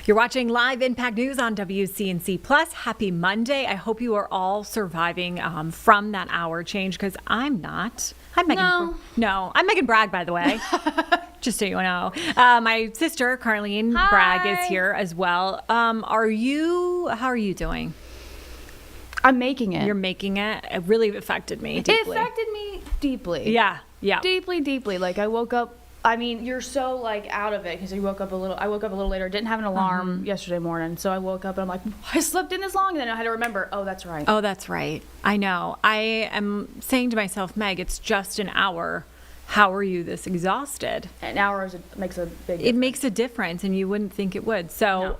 You're watching Live Impact News on WCNC Plus. Happy Monday. I hope you are all surviving from that hour change, because I'm not. I'm Megan. No, I'm Megan Bragg, by the way. Just so you know. My sister, Carlene Bragg, is here as well. How are you doing? I'm making it. You're making it? It really affected me deeply. It affected me deeply. Yeah. Deeply. Like, I woke up, I mean, you're so, like, out of it, because I woke up a little later. Didn't have an alarm yesterday morning, so I woke up and I'm like, I slept in this long, and then I had to remember, oh, that's right. I know. I am saying to myself, Meg, it's just an hour. How are you this exhausted? An hour makes a big difference. It makes a difference, and you wouldn't think it would. So,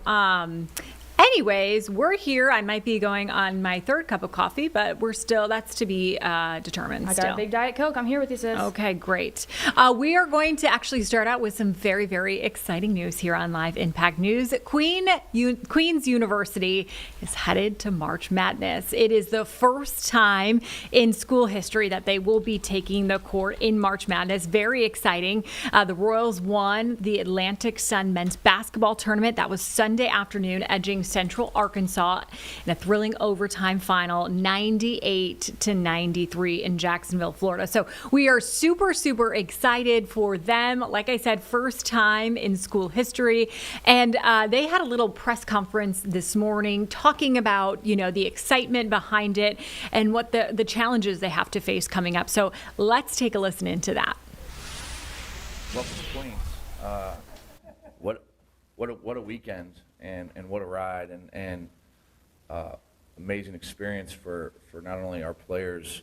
anyways, we're here. I might be going on my third cup of coffee, but that's to be determined. I got a big Diet Coke. I'm here with you, sis. Okay, great. We are going to actually start out with some very, very exciting news here on Live Impact News. Queen's University is headed to March Madness. It is the first time in school history that they will be taking the court in March Madness. Very exciting. The Royals won the Atlantic Sun men's basketball tournament. That was Sunday afternoon, edging Central Arkansas in a thrilling overtime final, 98-93 in Jacksonville, Florida. So we are super, super excited for them. Like I said, first time in school history. And they had a little press conference this morning talking about, the excitement behind it and what the challenges they have to face coming up. So let's take a listen into that. Welcome to Queens. What a weekend. And what a ride, and amazing experience for not only our players,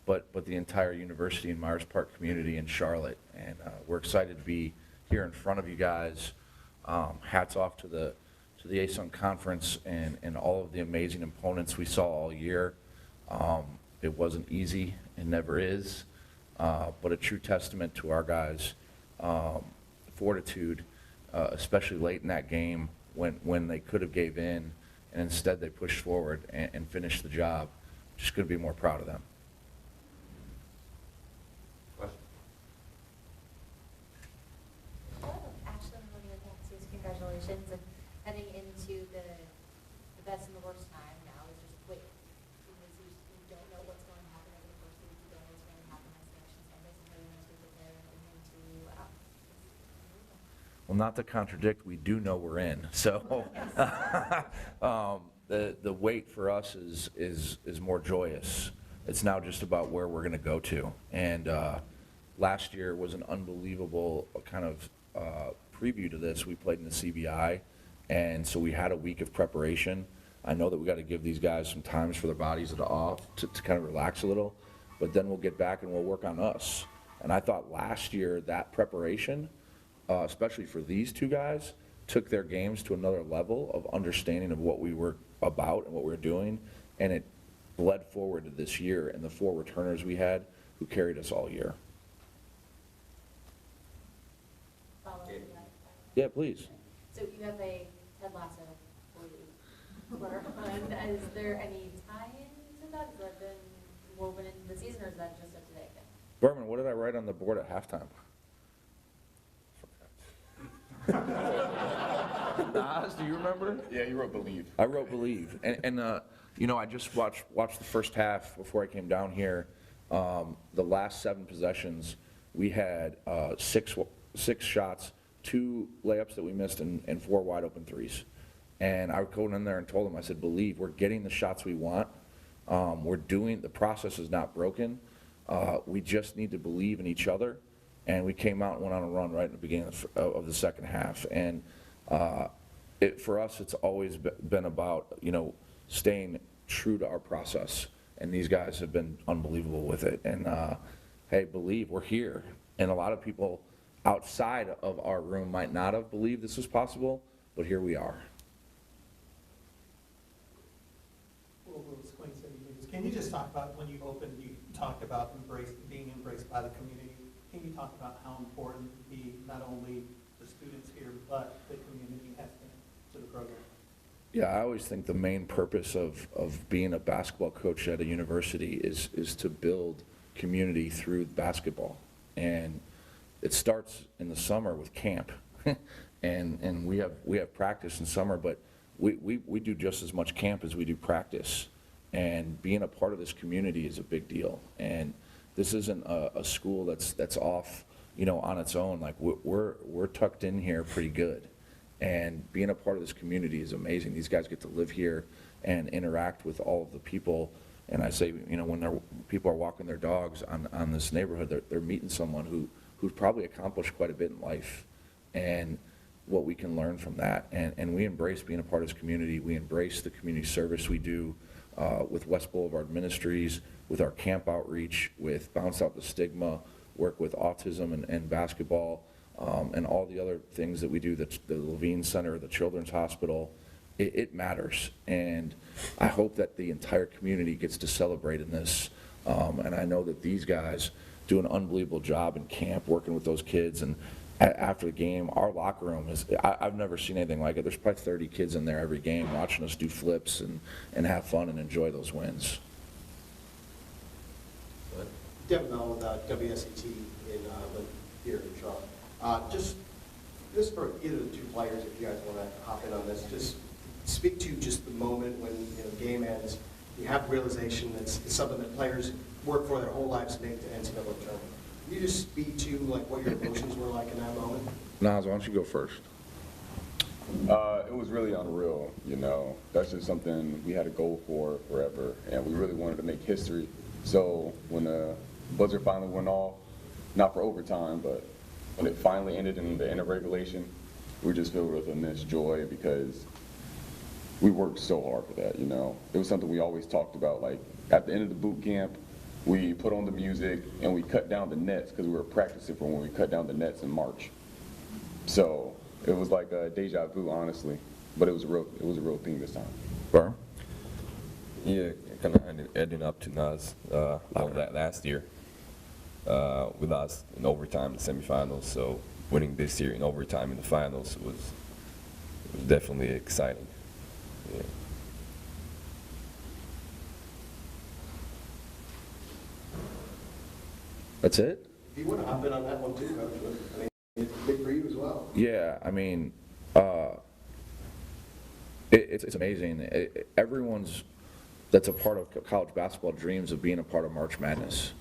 but the entire university and Myers Park community in Charlotte. And we're excited to be here in front of you guys. Hats off to the ASUN Conference and all of the amazing opponents we saw all year. It wasn't easy, it never is, but a true testament to our guys' fortitude, especially late in that game. When they could have gave in and instead they pushed forward and finished the job. Just going to be more proud of them. Ashley, one of your taxis, congratulations, and heading into the best and the worst time now is just wait. Because you don't know what's going to happen over the first week, you don't know what's going to happen next election Sunday, so very nice to get there and into, Well, not to contradict, we do know we're in. So the wait for us is more joyous. It's now just about where we're going to go to. And last year was an unbelievable kind of preview to this. We played in the CBI, and so we had a week of preparation. I know that we got to give these guys some times for their bodies to kind of relax a little, but then we'll get back and we'll work on us. And I thought last year that preparation, especially for these two guys, took their games to another level of understanding of what we were about and what we were doing, and it bled forward to this year and the 4 returners we had who carried us all year. follow that. Yeah, please. So you have a Ted Lasso for you. And is there any tie-in to that? Has that been woven into the season, or is that just a today thing? Berman, what did I write on the board at halftime? Nas, do you remember? Yeah, you wrote Believe. I wrote Believe. And you know, I just watched the first half before I came down here. The last 7 possessions, we had 6 shots, 2 layups that we missed, and 4 wide open threes. And I went in there and told them, I said, Believe, we're getting the shots we want. We're doing, the process is not broken. We just need to believe in each other. And we came out and went on a run right at the beginning of the second half. And for us, it's always been about, you know, staying true to our process. And these guys have been unbelievable with it. And hey, Believe, we're here. And a lot of people outside of our room might not have believed this was possible, but here we are. Well, Queen City News. Can you just talk about, when you opened, you talked about being embraced by the community. Can you talk about how important not only the students here, but the community has been to the program? Yeah, I always think the main purpose of being a basketball coach at a university is to build community through basketball. And it starts in the summer with camp. and we have practice in summer, but we do just as much camp as we do practice. And being a part of this community is a big deal. And this isn't a school that's off, you know, on its own. Like we're tucked in here pretty good. And being a part of this community is amazing. These guys get to live here and interact with all of the people. And I say, you know, when people are walking their dogs on this neighborhood, they're meeting someone who's probably accomplished quite a bit in life, and what we can learn from that. And we embrace being a part of this community. We embrace the community service we do with West Boulevard Ministries, with our camp outreach, with Bounce Out the Stigma, work with autism and basketball, and all the other things that we do, the Levine Center, the Children's Hospital. It matters. And I hope that the entire community gets to celebrate in this. And I know that these guys do an unbelievable job in camp working with those kids. And after the game, our locker room is, I've never seen anything like it. There's probably 30 kids in there every game watching us do flips and have fun and enjoy those wins. Devin Bell with WSET here in Charlotte. Just for either of the 2 players, if you guys want to hop in on this, just speak to just the moment when, you know, the game ends, you have the realization that it's something that players work for their whole lives to make the NCAA tournament. Can you just speak to like what your emotions were like in that moment? Nas, why don't you go first? It was really unreal, you know. That's just something we had a goal for forever, and we really wanted to make history. So when the buzzer finally went off, not for overtime, but when it finally ended in the end of regulation, we were just filled with immense joy because we worked so hard for that, you know. It was something we always talked about. Like at the end of the boot camp, we put on the music and we cut down the nets because we were practicing for when we cut down the nets in March. So it was like a deja vu, honestly, but it was a real thing this time. Burr? Yeah, kind of adding up to Nas, that last year, we lost in overtime in the semifinals, so winning this year in overtime in the finals was definitely exciting. Yeah. That's it? If you want to hop in on that one too, Coach, I mean, it's big for you as well. Yeah, I mean, it's amazing. Everyone's that's a part of college basketball dreams of being a part of March Madness.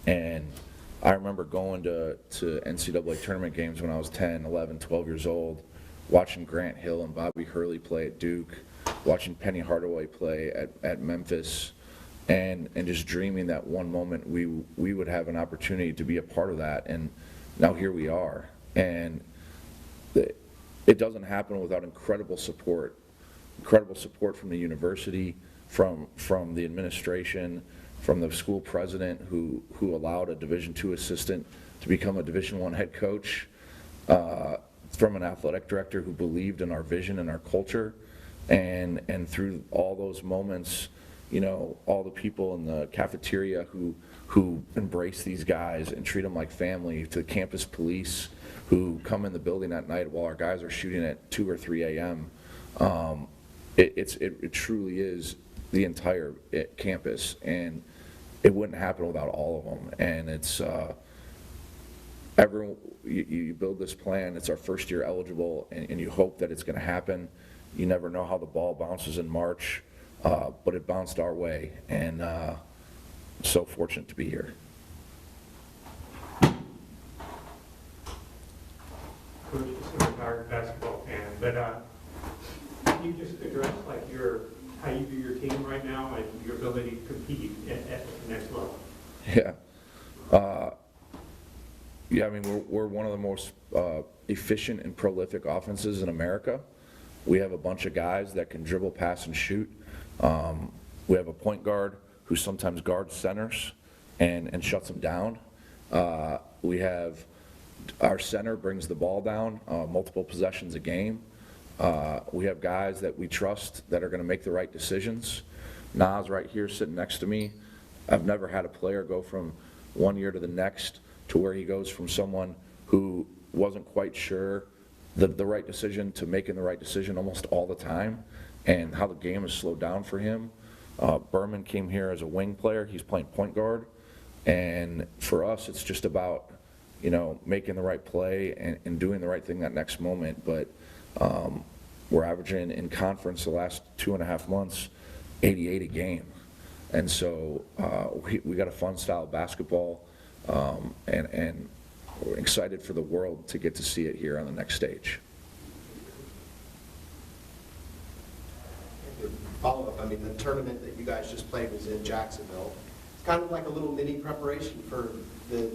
And I remember going to NCAA tournament games when I was 10, 11, 12 years old, watching Grant Hill and Bobby Hurley play at Duke, watching Penny Hardaway play at Memphis, and just dreaming that one moment we would have an opportunity to be a part of that. And now here we are. And it doesn't happen without incredible support from the university, from the administration, from the school president who allowed a Division II assistant to become a Division I head coach, from an athletic director who believed in our vision and our culture, and through all those moments, you know, all the people in the cafeteria who embrace these guys and treat them like family, to the campus police who come in the building at night while our guys are shooting at 2 or 3 a.m. It truly is the entire campus, and it wouldn't happen without all of them. And it's everyone. You build this plan. It's our first year eligible, and you hope that it's going to happen. You never know how the ball bounces in March, but it bounced our way, and so fortunate to be here. Coach, just a retired basketball fan, but can you just address like how you view your team right now and your ability to compete at the next level? Yeah. Yeah, I mean, we're one of the most efficient and prolific offenses in America. We have a bunch of guys that can dribble, pass, and shoot. We have a point guard who sometimes guards centers and shuts them down. We have our center brings the ball down multiple possessions a game. We have guys that we trust that are going to make the right decisions. Nas right here sitting next to me. I've never had a player go from one year to the next to where he goes from someone who wasn't quite sure the right decision to making the right decision almost all the time, and how the game has slowed down for him. Berman came here as a wing player. He's playing point guard. And for us, it's just about, you know, making the right play and doing the right thing that next moment. But we're averaging in conference the last 2.5 months, 88 a game. And so we got a fun style of basketball, and we're excited for the world to get to see it here on the next stage. Follow up, I mean, the tournament that you guys just played was in Jacksonville. It's kind of like a little mini preparation for the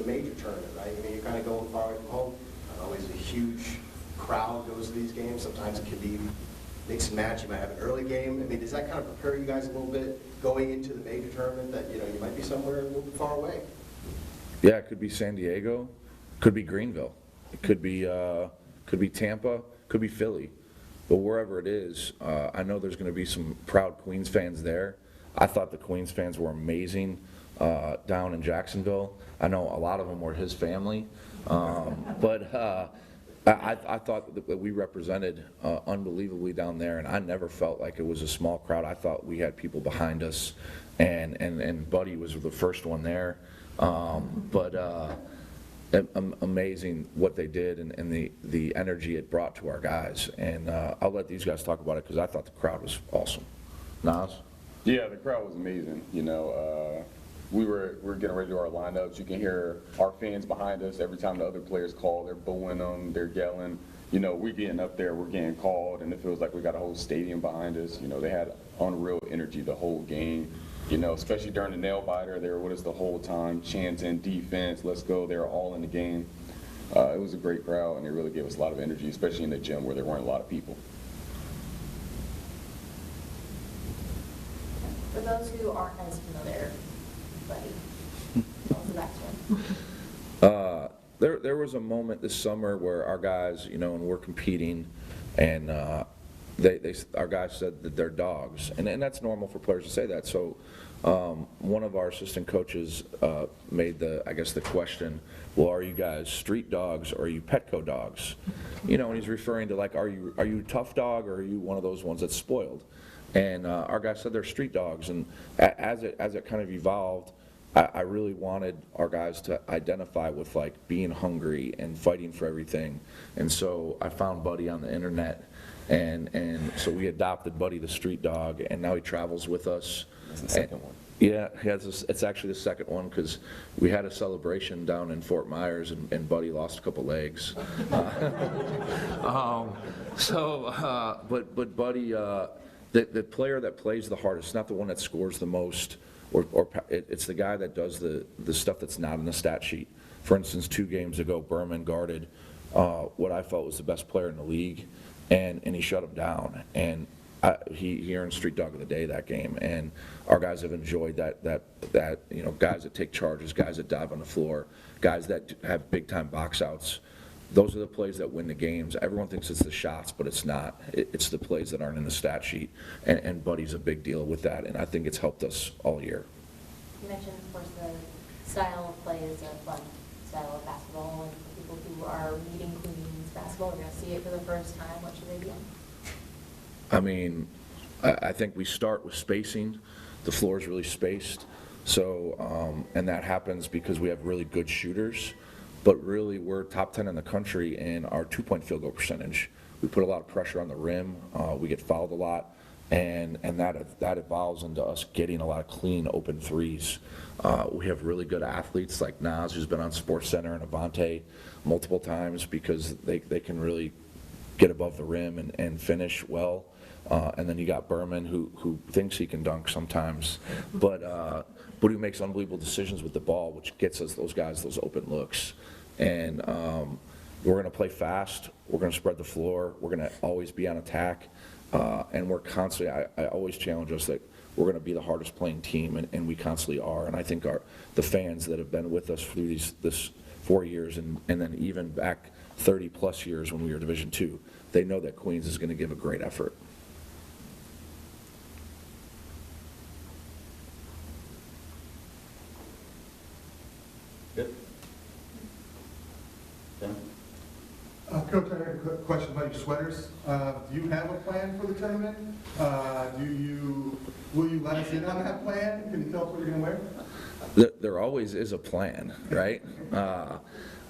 major tournament, right? I mean, you're kind of going far away from home. Not always a huge crowd goes to these games. Sometimes it can be mix and match. You might have an early game. I mean, does that kind of prepare you guys a little bit going into the major tournament that, you know, you might be somewhere a little bit far away? Yeah, it could be San Diego, could be Greenville, it could be Tampa, could be Philly. But wherever it is, I know there's going to be some proud Queens fans there. I thought the Queens fans were amazing down in Jacksonville. I know a lot of them were his family, but I thought that we represented unbelievably down there, and I never felt like it was a small crowd. I thought we had people behind us, and Buddy was the first one there. Amazing what they did and the energy it brought to our guys. And I'll let these guys talk about it because I thought the crowd was awesome. Nas? Yeah, the crowd was amazing. You know, we were getting ready to do our lineups. You can hear our fans behind us every time the other players call. They're booing them, they're yelling. You know, we're getting up there, we're getting called, and it feels like we got a whole stadium behind us. You know, they had unreal energy the whole game. You know, especially during the nail biter, they were with us the whole time, chanting defense, let's go. They were all in the game. It was a great crowd, and it really gave us a lot of energy, especially in the gym where there weren't a lot of people. For those who aren't as familiar, Buddy, what was the next one? There was a moment this summer where our guys, you know, and we're competing, and our guys said that they're dogs, and that's normal for players to say that. So one of our assistant coaches made the question, well, are you guys street dogs or are you Petco dogs? You know, and he's referring to like, are you a tough dog or are you one of those ones that's spoiled? And our guys said they're street dogs, and as it kind of evolved, I really wanted our guys to identify with like being hungry and fighting for everything. And so I found Buddy on the internet, and so we adopted Buddy the street dog, and now he travels with us. That's the second one. Yeah, it's actually the second one, because we had a celebration down in Fort Myers, and Buddy lost a couple legs. But Buddy, the player that plays the hardest, not the one that scores the most, it's the guy that does the stuff that's not in the stat sheet. For instance, 2 games ago, Berman guarded what I felt was the best player in the league, and he shut him down. And he earned Street Dog of the Day that game, and our guys have enjoyed that guys that take charges, guys that dive on the floor, guys that have big time box outs. Those are the plays that win the games. Everyone thinks it's the shots, but it's not. It's the plays that aren't in the stat sheet, and Buddy's a big deal with that, and I think it's helped us all year. You mentioned, of course, the style of play is a fun style of basketball, and for people who are meeting Queens basketball, are going to see it for the first time. What should they be doing? I mean, I think we start with spacing. The floor is really spaced, so and that happens because we have really good shooters. But really, we're top 10 in the country in our 2-point field goal percentage. We put a lot of pressure on the rim. We get fouled a lot, and that evolves into us getting a lot of clean open threes. We have really good athletes like Nas, who's been on SportsCenter, and Avante multiple times, because they can really get above the rim and finish well. And then you got Berman, who thinks he can dunk sometimes, but who makes unbelievable decisions with the ball, which gets us those guys those open looks. And we're going to play fast. We're going to spread the floor. We're going to always be on attack. And we're constantly, I always challenge us that we're going to be the hardest playing team, and we constantly are. And I think the fans that have been with us through this 4 years, and then even back 30 plus years when we were Division II, they know that Queens is going to give a great effort. Good. Tim? Coach, I had a question about your sweaters. Do you have a plan for the tournament? Will you let us in on that plan? Can you tell us what you're going to wear? There always is a plan, right?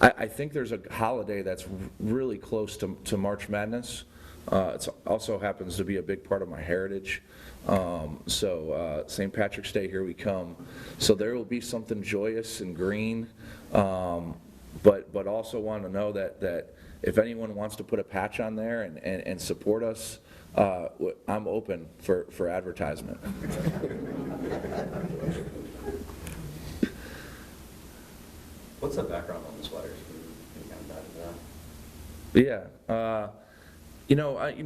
I think there's a holiday that's really close to March Madness. It also happens to be a big part of my heritage. St. Patrick's Day, here we come. So there will be something joyous and green, but also want to know that if anyone wants to put a patch on there and support us, I'm open for advertisement. What's the background on the sweaters? Can you kind of dive into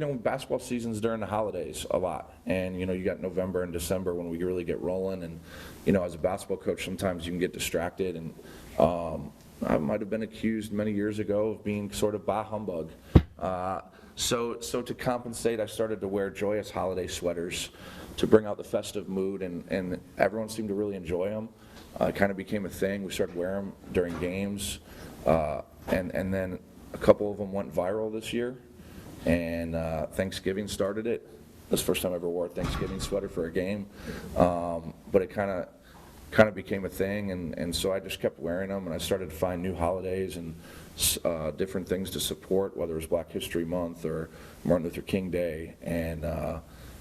that? Basketball season's during the holidays a lot, and you got November and December when we really get rolling, and as a basketball coach, sometimes you can get distracted, and I might have been accused many years ago of being sort of bah humbug. So to compensate, I started to wear joyous holiday sweaters to bring out the festive mood, and everyone seemed to really enjoy them. It kind of became a thing. We started wearing them during games, and then a couple of them went viral this year, and Thanksgiving started it. This is the first time I ever wore a Thanksgiving sweater for a game, but it kind of became a thing, and so I just kept wearing them, and I started to find new holidays and different things to support, whether it was Black History Month or Martin Luther King Day, and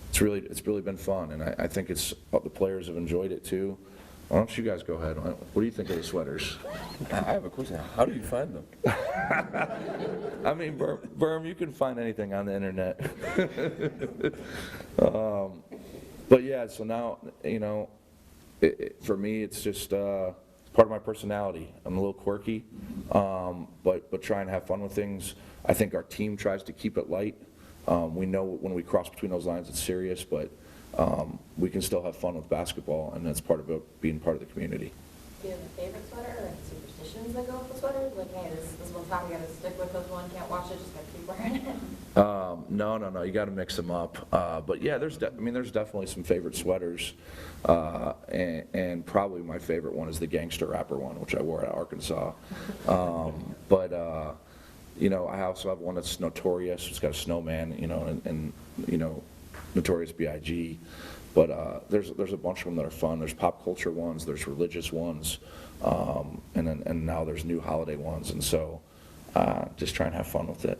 it's really been fun, and I think the players have enjoyed it too. Why don't you guys go ahead? What do you think of the sweaters? I have a question. How do you find them? I mean, Berm, you can find anything on the internet. But yeah, so now, for me, it's just part of my personality. I'm a little quirky, but try and have fun with things. I think our team tries to keep it light. We know when we cross between those lines, it's serious, but we can still have fun with basketball, and that's part of it, being part of the community. Do you have a favorite sweater, or superstitions that go with the sweater? Like, hey, this one's hot, we gotta stick with this one, can't wash it, just gotta keep wearing it. No, you got to mix them up. But yeah, there's definitely some favorite sweaters, and probably my favorite one is the gangster rapper one, which I wore at Arkansas. But I also have one that's Notorious. It's got a snowman, and Notorious B.I.G. But there's a bunch of them that are fun. There's pop culture ones, there's religious ones, and now there's new holiday ones. And so just try and have fun with it.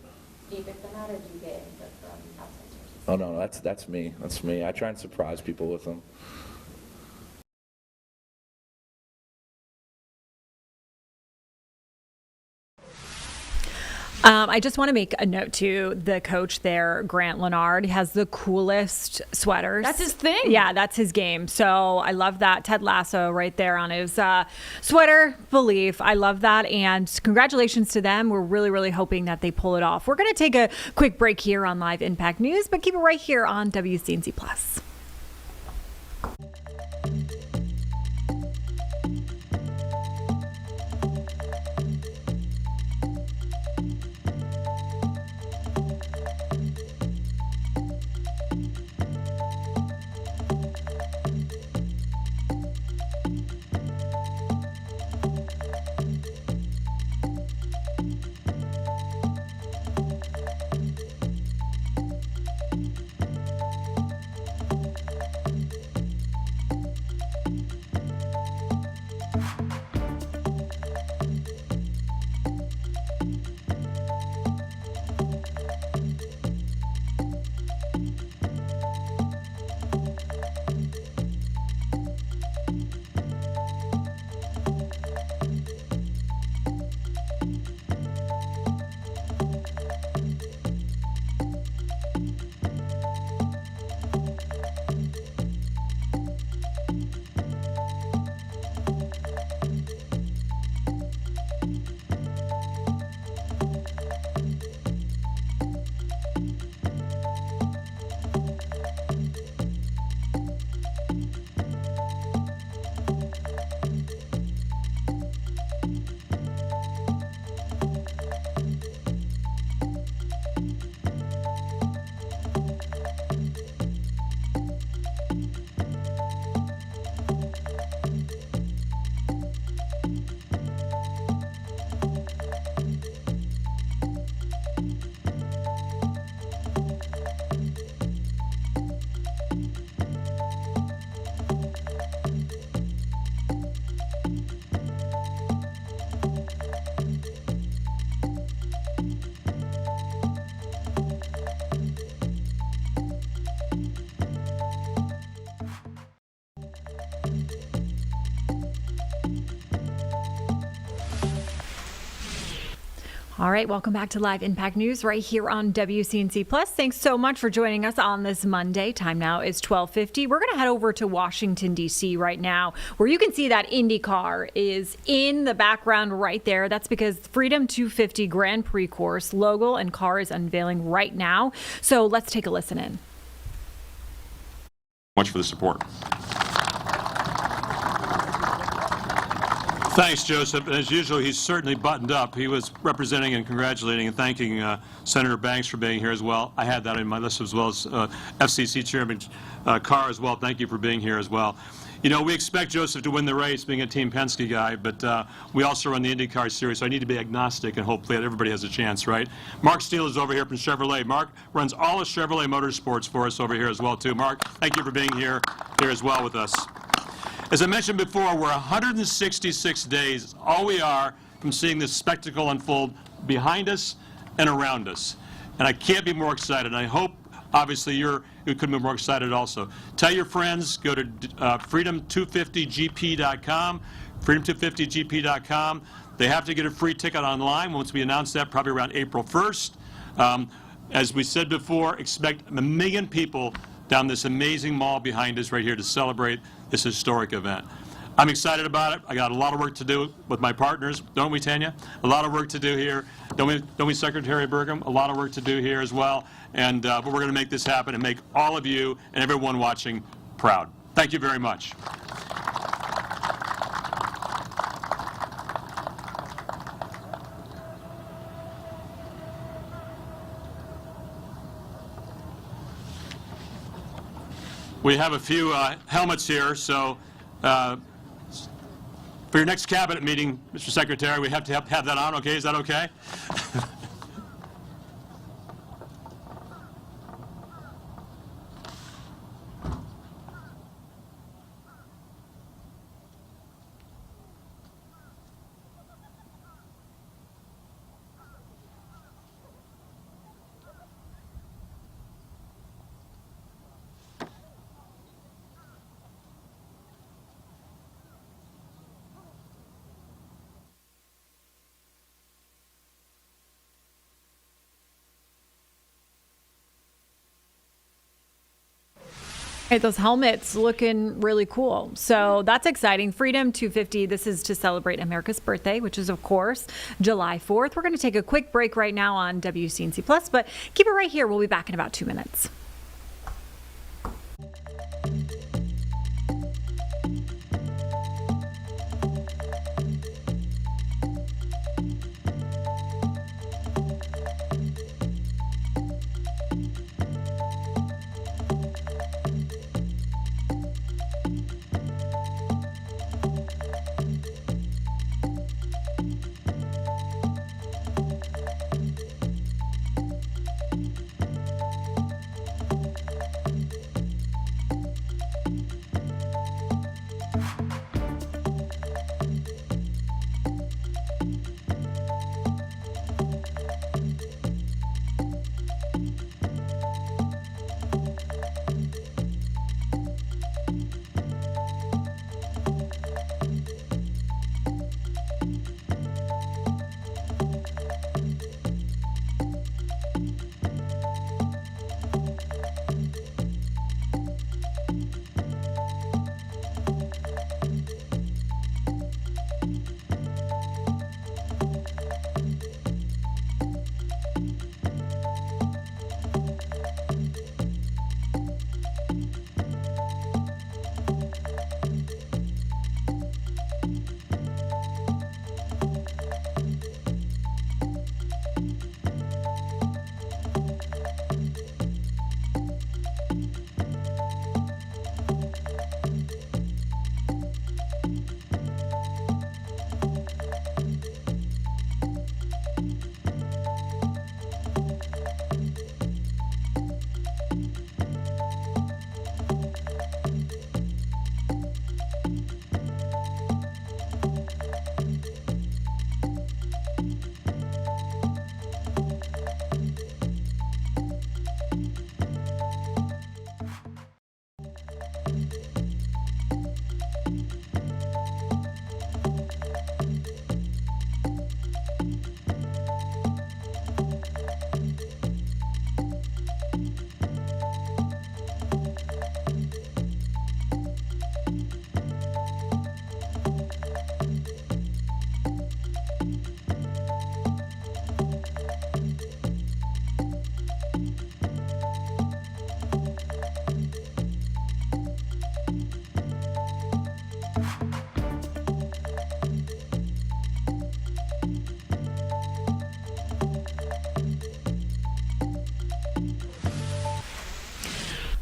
Do you pick them out, or do you get input from outside sources? Oh no, that's me. That's me. I try and surprise people with them. I just want to make a note to the coach there, Grant Leonard. He has the coolest sweaters. That's his thing. Yeah, that's his game. So I love that. Ted Lasso right there on his sweater. Believe. I love that. And congratulations to them. We're really, really hoping that they pull it off. We're going to take a quick break here on Live Impact News, but keep it right here on WCNC Plus. All right, welcome back to Live Impact News right here on WCNC Plus. Thanks so much for joining us on this Monday. Time now is 12:50. We're going to head over to Washington, D.C. right now, where you can see that Indy car is in the background right there. That's because Freedom 250 Grand Prix course logo and car is unveiling right now. So let's take a listen in. Much for the support. Thanks, Joseph. As usual, he's certainly buttoned up. He was representing and congratulating and thanking Senator Banks for being here as well. I had that in my list, as well as FCC Chairman Carr as well. Thank you for being here as well. You know, we expect Joseph to win the race, being a Team Penske guy, but we also run the IndyCar Series, so I need to be agnostic and hopefully that everybody has a chance, right? Mark Steele is over here from Chevrolet. Mark runs all of Chevrolet Motorsports for us over here as well, too. Mark, thank you for being here as well with us. As I mentioned before, we're 166 days, all we are, from seeing this spectacle unfold behind us and around us. And I can't be more excited. I hope, obviously, you couldn't be more excited also. Tell your friends, go to freedom250gp.com, freedom250gp.com. They have to get a free ticket online once we announce that, probably around April 1st. As we said before, expect 1 million people down this amazing mall behind us right here to celebrate this historic event. I'm excited about it. I got a lot of work to do with my partners, don't we, Tanya? A lot of work to do here. Don't we, Secretary Burgum? A lot of work to do here as well. And but we're going to make this happen and make all of you and everyone watching proud. Thank you very much. We have a few helmets here, so for your next cabinet meeting, Mr. Secretary, we have to have that on, okay? Is that okay? Hey, those helmets looking really cool. So that's exciting. Freedom 250. This is to celebrate America's birthday, which is, of course, July 4th. We're going to take a quick break right now on WCNC Plus, but keep it right here. We'll be back in about 2 minutes.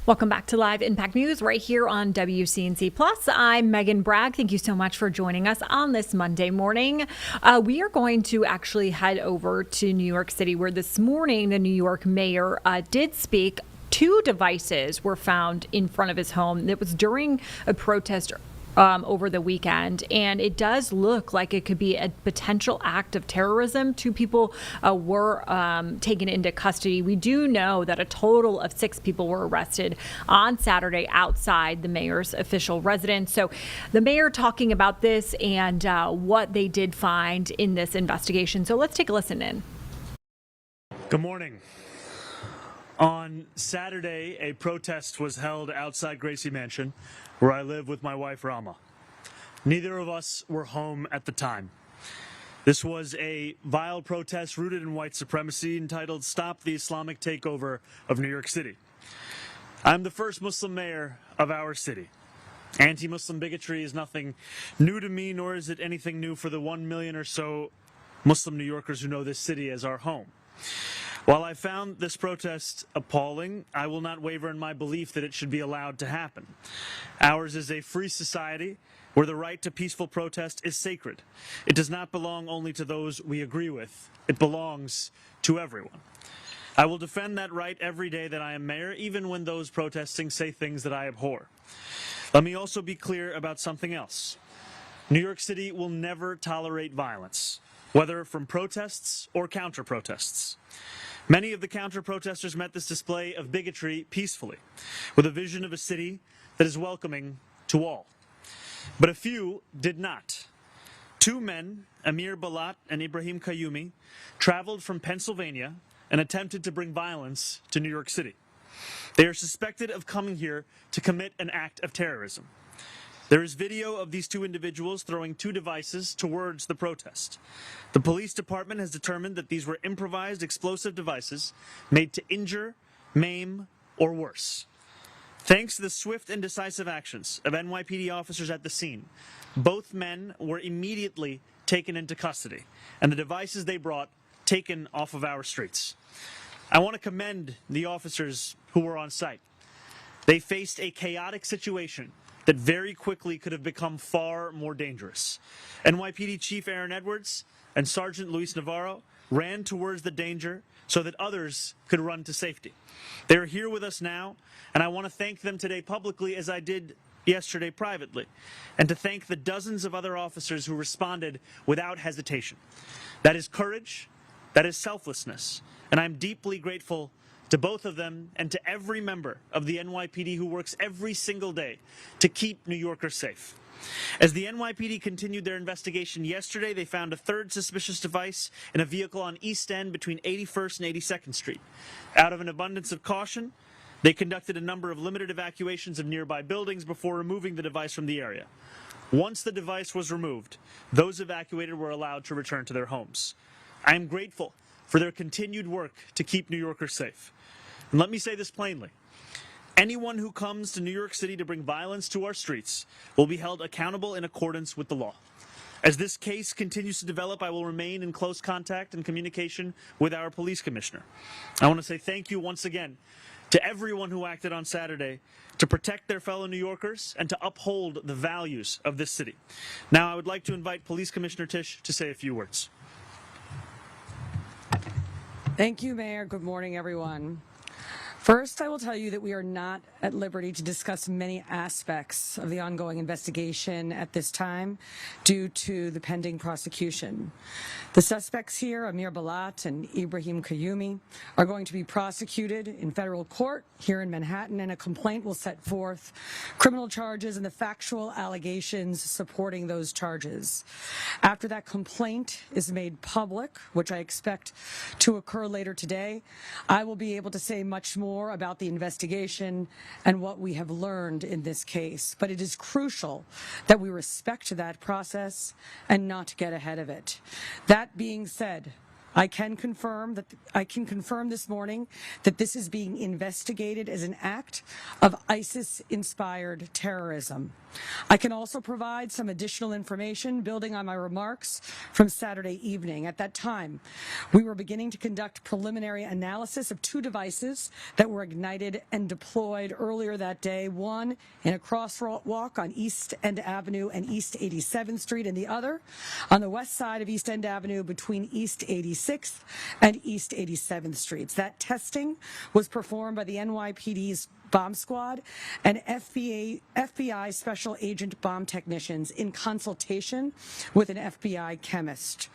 Welcome back to Live Impact News right here on WCNC Plus. I'm Megan Bragg. Thank you so much for joining us on this Monday morning. We are going to actually head over to New York City, where this morning the New York mayor did speak. 2 devices were found in front of his home. It was during a protest over the weekend, and it does look like it could be a potential act of terrorism. 2 people were taken into custody. We do know that a total of 6 people were arrested on Saturday outside the mayor's official residence. So the mayor talking about this and what they did find in this investigation. So let's take a listen in. Good morning. On Saturday, a protest was held outside Gracie Mansion, where I live with my wife, Rama. Neither of us were home at the time. This was a vile protest rooted in white supremacy entitled Stop the Islamic Takeover of New York City. I'm the first Muslim mayor of our city. Anti-Muslim bigotry is nothing new to me, nor is it anything new for the 1 million or so Muslim New Yorkers who know this city as our home. While I found this protest appalling, I will not waver in my belief that it should be allowed to happen. Ours is a free society where the right to peaceful protest is sacred. It does not belong only to those we agree with. It belongs to everyone. I will defend that right every day that I am mayor, even when those protesting say things that I abhor. Let me also be clear about something else. New York City will never tolerate violence, whether from protests or counter-protests. Many of the counter-protesters met this display of bigotry peacefully, with a vision of a city that is welcoming to all. But a few did not. 2 men, Amir Balat and Ibrahim Kayumi, traveled from Pennsylvania and attempted to bring violence to New York City. They are suspected of coming here to commit an act of terrorism. There is video of these two individuals throwing two devices towards the protest. The police department has determined that these were improvised explosive devices made to injure, maim, or worse. Thanks to the swift and decisive actions of NYPD officers at the scene, both men were immediately taken into custody, and the devices they brought taken off of our streets. I want to commend the officers who were on site. They faced a chaotic situation that very quickly could have become far more dangerous. NYPD Chief Aaron Edwards and Sergeant Luis Navarro ran towards the danger so that others could run to safety. They are here with us now, and I want to thank them today publicly as I did yesterday privately, and to thank the dozens of other officers who responded without hesitation. That is courage, that is selflessness, and I'm deeply grateful to both of them and to every member of the NYPD who works every single day to keep New Yorkers safe. As the NYPD continued their investigation yesterday, they found a third suspicious device in a vehicle on East End between 81st and 82nd Street. Out of an abundance of caution, they conducted a number of limited evacuations of nearby buildings before removing the device from the area. Once the device was removed, those evacuated were allowed to return to their homes. I am grateful for their continued work to keep New Yorkers safe. And let me say this plainly. Anyone who comes to New York City to bring violence to our streets will be held accountable in accordance with the law. As this case continues to develop, I will remain in close contact and communication with our police commissioner. I want to say thank you once again to everyone who acted on Saturday to protect their fellow New Yorkers and to uphold the values of this city. Now I would like to invite Police Commissioner Tisch to say a few words. Thank you, Mayor. Good morning, everyone. First, I will tell you that we are not at liberty to discuss many aspects of the ongoing investigation at this time due to the pending prosecution. The suspects here, Amir Balat and Ibrahim Kayumi, are going to be prosecuted in federal court here in Manhattan, and a complaint will set forth criminal charges and the factual allegations supporting those charges. After that complaint is made public, which I expect to occur later today, I will be able to say much more about the investigation and what we have learned in this case. But it is crucial that we respect that process and not get ahead of it. That being said, I can confirm this morning that this is being investigated as an act of ISIS-inspired terrorism. I can also provide some additional information building on my remarks from Saturday evening. At that time, we were beginning to conduct preliminary analysis of two devices that were ignited and deployed earlier that day, one in a crosswalk on East End Avenue and East 87th Street, and the other on the west side of East End Avenue between East 86th and East 87th Streets. That testing was performed by the NYPD's bomb squad and FBI special agent bomb technicians in consultation with an FBI chemist.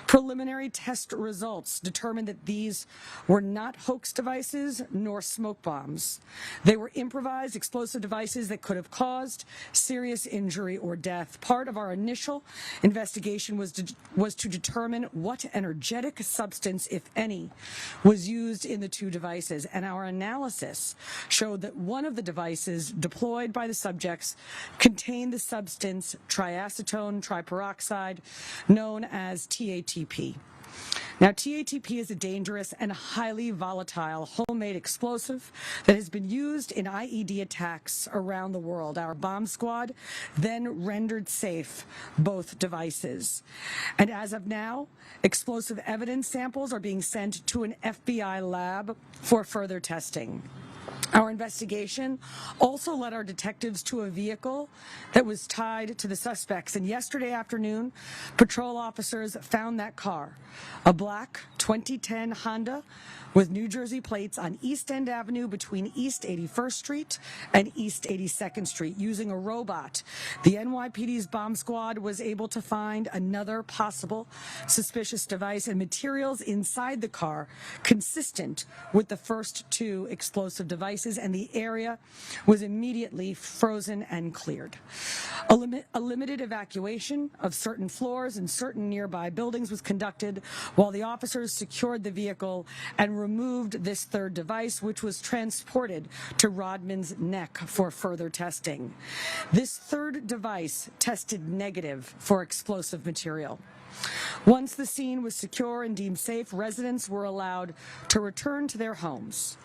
Preliminary test results determined that these were not hoax devices nor smoke bombs. They were improvised explosive devices that could have caused serious injury or death. Part of our initial investigation was to determine what energetic substance, if any, was used in the two devices, and our analysis showed that one of the devices deployed by the subjects contained the substance triacetone triperoxide, known as TATP. Now, TATP is a dangerous and highly volatile homemade explosive that has been used in IED attacks around the world. Our bomb squad then rendered safe both devices. And as of now, explosive evidence samples are being sent to an FBI lab for further testing. Our investigation also led our detectives to a vehicle that was tied to the suspects. And yesterday afternoon, patrol officers found that car, a black 2010 Honda with New Jersey plates on East End Avenue between East 81st Street and East 82nd Street. Using a robot, the NYPD's bomb squad was able to find another possible suspicious device and materials inside the car consistent with the first two explosive devices, and the area was immediately frozen and cleared. A limited evacuation of certain floors and certain nearby buildings was conducted while the officers have secured the vehicle and removed this third device, which was transported to Rodman's neck for further testing. This third device tested negative for explosive material. Once the scene was secure and deemed safe, residents were allowed to return to their homes.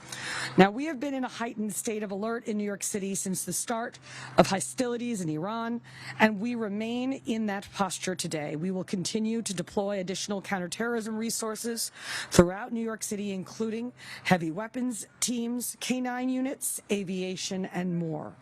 Now, we have been in a heightened state of alert in New York City since the start of hostilities in Iran, and we remain in that posture today. We will continue to deploy additional counterterrorism resources throughout New York City, including heavy weapons teams, K-9 units, aviation, and more.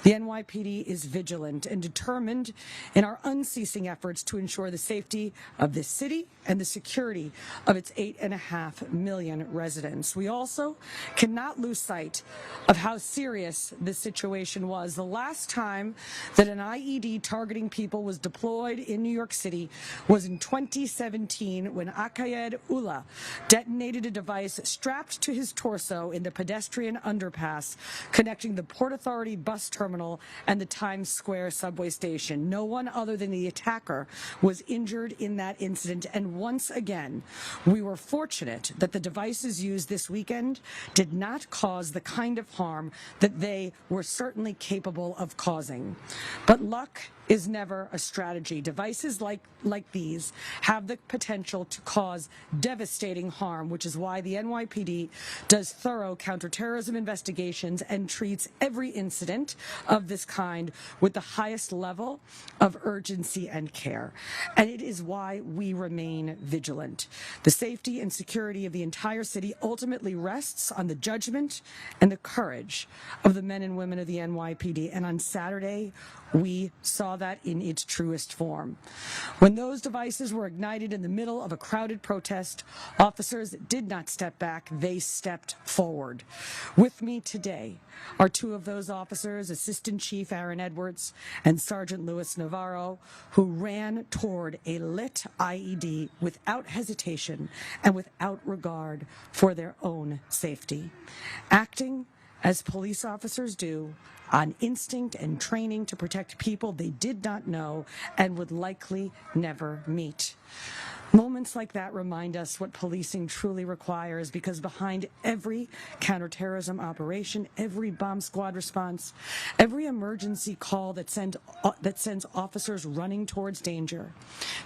The NYPD is vigilant and determined in our unceasing efforts to ensure the safety of this city and the security of its 8.5 million residents. We also cannot lose sight of how serious this situation was. The last time that an IED targeting people was deployed in New York City was in 2017 when Akayed Ullah detonated a device strapped to his torso in the pedestrian underpass connecting the Port Authority bus terminal and the Times Square subway station. No one other than the attacker was injured in that incident, and once again, we were fortunate that the devices used this weekend did not cause the kind of harm that they were certainly capable of causing. But luck is never a strategy. Devices like these have the potential to cause devastating harm, which is why the NYPD does thorough counterterrorism investigations and treats every incident of this kind with the highest level of urgency and care. And it is why we remain vigilant. The safety and security of the entire city ultimately rests on the judgment and the courage of the men and women of the NYPD. And on Saturday, we saw that in its truest form. When those devices were ignited in the middle of a crowded protest, officers did not step back, they stepped forward. With me today are two of those officers, Assistant Chief Aaron Edwards and Sergeant Louis Navarro, who ran toward a lit IED without hesitation and without regard for their own safety. Acting as police officers do, on instinct and training to protect people they did not know and would likely never meet. Moments like that remind us what policing truly requires, because behind every counterterrorism operation, every bomb squad response, every emergency call that sends officers running towards danger,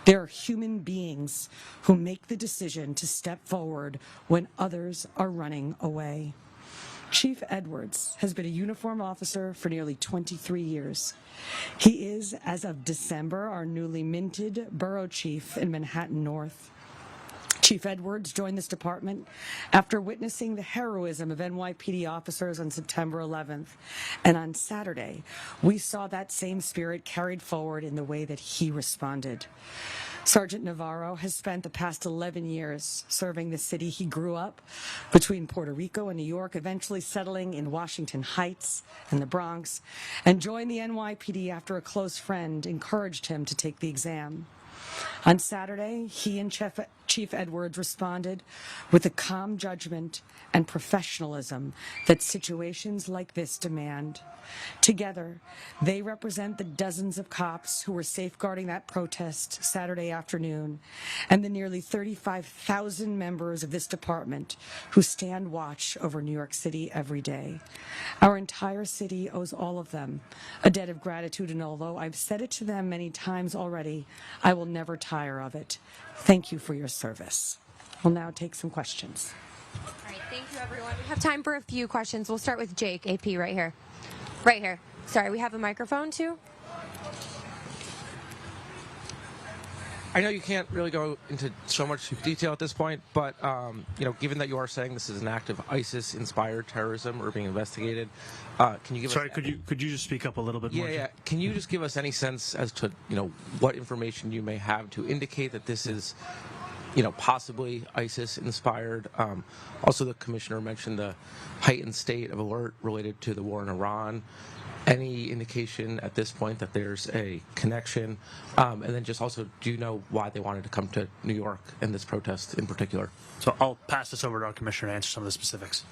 there are human beings who make the decision to step forward when others are running away. Chief Edwards has been a uniformed officer for nearly 23 years. He is, as of December, our newly minted borough chief in Manhattan North. Chief Edwards joined this department after witnessing the heroism of NYPD officers on September 11th. And on Saturday, we saw that same spirit carried forward in the way that he responded. Sergeant Navarro has spent the past 11 years serving the city he grew up between Puerto Rico and New York, eventually settling in Washington Heights and the Bronx, and joined the NYPD after a close friend encouraged him to take the exam. On Saturday, he and Chief Edwards responded with a calm judgment and professionalism that situations like this demand. Together, they represent the dozens of cops who were safeguarding that protest Saturday afternoon and the nearly 35,000 members of this department who stand watch over New York City every day. Our entire city owes all of them a debt of gratitude, and although I've said it to them many times already, I will never tire of it. Thank you for your service. We'll now take some questions. All right, thank you, everyone. We have time for a few questions. We'll start with Jake, AP, right here. Right here. Sorry, we have a microphone, too. I know you can't really go into so much detail at this point, but given that you are saying this is an act of ISIS-inspired terrorism or being investigated, can you give us? Sorry, could you just speak up a little bit more? Yeah. Can you just give us any sense as to what information you may have to indicate that this is, possibly ISIS-inspired? Also, the commissioner mentioned the heightened state of alert related to the war in Iran. Any indication at this point that there's a connection? And then just also, do you know why they wanted to come to New York in this protest in particular? So I'll pass this over to our commissioner to answer some of the specifics.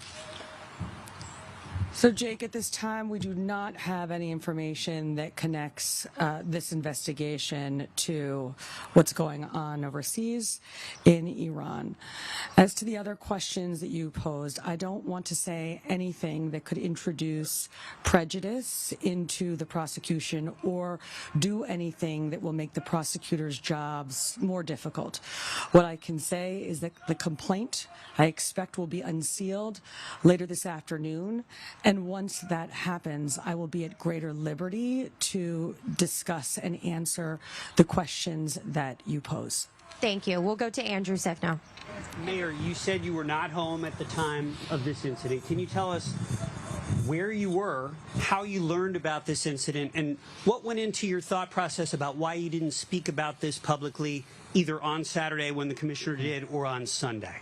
So, Jake, at this time, we do not have any information that connects this investigation to what's going on overseas in Iran. As to the other questions that you posed, I don't want to say anything that could introduce prejudice into the prosecution or do anything that will make the prosecutors' jobs more difficult. What I can say is that the complaint, I expect, will be unsealed later this afternoon. And once that happens, I will be at greater liberty to discuss and answer the questions that you pose. Thank you. We'll go to Andrew Siff now. Mayor, you said you were not home at the time of this incident. Can you tell us where you were, how you learned about this incident, and what went into your thought process about why you didn't speak about this publicly either on Saturday when the commissioner did or on Sunday?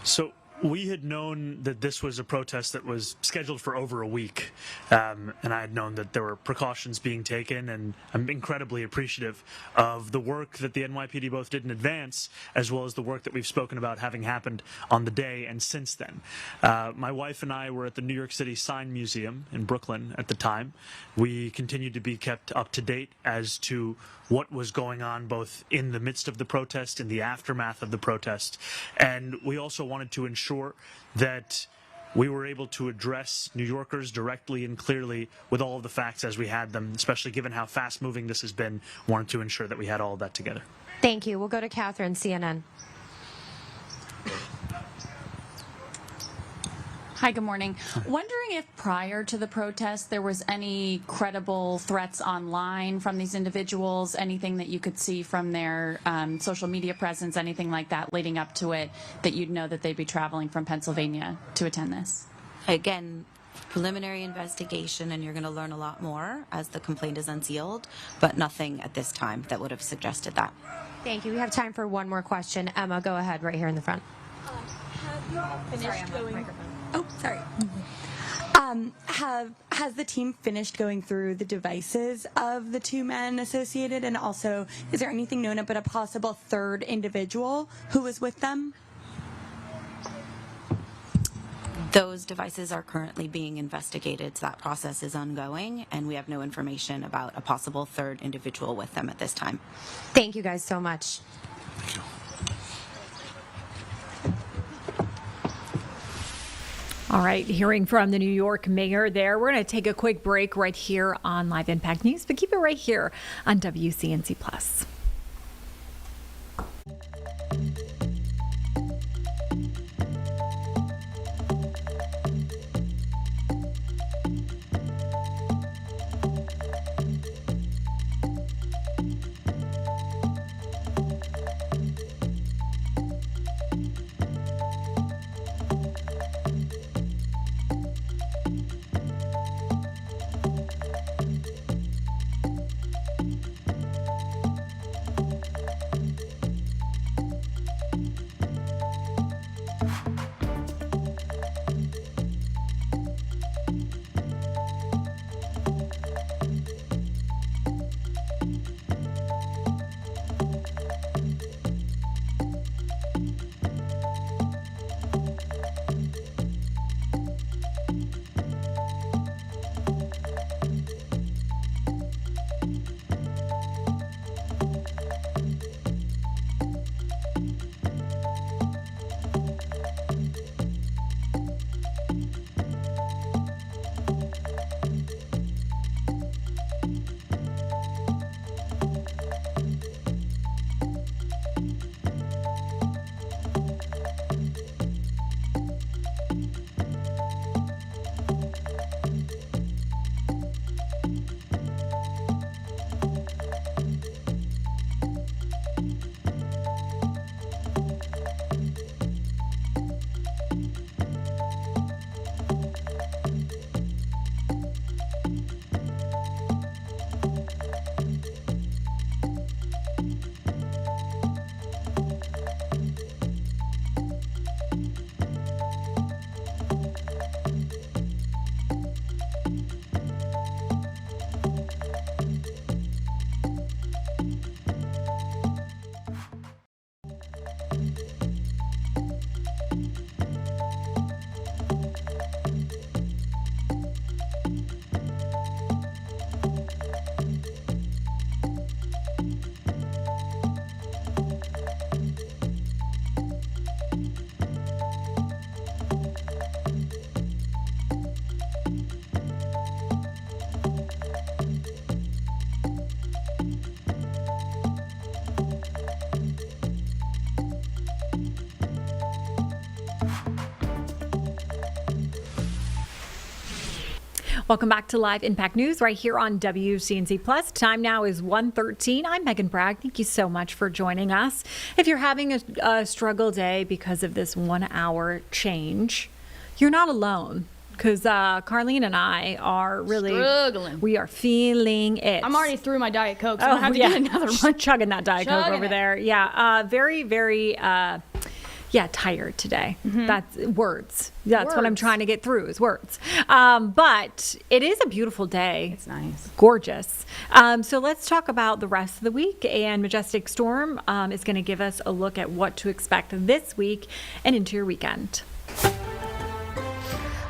So we had known that this was a protest that was scheduled for over a week, and I had known that there were precautions being taken, and I'm incredibly appreciative of the work that the NYPD both did in advance, as well as the work that we've spoken about having happened on the day and since then. My wife and I were at the New York City Sign Museum in Brooklyn at the time. We continued to be kept up to date as to what was going on both in the midst of the protest, in the aftermath of the protest, and we also wanted to ensure that we were able to address New Yorkers directly and clearly with all of the facts as we had them, especially given how fast-moving this has been. Wanted to ensure that we had all of that together. Thank you. We'll go to Catherine, CNN. Hi, good morning. Wondering if prior to the protest there was any credible threats online from these individuals, anything that you could see from their social media presence, anything like that leading up to it, that you'd know that they'd be traveling from Pennsylvania to attend this? Again, preliminary investigation, and you're going to learn a lot more as the complaint is unsealed, but nothing at this time that would have suggested that. Thank you. We have time for one more question. Emma, go ahead right here in the front. Have you all finished going? Oh, sorry. Has the team finished going through the devices of the two men associated? And also, is there anything known about a possible third individual who was with them? Those devices are currently being investigated, so that process is ongoing, and we have no information about a possible third individual with them at this time. Thank you guys so much. Thank you. All right, hearing from the New York mayor there. We're going to take a quick break right here on Live Impact News, but keep it right here on WCNC Plus. Welcome back to Live Impact News right here on WCNC Plus. Time now is 1:13. I'm Megan Bragg. Thank you so much for joining us. If you're having a struggle day because of this 1 hour change, you're not alone. Because Carlene and I are really struggling. We are feeling it. I'm already through my Diet Coke, so I have to get another one. Chugging that Diet Coke over it. there. Yeah, very, very, tired today. That's words. That's what I'm trying to get through is words. But it is a beautiful day. It's nice. Gorgeous. So let's talk about the rest of the week. And Majestic Storm is going to give us a look at what to expect this week and into your weekend.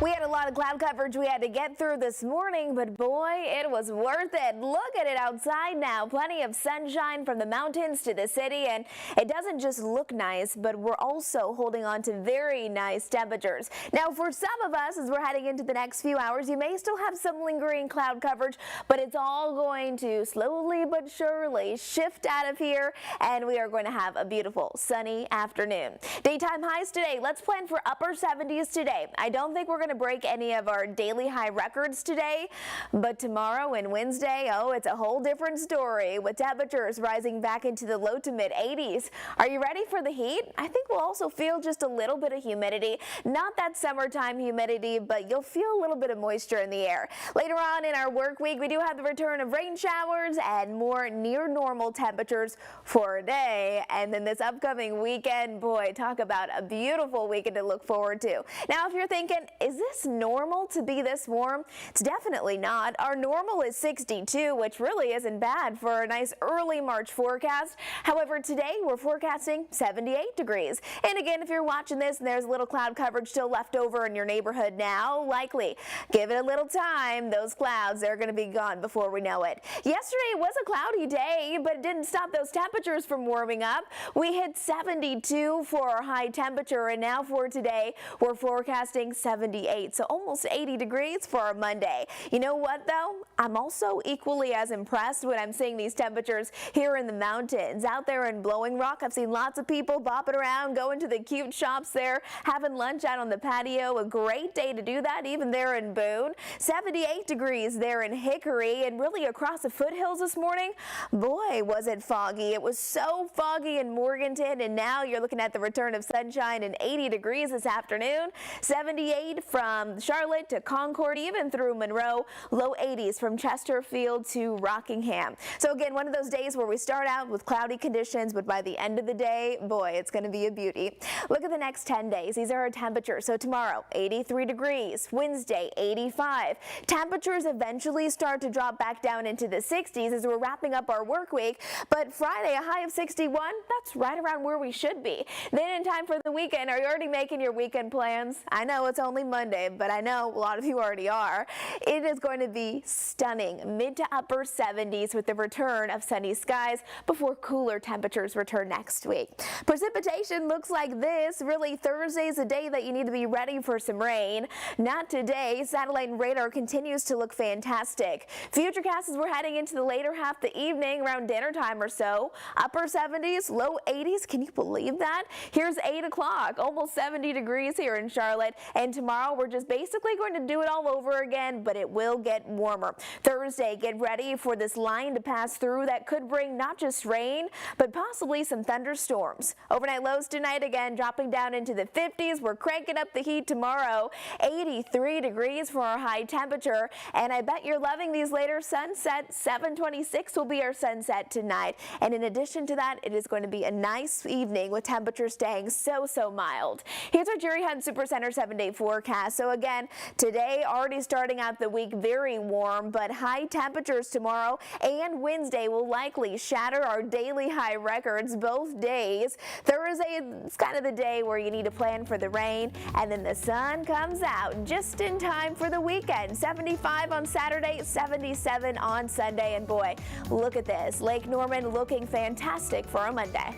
We had a lot of cloud coverage we had to get through this morning, but boy, it was worth it. Look at it outside now. Plenty of sunshine from the mountains to the city, and it doesn't just look nice, but we're also holding on to very nice temperatures. Now, for some of us, as we're heading into the next few hours, you may still have some lingering cloud coverage, but it's all going to slowly but surely shift out of here, and we are going to have a beautiful sunny afternoon. Daytime highs today, let's plan for upper 70s today. I don't think we're going to break any of our daily high records today, but tomorrow and Wednesday, it's a whole different story with temperatures rising back into the low to mid 80s. Are you ready for the heat? I think we'll also feel just a little bit of humidity. Not that summertime humidity, but you'll feel a little bit of moisture in the air. Later on in our work week, we do have the return of rain showers and more near normal temperatures for a day. And then this upcoming weekend, boy, talk about a beautiful weekend to look forward to. Now, if you're thinking, is this normal to be this warm? It's definitely not. Our normal is 62, which really isn't bad for a nice early March forecast. However, today we're forecasting 78 degrees. And again, if you're watching this and there's a little cloud coverage still left over in your neighborhood now, likely give it a little time. Those clouds are going to be gone before we know it. Yesterday was a cloudy day, but it didn't stop those temperatures from warming up. We hit 72 for our high temperature, and now for today, we're forecasting 78. So almost 80 degrees for our Monday. You know what though? I'm also equally as impressed when I'm seeing these temperatures here in the mountains. Out there in Blowing Rock, I've seen lots of people bopping around, going to the cute shops there, having lunch out on the patio. A great day to do that, even there in Boone. 78 degrees there in Hickory, and really across the foothills this morning. Boy, was it foggy. It was so foggy in Morganton, and now you're looking at the return of sunshine and 80 degrees this afternoon. 78 from Charlotte to Concord, even through Monroe. Low 80s from Chesterfield to Rockingham. So again, one of those days where we start out with cloudy conditions, but by the end of the day, boy, it's going to be a beauty. Look at the next 10 days. These are our temperatures. So tomorrow, 83 degrees. Wednesday, 85. Temperatures eventually start to drop back down into the 60s as we're wrapping up our work week. But Friday, a high of 61. That's right around where we should be. Then in time for the weekend, are you already making your weekend plans? I know it's only Monday, but I know a lot of you already are. It is going to be stunning, mid to upper 70s with the return of sunny skies before cooler temperatures return next week. Precipitation looks like this. Really, Thursday's a day that you need to be ready for some rain. Not today. Satellite and radar continues to look fantastic. Futurecast as we're heading into the later half of the evening, around dinner time or so. Upper 70s, low 80s. Can you believe that? Here's 8 o'clock, almost 70 degrees here in Charlotte. And tomorrow we're just basically going to do it all over again, but it will get warmer. Thursday, get ready for this line to pass through that could bring not just rain, but possibly some thunderstorms. Overnight lows tonight, again, dropping down into the 50s. We're cranking up the heat tomorrow. 83 degrees for our high temperature. And I bet you're loving these later sunsets. 7:26 will be our sunset tonight. And in addition to that, it is going to be a nice evening with temperatures staying so mild. Here's our Jerry Hunt Supercenter 7-day forecast. So again, today already starting out the week very warm, but high temperatures tomorrow and Wednesday will likely shatter our daily high records both days. Thursday is kind of the day where you need to plan for the rain, and then the sun comes out just in time for the weekend. 75 on Saturday, 77 on Sunday, and boy, look at this. Lake Norman looking fantastic for a Monday.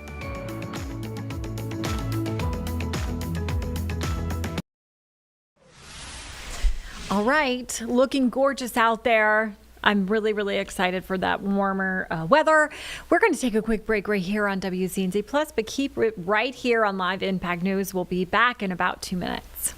All right, looking gorgeous out there. I'm really excited for that warmer weather. We're going to take a quick break right here on WCNC Plus, but keep it right here on Live Impact News. We'll be back in about 2 minutes.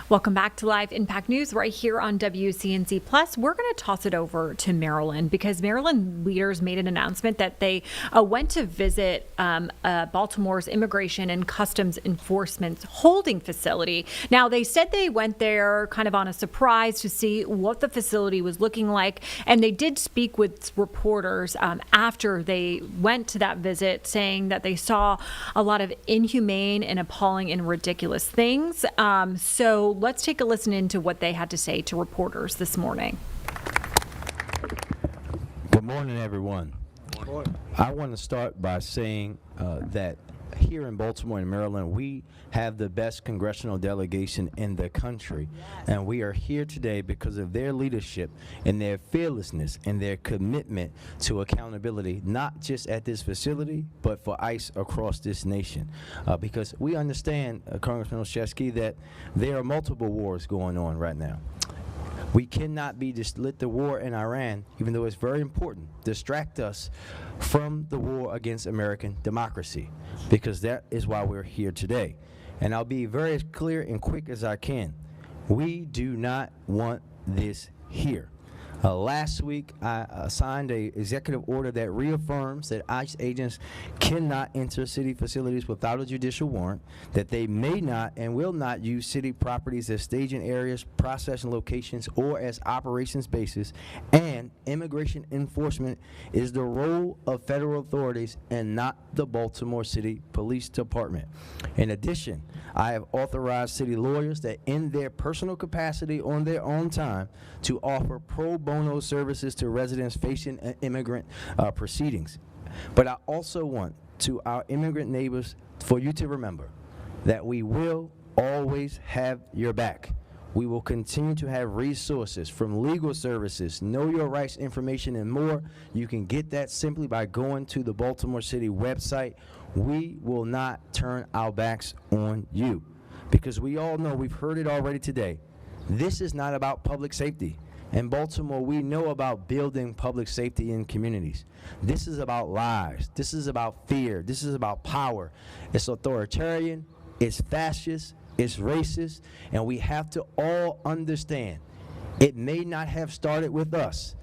Welcome back to Live Impact News right here on WCNC Plus. We're going to toss it over to Maryland because Maryland leaders made an announcement that they went to visit Baltimore's Immigration and Customs Enforcement holding facility. Now, they said they went there kind of on a surprise to see what the facility was looking like, and they did speak with reporters after they went to that visit, saying that they saw a lot of inhumane and appalling and ridiculous things. So let's take a listen into what they had to say to reporters this morning. Good morning, everyone. I want to start by saying that here in Baltimore and Maryland, we have the best congressional delegation in the country. And we are here today because of their leadership and their fearlessness and their commitment to accountability, not just at this facility, but for ICE across this nation. Because we understand, Congressman Olszewski, that there are multiple wars going on right now. We cannot be just let the war in Iran, even though it's very important, distract us from the war against American democracy, because that is why we're here today. And I'll be very as clear and quick as I can. We do not want this here. Last week, I signed an executive order that reaffirms that ICE agents cannot enter city facilities without a judicial warrant, that they may not and will not use city properties as staging areas, processing locations, or as operations bases, and immigration enforcement is the role of federal authorities and not the Baltimore City Police Department. In addition, I have authorized city lawyers that in their personal capacity on their own time to offer pro bono services to residents facing immigrant proceedings. But I also want to our immigrant neighbors for you to remember that we will always have your back. We will continue to have resources from legal services, know your rights information, and more. You can get that simply by going to the Baltimore City website. We will not turn our backs on you, because we all know, we've heard it already today, this is not about public safety. In Baltimore, we know about building public safety in communities. This is about lives. This is about fear. This is about power. It's authoritarian, it's fascist, it's racist, and we have to all understand it may not have started with us,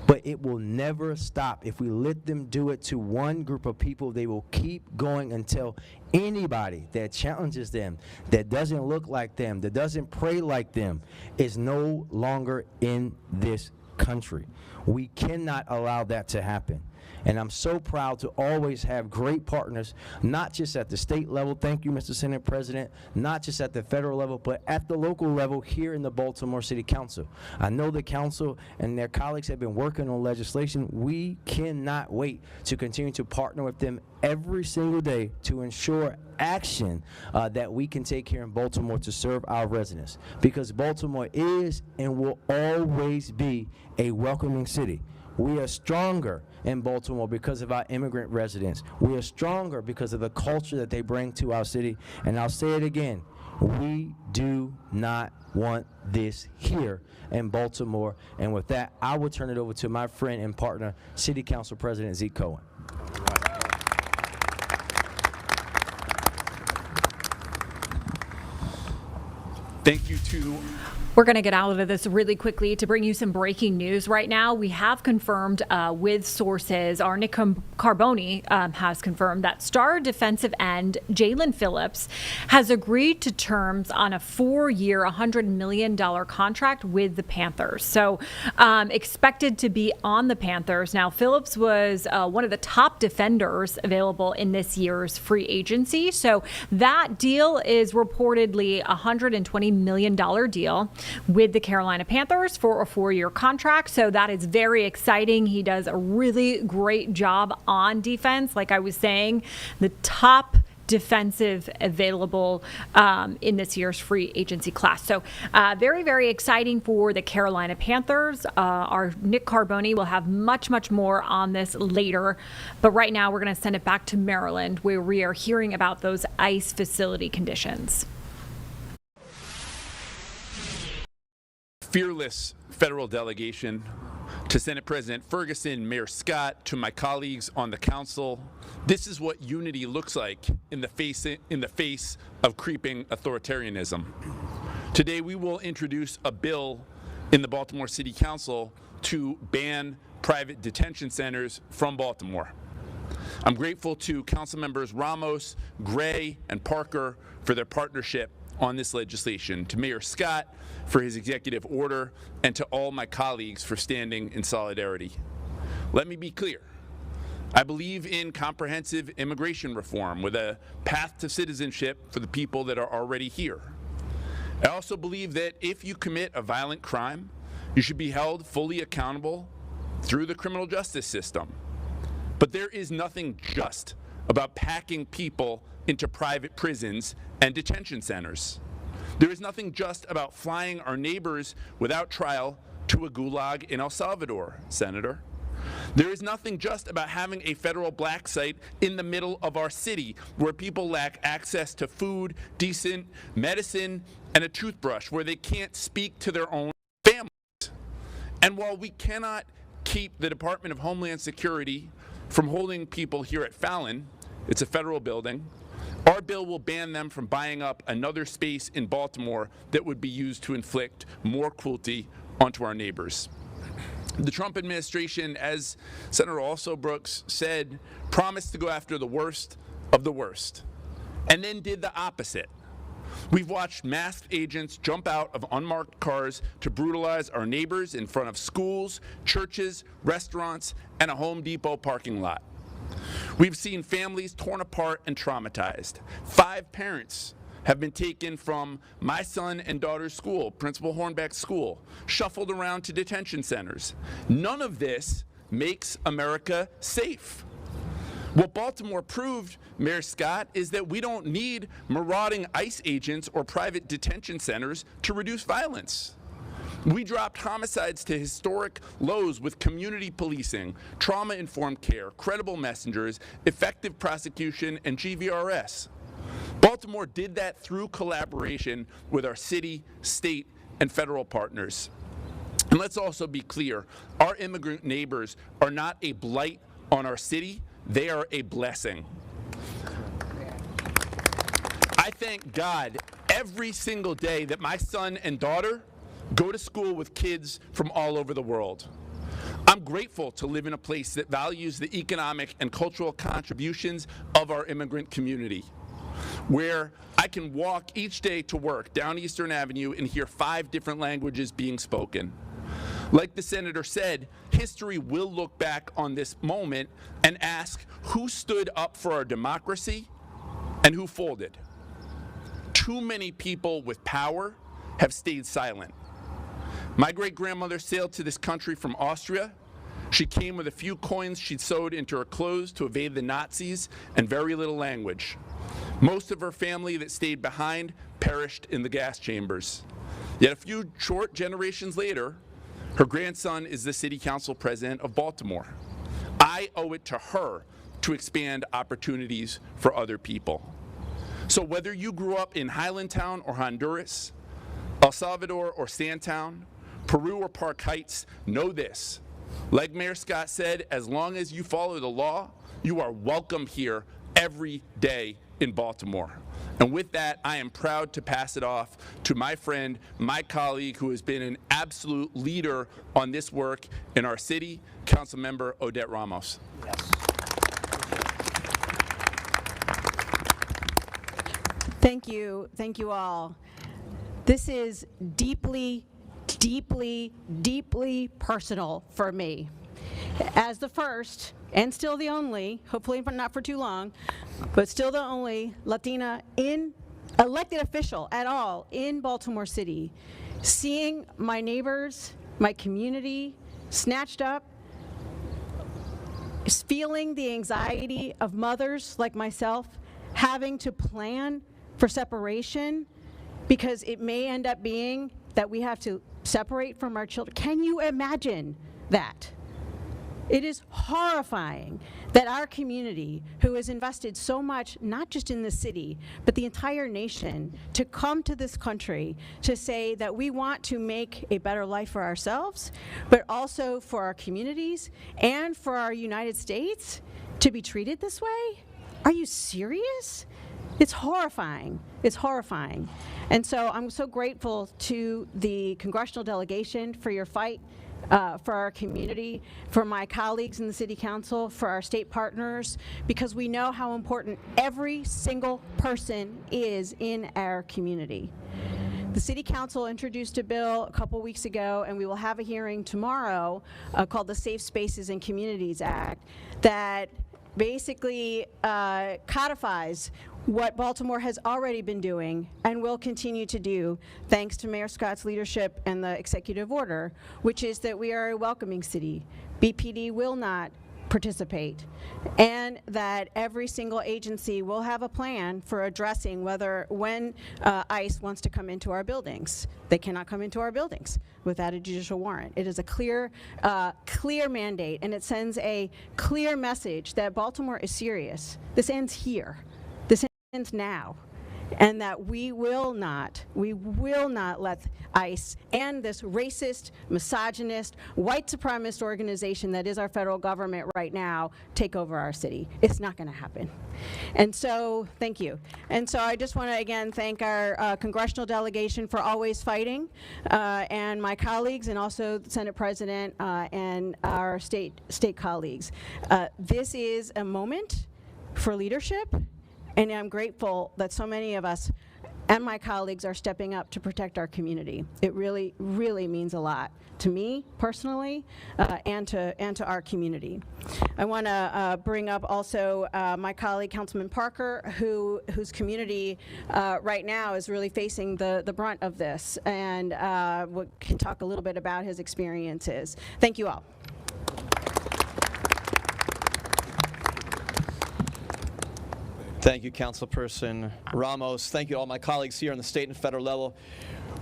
but it will never stop. If we let them do it to one group of people, they will keep going until anybody that challenges them, that doesn't look like them, that doesn't pray like them, is no longer in this country. We cannot allow that to happen. And I'm so proud to always have great partners, not just at the state level, thank you, Mr. Senate President, not just at the federal level, but at the local level here in the Baltimore City Council. I know the council and their colleagues have been working on legislation. We cannot wait to continue to partner with them every single day to ensure action that we can take here in Baltimore to serve our residents. Because Baltimore is and will always be a welcoming city. We are stronger in Baltimore because of our immigrant residents. We are stronger because of the culture that they bring to our city. And I'll say it again, we do not want this here in Baltimore. And with that, I will turn it over to my friend and partner, City Council President Zeke Cohen. Thank you to... We're going to get out of this really quickly to bring you some breaking news right now. We have confirmed with sources, our Nick Carboni has confirmed that star defensive end Jalen Phillips has agreed to terms on a 4-year, $100 million contract with the Panthers. So expected to be on the Panthers. Now, Phillips was one of the top defenders available in this year's free agency. So that deal is reportedly a $120 million deal with the Carolina Panthers for a 4-year contract. So that is very exciting. He does a really great job on defense. Like I was saying, the top defensive available in this year's free agency class. So very, very exciting for the Carolina Panthers. Our Nick Carboni will have much, much more on this later. But right now we're going to send it back to Maryland, where we are hearing about those ICE facility conditions. Fearless federal delegation, to Senate President Ferguson, Mayor Scott, to my colleagues on the council. This is what unity looks like in the face of creeping authoritarianism. Today we will introduce a bill in the Baltimore City Council to ban private detention centers from Baltimore. I'm grateful to Council members Ramos, Gray, and Parker for their partnership on this legislation, to Mayor Scott for his executive order, and to all my colleagues for standing in solidarity. Let me be clear. I believe in comprehensive immigration reform with a path to citizenship for the people that are already here. I also believe that if you commit a violent crime, you should be held fully accountable through the criminal justice system. But there is nothing just about packing people into private prisons and detention centers. There is nothing just about flying our neighbors without trial to a gulag in El Salvador, Senator. There is nothing just about having a federal black site in the middle of our city where people lack access to food, decent medicine, and a toothbrush, where they can't speak to their own families. And while we cannot keep the Department of Homeland Security from holding people here at Fallon, it's a federal building, our bill will ban them from buying up another space in Baltimore that would be used to inflict more cruelty onto our neighbors. The Trump administration, as Senator Brooks said, promised to go after the worst of the worst, and then did the opposite. We've watched masked agents jump out of unmarked cars to brutalize our neighbors in front of schools, churches, restaurants, and a Home Depot parking lot. We've seen families torn apart and traumatized. 5 parents have been taken from my son and daughter's school, Principal Hornbeck's school, shuffled around to detention centers. None of this makes America safe. What Baltimore proved, Mayor Scott, is that we don't need marauding ICE agents or private detention centers to reduce violence. We dropped homicides to historic lows with community policing, trauma-informed care, credible messengers, effective prosecution, and GVRS. Baltimore did that through collaboration with our city, state, and federal partners. And let's also be clear, our immigrant neighbors are not a blight on our city, they are a blessing. I thank God every single day that my son and daughter go to school with kids from all over the world. I'm grateful to live in a place that values the economic and cultural contributions of our immigrant community, where I can walk each day to work down Eastern Avenue and hear 5 different languages being spoken. Like the senator said, history will look back on this moment and ask who stood up for our democracy and who folded. Too many people with power have stayed silent. My great-grandmother sailed to this country from Austria. She came with a few coins she'd sewed into her clothes to evade the Nazis and very little language. Most of her family that stayed behind perished in the gas chambers. Yet a few short generations later, her grandson is the city council president of Baltimore. I owe it to her to expand opportunities for other people. So whether you grew up in Highlandtown or Honduras, El Salvador or Sandtown, Peru or Park Heights, know this. Like Mayor Scott said, as long as you follow the law, you are welcome here every day in Baltimore. And with that, I am proud to pass it off to my friend, my colleague, who has been an absolute leader on this work in our city, Councilmember Odette Ramos. Yes. Thank you all. This is deeply, deeply, deeply personal for me. As the first, and still the only, hopefully not for too long, but still the only Latina elected official at all in Baltimore City, seeing my neighbors, my community snatched up, feeling the anxiety of mothers like myself having to plan for separation because it may end up being that we have to separate from our children. Can you imagine that? It is horrifying that our community, who has invested so much, not just in the city, but the entire nation, to come to this country to say that we want to make a better life for ourselves, but also for our communities and for our United States, to be treated this way? Are you serious? It's horrifying. It's horrifying. And so I'm so grateful to the congressional delegation for your fight for our community, for my colleagues in the City Council, for our state partners, because we know how important every single person is in our community. The City Council introduced a bill a couple weeks ago, and we will have a hearing tomorrow called the Safe Spaces and Communities Act that basically codifies what Baltimore has already been doing and will continue to do, thanks to Mayor Scott's leadership and the executive order, which is that we are a welcoming city. BPD will not participate, and that every single agency will have a plan for addressing when ICE wants to come into our buildings. They cannot come into our buildings without a judicial warrant. It is a clear mandate, and it sends a clear message that Baltimore is serious. This ends here. This ends now. And that we will not let ICE and this racist, misogynist, white supremacist organization that is our federal government right now take over our city. It's not going to happen. And so, thank you. And so I just want to again thank our congressional delegation for always fighting, and my colleagues, and also the Senate President and our state colleagues. This is a moment for leadership. And I'm grateful that so many of us and my colleagues are stepping up to protect our community. It really, really means a lot to me personally and to our community. I want to bring up also my colleague, Councilman Parker, whose community right now is really facing the brunt of this, and can talk a little bit about his experiences. Thank you all. Thank you, Councilperson Ramos. Thank you to all my colleagues here on the state and federal level.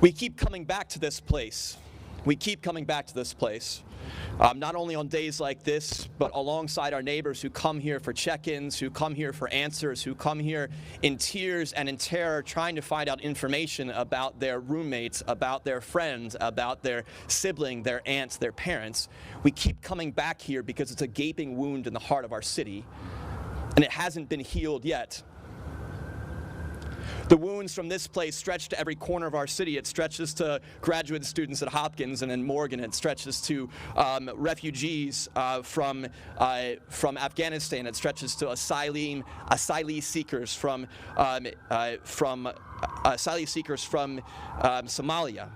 We keep coming back to this place. We keep coming back to this place, not only on days like this, but alongside our neighbors who come here for check-ins, who come here for answers, who come here in tears and in terror trying to find out information about their roommates, about their friends, about their sibling, their aunts, their parents. We keep coming back here because it's a gaping wound in the heart of our city, and it hasn't been healed yet. The wounds from this place stretch to every corner of our city. It stretches to graduate students at Hopkins and in Morgan. It stretches to refugees from Afghanistan. It stretches to asylee seekers from Somalia.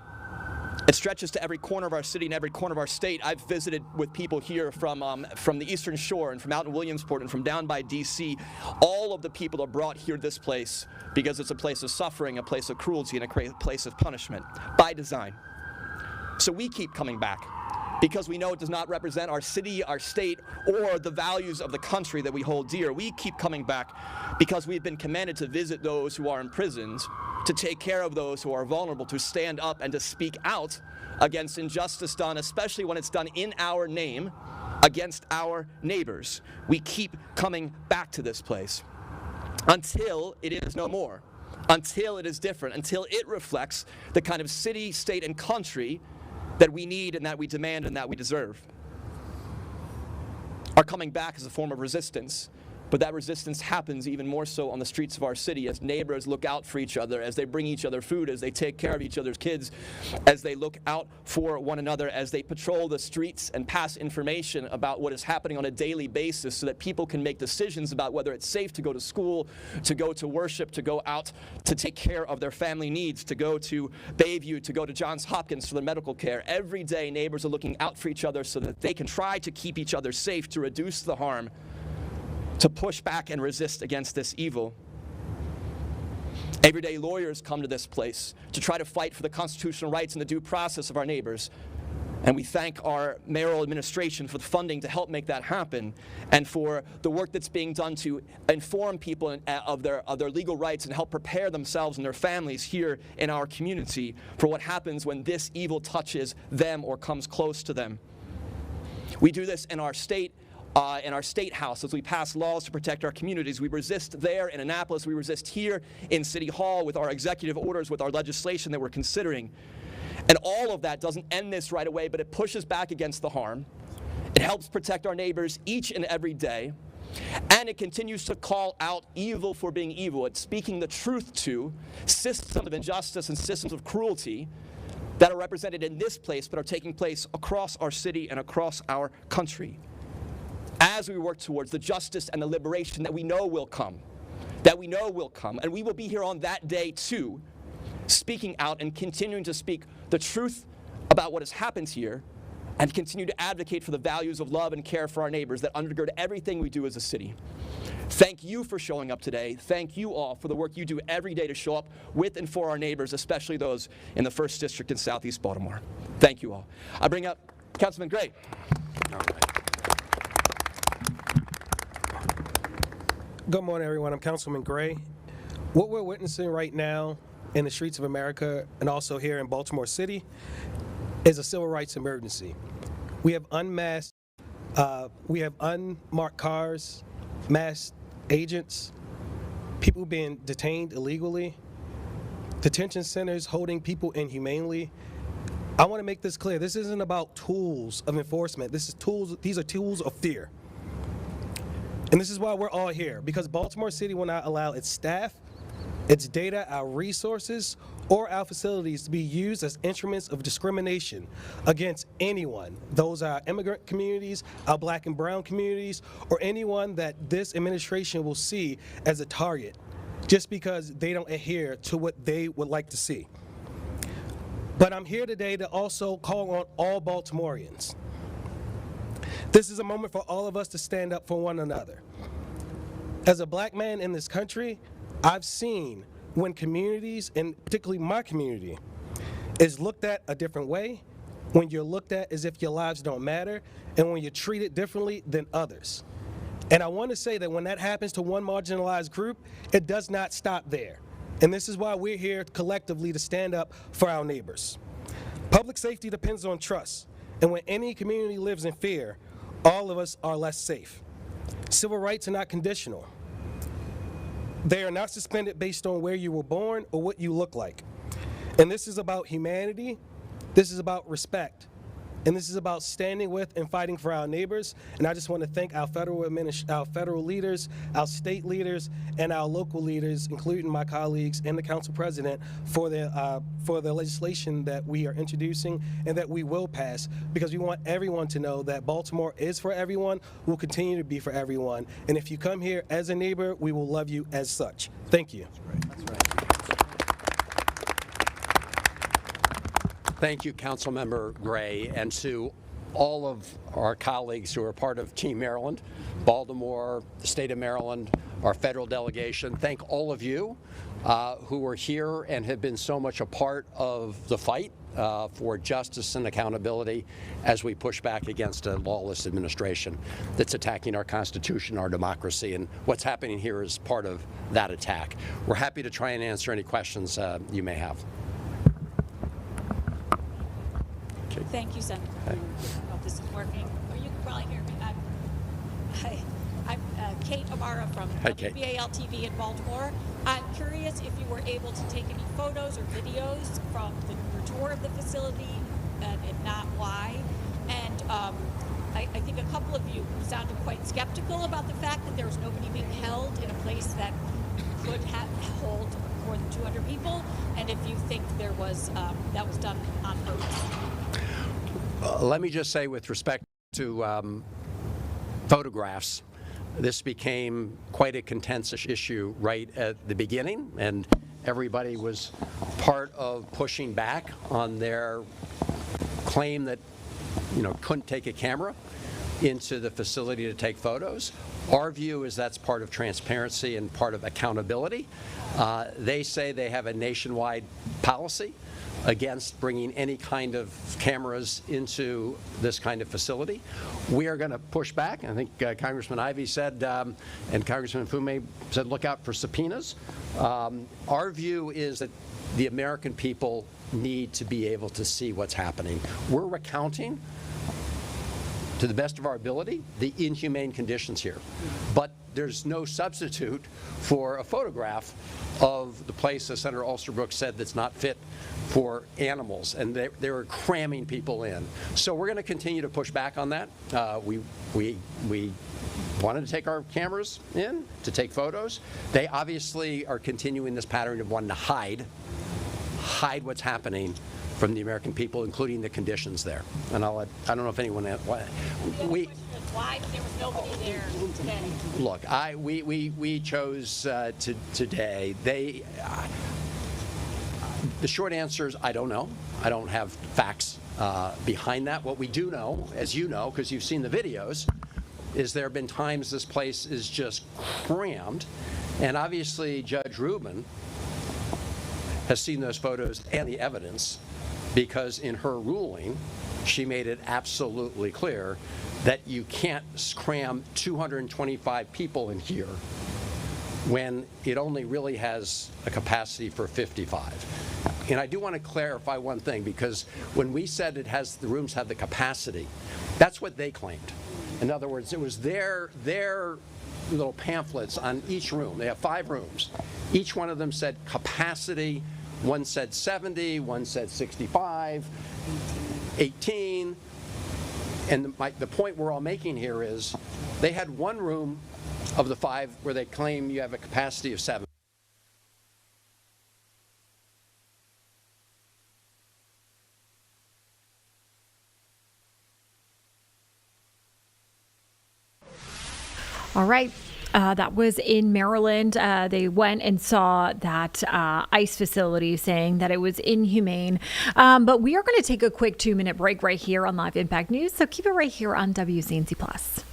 It stretches to every corner of our city and every corner of our state. I've visited with people here from the Eastern Shore and from out in Williamsport and from down by D.C. All of the people are brought here to this place because it's a place of suffering, a place of cruelty, and a place of punishment by design. So we keep coming back because we know it does not represent our city, our state, or the values of the country that we hold dear. We keep coming back because we've been commanded to visit those who are imprisoned, to take care of those who are vulnerable, to stand up and to speak out against injustice done, especially when it's done in our name, against our neighbors. We keep coming back to this place until it is no more, until it is different, until it reflects the kind of city, state, and country that we need and that we demand and that we deserve. Our coming back is a form of resistance. But that resistance happens even more so on the streets of our city as neighbors look out for each other, as they bring each other food, as they take care of each other's kids, as they look out for one another, as they patrol the streets and pass information about what is happening on a daily basis so that people can make decisions about whether it's safe to go to school, to go to worship, to go out to take care of their family needs, to go to Bayview, to go to Johns Hopkins for their medical care. Every day neighbors are looking out for each other so that they can try to keep each other safe, to reduce the harm, to push back and resist against this evil. Everyday lawyers come to this place to try to fight for the constitutional rights and the due process of our neighbors. And we thank our mayoral administration for the funding to help make that happen, and for the work that's being done to inform people of their legal rights and help prepare themselves and their families here in our community for what happens when this evil touches them or comes close to them. We do this in our state house as we pass laws to protect our communities. We resist there in Annapolis. We resist here in City Hall with our executive orders, with our legislation that we're considering. And all of that doesn't end this right away, but it pushes back against the harm. It helps protect our neighbors each and every day. And it helps protect our And it continues to call out evil for being evil. It's speaking the truth to systems of injustice and systems of cruelty that are represented in this place but are taking place across our city and across our country. As we work towards the justice and the liberation that we know will come, and we will be here on that day too, speaking out and continuing to speak the truth about what has happened here, and continue to advocate for the values of love and care for our neighbors that undergird everything we do as a city. Thank you for showing up today. Thank you all for the work you do every day to show up with and for our neighbors, especially those in the 1st District in Southeast Baltimore. Thank you all. I bring up Councilman Gray. All right. Good morning, everyone. I'm Councilman Gray. What we're witnessing right now in the streets of America and also here in Baltimore City is a civil rights emergency. We have unmarked cars, masked agents, people being detained illegally, detention centers holding people inhumanely. I want to make this clear. This isn't about tools of enforcement. These are tools of fear. And this is why we're all here, because Baltimore City will not allow its staff, its data, our resources, or our facilities to be used as instruments of discrimination against anyone. Those are our immigrant communities, our black and brown communities, or anyone that this administration will see as a target just because they don't adhere to what they would like to see. But I'm here today to also call on all Baltimoreans. This is a moment for all of us to stand up for one another. As a black man in this country, I've seen when communities, and particularly my community, is looked at a different way, when you're looked at as if your lives don't matter, and when you're treated differently than others. And I want to say that when that happens to one marginalized group, it does not stop there. And this is why we're here collectively to stand up for our neighbors. Public safety depends on trust, and when any community lives in fear, all of us are less safe. Civil rights are not conditional. They are not suspended based on where you were born or what you look like. And this is about humanity, this is about respect, and this is about standing with and fighting for our neighbors. And I just want to thank our federal leaders, our state leaders, and our local leaders, including my colleagues and the council president, for the legislation that we are introducing and that we will pass, because we want everyone to know that Baltimore is for everyone, will continue to be for everyone. And if you come here as a neighbor, we will love you as such. Thank you. That's right. Thank you, Councilmember Gray, and to all of our colleagues who are part of Team Maryland, Baltimore, the state of Maryland, our federal delegation. Thank all of you who are here and have been so much a part of the fight for justice and accountability as we push back against a lawless administration that's attacking our Constitution, our democracy, and what's happening here is part of that attack. We're happy to try and answer any questions you may have. Thank you, Senator. I hope this is working. Or you can probably hear me. I'm Kate Amara from WBAL-TV in Baltimore. I'm curious if you were able to take any photos or videos from your tour of the facility, and if not, why? And I think a couple of you sounded quite skeptical about the fact that there was nobody being held in a place that could hold more than 200 people, and if you think there was that was done on purpose. Let me just say, with respect to photographs, this became quite a contentious issue right at the beginning, and everybody was part of pushing back on their claim that, couldn't take a camera into the facility to take photos. Our view is that's part of transparency and part of accountability. They say they have a nationwide policy against bringing any kind of cameras into this kind of facility. We are going to push back. I think Congressman Ivey said, and Congressman Fume said, look out for subpoenas. Our view is that the American people need to be able to see what's happening. We're recounting, to the best of our ability, the inhumane conditions here. But there's no substitute for a photograph of the place, as Senator Alsterbrook said, that's not fit for animals, and they were cramming people in. So we're going to continue to push back on that. We wanted to take our cameras in to take photos. They obviously are continuing this pattern of wanting to hide what's happening from the American people, including the conditions there. And I don't know if anyone why there was nobody there today? Look, we chose today. The short answer is I don't know. I don't have facts behind that. What we do know, as you know, because you've seen the videos, is there have been times this place is just crammed, and obviously Judge Rubin has seen those photos and the evidence, because in her ruling, she made it absolutely clear that you can't cram 225 people in here when it only really has a capacity for 55. And I do want to clarify one thing, because when we said the rooms have the capacity, that's what they claimed. In other words, it was their little pamphlets on each room. They have 5 rooms. Each one of them said capacity. One said 70, one said 65, 18. And the point we're all making here is they had one room of the 5 where they claim you have a capacity of 7. All right. That was in Maryland. They went and saw that ICE facility, saying that it was inhumane. But we are going to take a quick 2-minute break right here on Live Impact News. So keep it right here on WCNC Plus.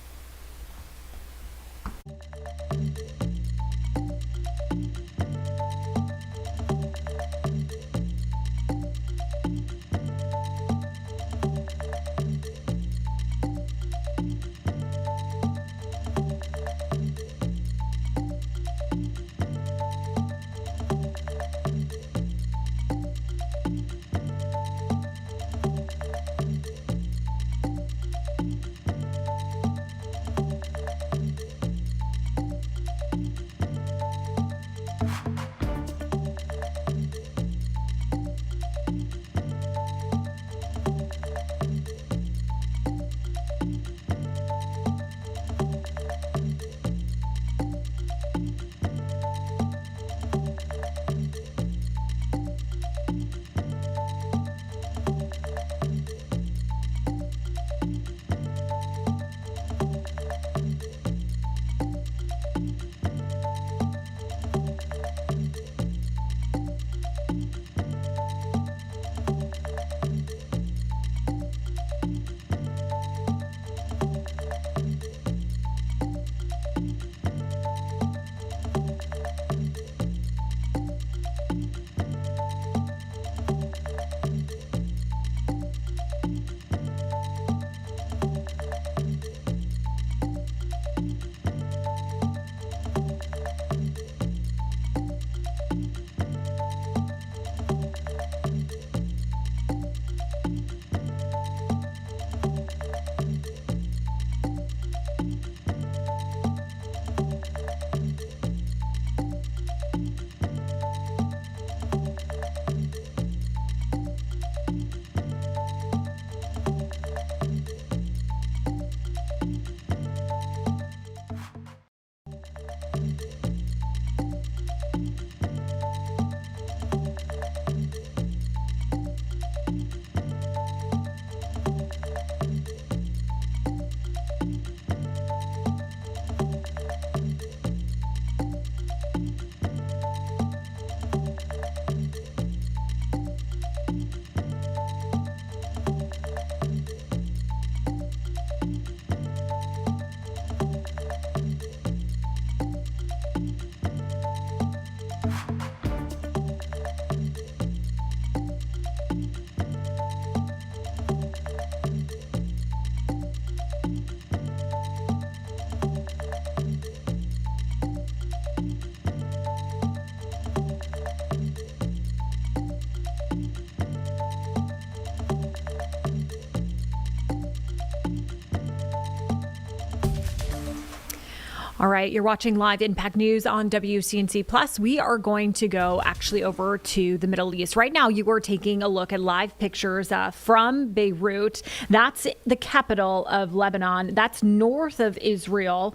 All right, you're watching Live Impact News on WCNC Plus. We are going to go actually over to the Middle East. Right now, you are taking a look at live pictures from Beirut. That's the capital of Lebanon. That's north of Israel.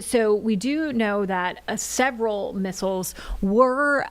So we do know that several missiles were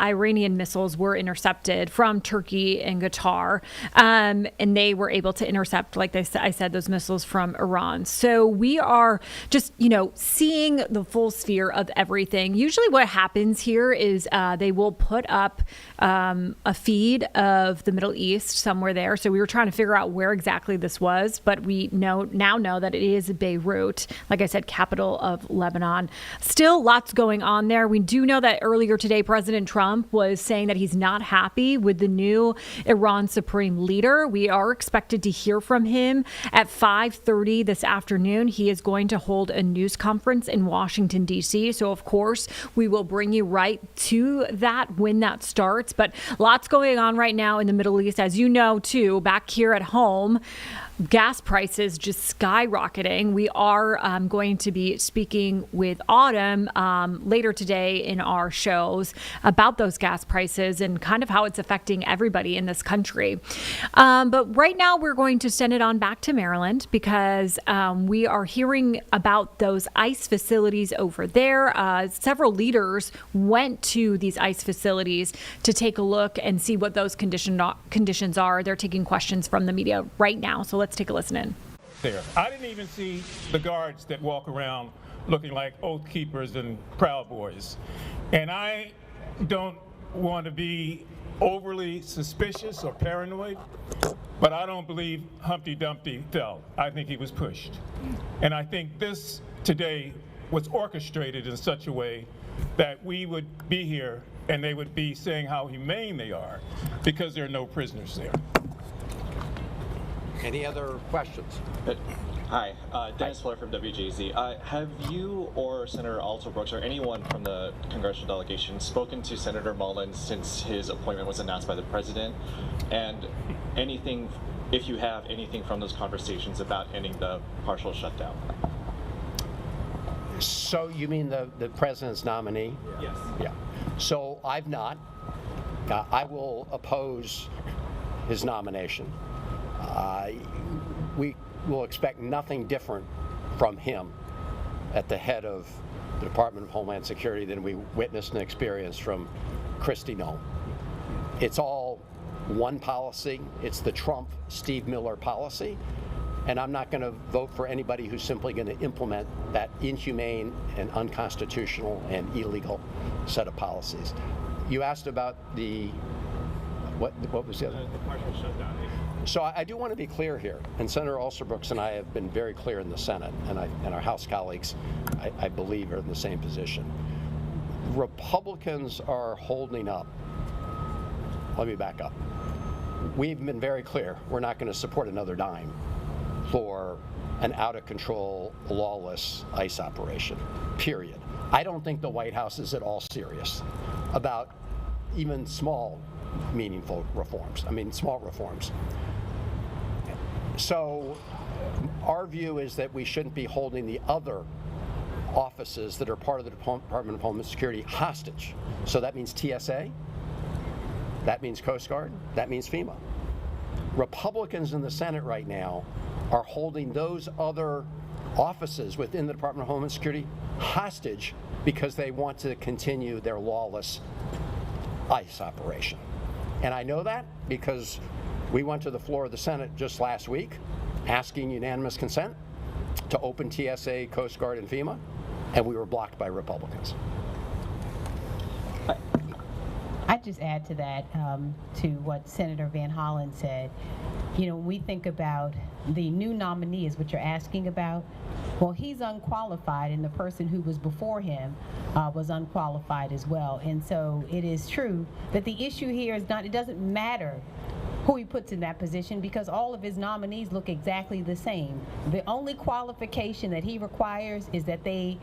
Iranian missiles were intercepted from Turkey and Qatar, and they were able to intercept, like I said, those missiles from Iran. So we are just, seeing the full sphere of everything. Usually what happens here is they will put up a feed of the Middle East somewhere there. So we were trying to figure out where exactly this was, but we now know that it is Beirut, like I said, capital of Lebanon. Still lots going on there. We do know that earlier today, President Trump was saying that he's not happy with the new Iran Supreme Leader. We are expected to hear from him at 5:30 this afternoon. He is going to hold a news conference in Washington, D.C. So, of course, we will bring you right to that when that starts. But lots going on right now in the Middle East, as you know, too, back here at home. Gas prices just skyrocketing. We are going to be speaking with Autumn later today in our shows about those gas prices and kind of how it's affecting everybody in this country. But right now we're going to send it on back to Maryland because we are hearing about those ICE facilities over there. Several leaders went to these ICE facilities to take a look and see what those conditions are. They're taking questions from the media right now. So let's take a listen in. There. I didn't even see the guards that walk around looking like oath keepers and Proud Boys. And I don't want to be overly suspicious or paranoid, but I don't believe Humpty Dumpty fell. I think he was pushed. And I think this today was orchestrated in such a way that we would be here and they would be saying how humane they are because there are no prisoners there. Any other questions? Hi, Dennis Fuller from WJZ. Have you or Senator Alto Brooks or anyone from the congressional delegation spoken to Senator Mullins since his appointment was announced by the president? And anything, if you have anything from those conversations about ending the partial shutdown? So you mean the president's nominee? Yes. Yeah. So I've not. I will oppose his nomination. We will expect nothing different from him at the head of the Department of Homeland Security than we witnessed and experienced from Kristi Noem. It's all one policy. It's the Trump-Steve Miller policy. And I'm not going to vote for anybody who's simply going to implement that inhumane and unconstitutional and illegal set of policies. You asked about the, what was the other? The partial shutdown. So I do want to be clear here, and Senator Alsobrooks and I have been very clear in the Senate, and our House colleagues, I believe, are in the same position. Republicans are holding up. Let me back up. We've been very clear. We're not going to support another dime for an out-of-control, lawless ICE operation, period. I don't think the White House is at all serious about even small, meaningful reforms. I mean, small reforms. So our view is that we shouldn't be holding the other offices that are part of the Department of Homeland Security hostage. So that means TSA, that means Coast Guard, that means FEMA. Republicans in the Senate right now are holding those other offices within the Department of Homeland Security hostage because they want to continue their lawless ICE operation. And I know that because we went to the floor of the Senate just last week asking unanimous consent to open TSA, Coast Guard, and FEMA, and we were blocked by Republicans. I'd just add to that, to what Senator Van Hollen said. You know, when we think about the new nominee is what you're asking about. Well, he's unqualified, and the person who was before him was unqualified as well. And so it is true that the issue here is not, it doesn't matter who he puts in that position because all of his nominees look exactly the same. The only qualification that he requires is that they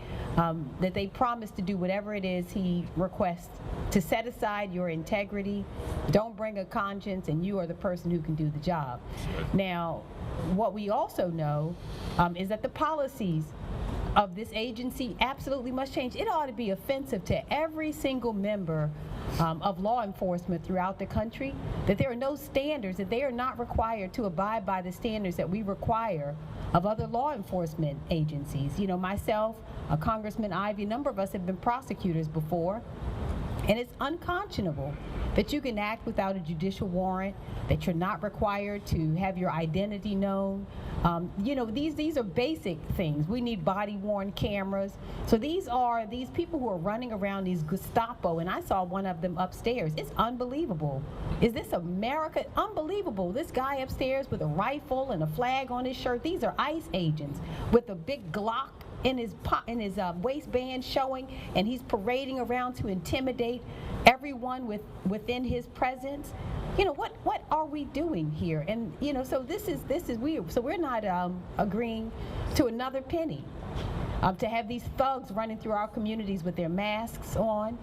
promise to do whatever it is he requests, to set aside your integrity, don't bring a conscience, and you are the person who can do the job. Now, what we also know is that the policies of this agency absolutely must change. It ought to be offensive to every single member of law enforcement throughout the country that there are no standards, that they are not required to abide by the standards that we require of other law enforcement agencies. You know, myself, Congressman Ivey, a number of us have been prosecutors before, and it's unconscionable that you can act without a judicial warrant, that you're not required to have your identity known. You know, these are basic things. We need body-worn cameras. So these people who are running around, these Gestapo, and I saw one of them upstairs. It's unbelievable. Is this America? Unbelievable. This guy upstairs with a rifle and a flag on his shirt. These are ICE agents with a big Glock in his waistband showing, and he's parading around to intimidate everyone within his presence. You know, what are we doing here? And you know, so this is we're not agreeing to another penny. To have these thugs running through our communities with their masks on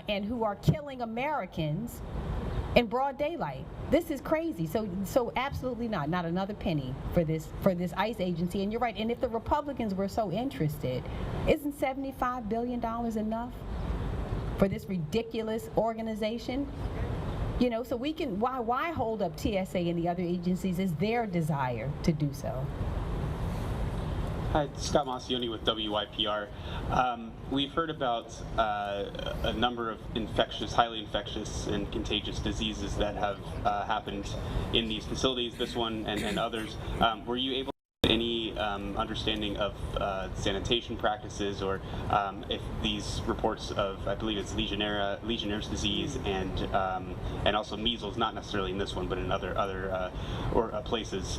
and who are killing Americans in broad daylight. This is crazy. So absolutely not another penny for this ICE agency. And you're right. And if the Republicans were so interested, isn't $75 billion enough for this ridiculous organization? You know, so we can why hold up TSA and the other agencies? Is their desire to do so. Hi, Scott Massioni with WYPR. We've heard about a number of highly infectious and contagious diseases that have happened in these facilities, this one and others. Were you able to get any understanding of sanitation practices, or if these reports of, I believe it's Legionnaire's disease and also measles, not necessarily in this one, but in other places,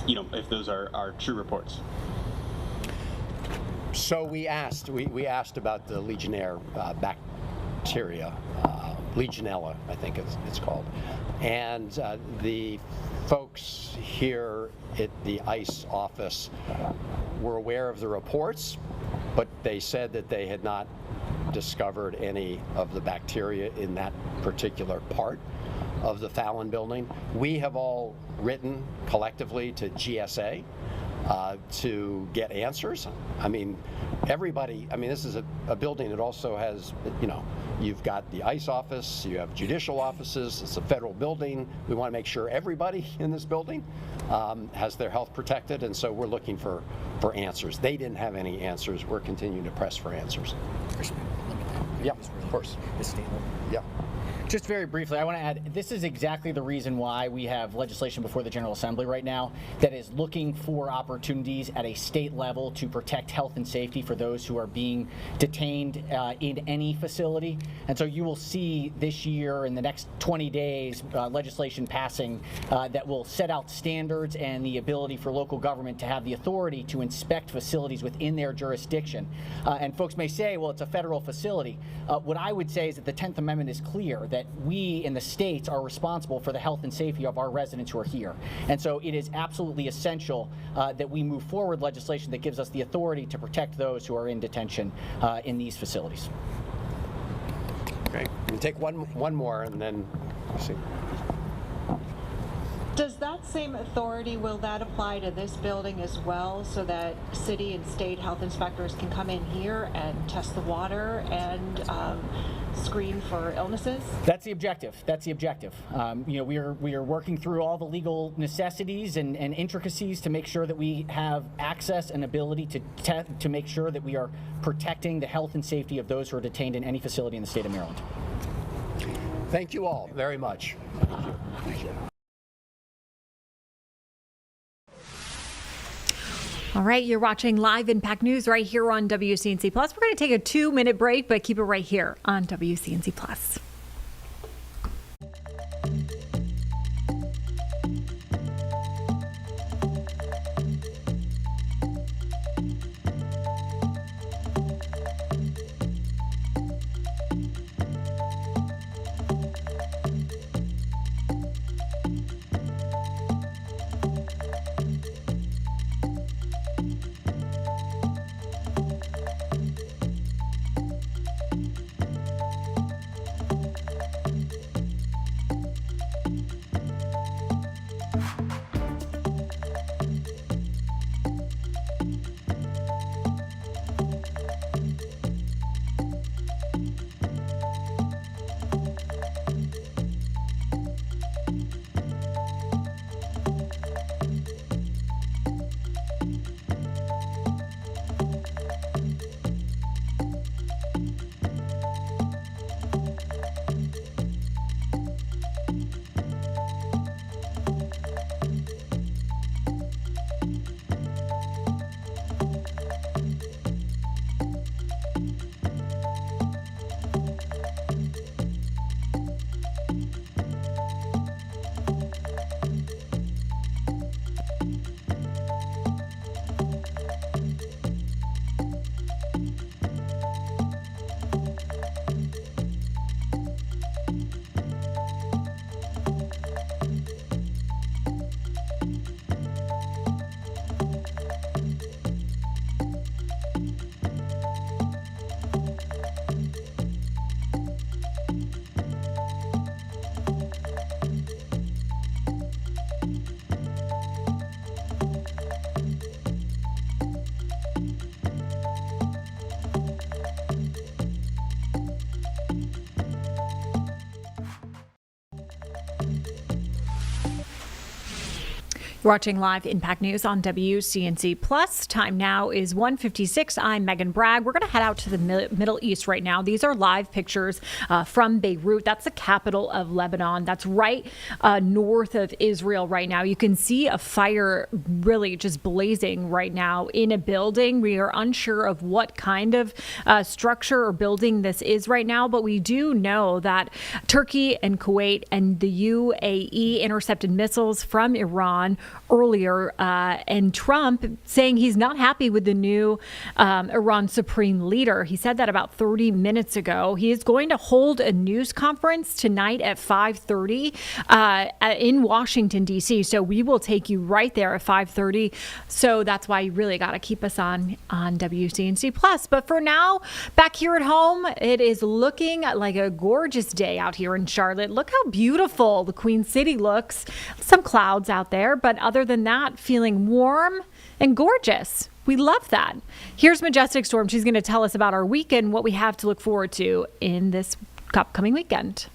you know, if those are true reports? So we asked about the Legionnaire bacteria, Legionella, I think it's called, and the folks here at the ICE office were aware of the reports, but they said that they had not discovered any of the bacteria in that particular part of the Fallon building. We have all written collectively to GSA to get answers. I mean, everybody, I mean, this is a building that also has, you know, you've got the ICE office, you have judicial offices, it's a federal building. We want to make sure everybody in this building has their health protected, and so we're looking for answers. They didn't have any answers. We're continuing to press for answers. Yeah, of course. Yeah. Just very briefly, I want to add, this is exactly the reason why we have legislation before the General Assembly right now that is looking for opportunities at a state level to protect health and safety for those who are being detained in any facility. And so you will see this year, in the next 20 days, legislation passing that will set out standards and the ability for local government to have the authority to inspect facilities within their jurisdiction. And folks may say, well, it's a federal facility. What I would say is that the 10th Amendment is clear that we in the states are responsible for the health and safety of our residents who are here. And so it is absolutely essential that we move forward legislation that gives us the authority to protect those who are in detention in these facilities. Okay, we'll take one more and then we'll see. Does that same authority, will that apply to this building as well, so that city and state health inspectors can come in here and test the water and screen for illnesses? That's the objective. That's the objective. You know, we are working through all the legal necessities and intricacies to make sure that we have access and ability to make sure that we are protecting the health and safety of those who are detained in any facility in the state of Maryland. Thank you all very much. Thank you. All right, you're watching Live Impact News right here on WCNC Plus. We're going to take a 2-minute break, but keep it right here on WCNC Plus. You're watching live Impact News on WCNC Plus. Time now is 1:56. I'm Megan Bragg. We're going to head out to the Middle East right now. These are live pictures from Beirut. That's the capital of Lebanon. That's right north of Israel right now. You can see a fire really just blazing right now in a building. We are unsure of what kind of structure or building this is right now, but we do know that Turkey and Kuwait and the UAE intercepted missiles from Iran earlier, and Trump saying he's not happy with the new Iran supreme leader. He said that about 30 minutes ago. He is going to hold a news conference tonight at 5:30 in Washington, D.C. So we will take you right there at 5:30. So that's why you really got to keep us on WCNC Plus. But for now, back here at home, it is looking like a gorgeous day out here in Charlotte. Look how beautiful the Queen City looks. Some clouds out there, but other than that, feeling warm and gorgeous. We love that. Here's Majestic Storm. She's going to tell us about our weekend, what we have to look forward to in this upcoming weekend.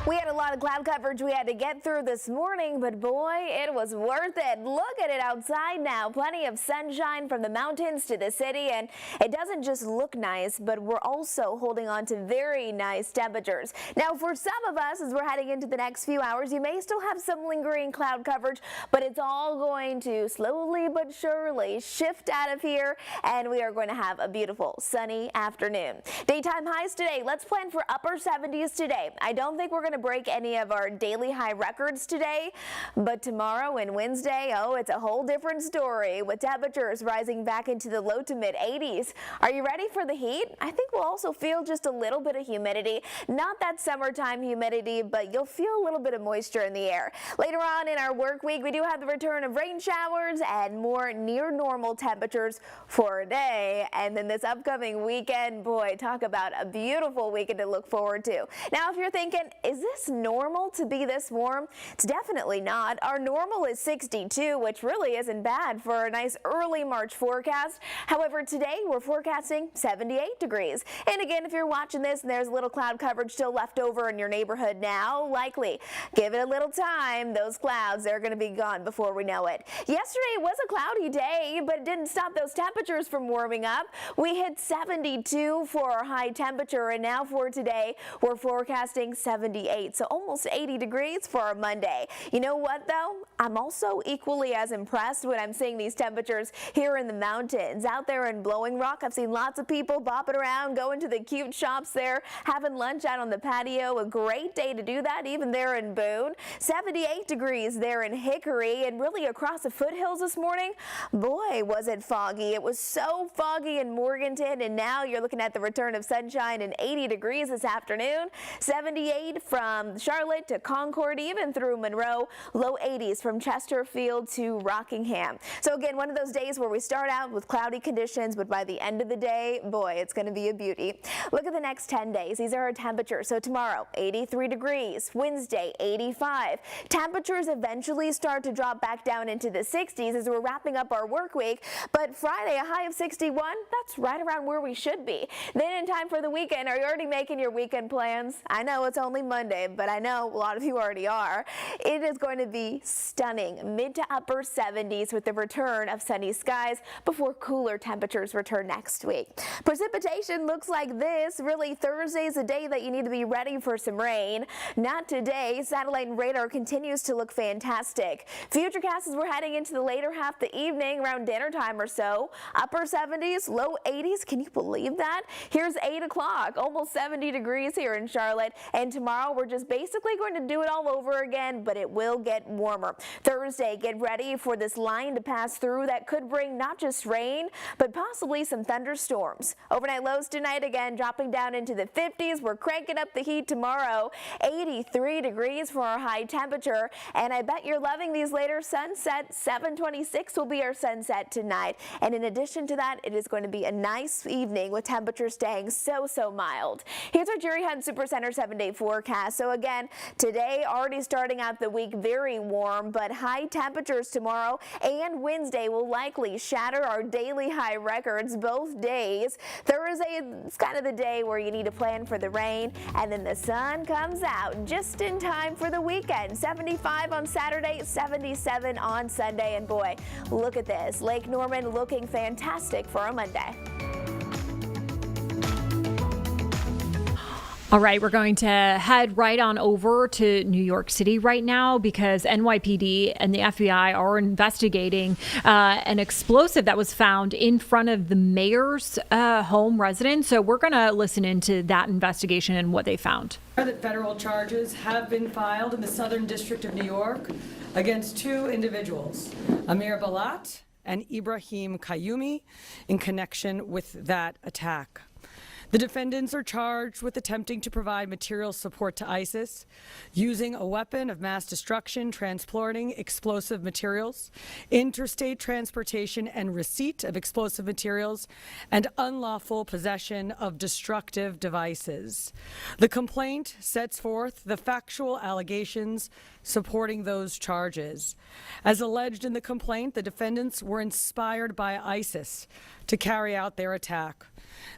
We had a lot of cloud coverage we had to get through this morning, but boy, it was worth it. Look at it outside now. Plenty of sunshine from the mountains to the city, and it doesn't just look nice, but we're also holding on to very nice temperatures. Now, for some of us, as we're heading into the next few hours, you may still have some lingering cloud coverage, but it's all going to slowly but surely shift out of here, and we are going to have a beautiful sunny afternoon. Daytime highs today. Let's plan for upper 70s today. I don't think we're going to break any of our daily high records today, but tomorrow and Wednesday, oh, it's a whole different story with temperatures rising back into the low to mid 80s. Are you ready for the heat? I think we'll also feel just a little bit of humidity. Not that summertime humidity, but you'll feel a little bit of moisture in the air. Later on in our work week, we do have the return of rain showers and more near normal temperatures for a day. And then this upcoming weekend, boy, talk about a beautiful weekend to look forward to. Now, if you're thinking, is this normal to be this warm? It's definitely not. Our normal is 62, which really isn't bad for a nice early March forecast. However, today we're forecasting 78 degrees. And again, if you're watching this and there's a little cloud coverage still left over in your neighborhood now, likely give it a little time. Those clouds are going to be gone before we know it. Yesterday was a cloudy day, but it didn't stop those temperatures from warming up. We hit 72 for our high temperature, and now for today, we're forecasting 78. So almost 80 degrees for our Monday. You know what though? I'm also equally as impressed when I'm seeing these temperatures here in the mountains. Out there in Blowing Rock, I've seen lots of people bopping around, going to the cute shops there, having lunch out on the patio. A great day to do that, even there in Boone. 78 degrees there in Hickory, and really across the foothills this morning. Boy, was it foggy. It was so foggy in Morganton, and now you're looking at the return of sunshine and 80 degrees this afternoon. 78 from Charlotte to Concord, even through Monroe. Low 80s from Chesterfield to Rockingham. So again, one of those days where we start out with cloudy conditions, but by the end of the day, boy, it's going to be a beauty. Look at the next 10 days. These are our temperatures. So tomorrow, 83 degrees. Wednesday, 85. Temperatures eventually start to drop back down into the 60s as we're wrapping up our work week. But Friday, a high of 61. That's right around where we should be. Then in time for the weekend, are you already making your weekend plans? I know it's only Monday, but I know a lot of you already are. It is going to be stunning, mid to upper 70s with the return of sunny skies before cooler temperatures return next week. Precipitation looks like this. Really, Thursday's a day that you need to be ready for some rain. Not today. Satellite and radar continues to look fantastic. Futurecast as we're heading into the later half of the evening, around dinner time or so. Upper 70s, low 80s. Can you believe that? Here's 8 o'clock, almost 70 degrees here in Charlotte. And tomorrow we're just basically going to do it all over again, but it will get warmer. Thursday, get ready for this line to pass through that could bring not just rain, but possibly some thunderstorms. Overnight lows tonight, again, dropping down into the 50s. We're cranking up the heat tomorrow. 83 degrees for our high temperature. And I bet you're loving these later sunsets. 7:26 will be our sunset tonight. And in addition to that, it is going to be a nice evening with temperatures staying so mild. Here's our Jerry Hunt Supercenter 7-day forecast. So again, again, today already starting out the week very warm, but high temperatures tomorrow and Wednesday will likely shatter our daily high records both days. Thursday is kind of the day where you need to plan for the rain, and then the sun comes out just in time for the weekend. 75 on Saturday, 77 on Sunday, and boy, look at this. Lake Norman looking fantastic for a Monday. All right, we're going to head right on over to New York City right now because NYPD and the FBI are investigating an explosive that was found in front of the mayor's home residence. So we're going to listen into that investigation and what they found. That federal charges have been filed in the Southern District of New York against two individuals, Amir Balat and Ibrahim Qayyumi, in connection with that attack. The defendants are charged with attempting to provide material support to ISIS, using a weapon of mass destruction, transporting explosive materials, interstate transportation and receipt of explosive materials, and unlawful possession of destructive devices. The complaint sets forth the factual allegations supporting those charges. As alleged in the complaint, the defendants were inspired by ISIS to carry out their attack.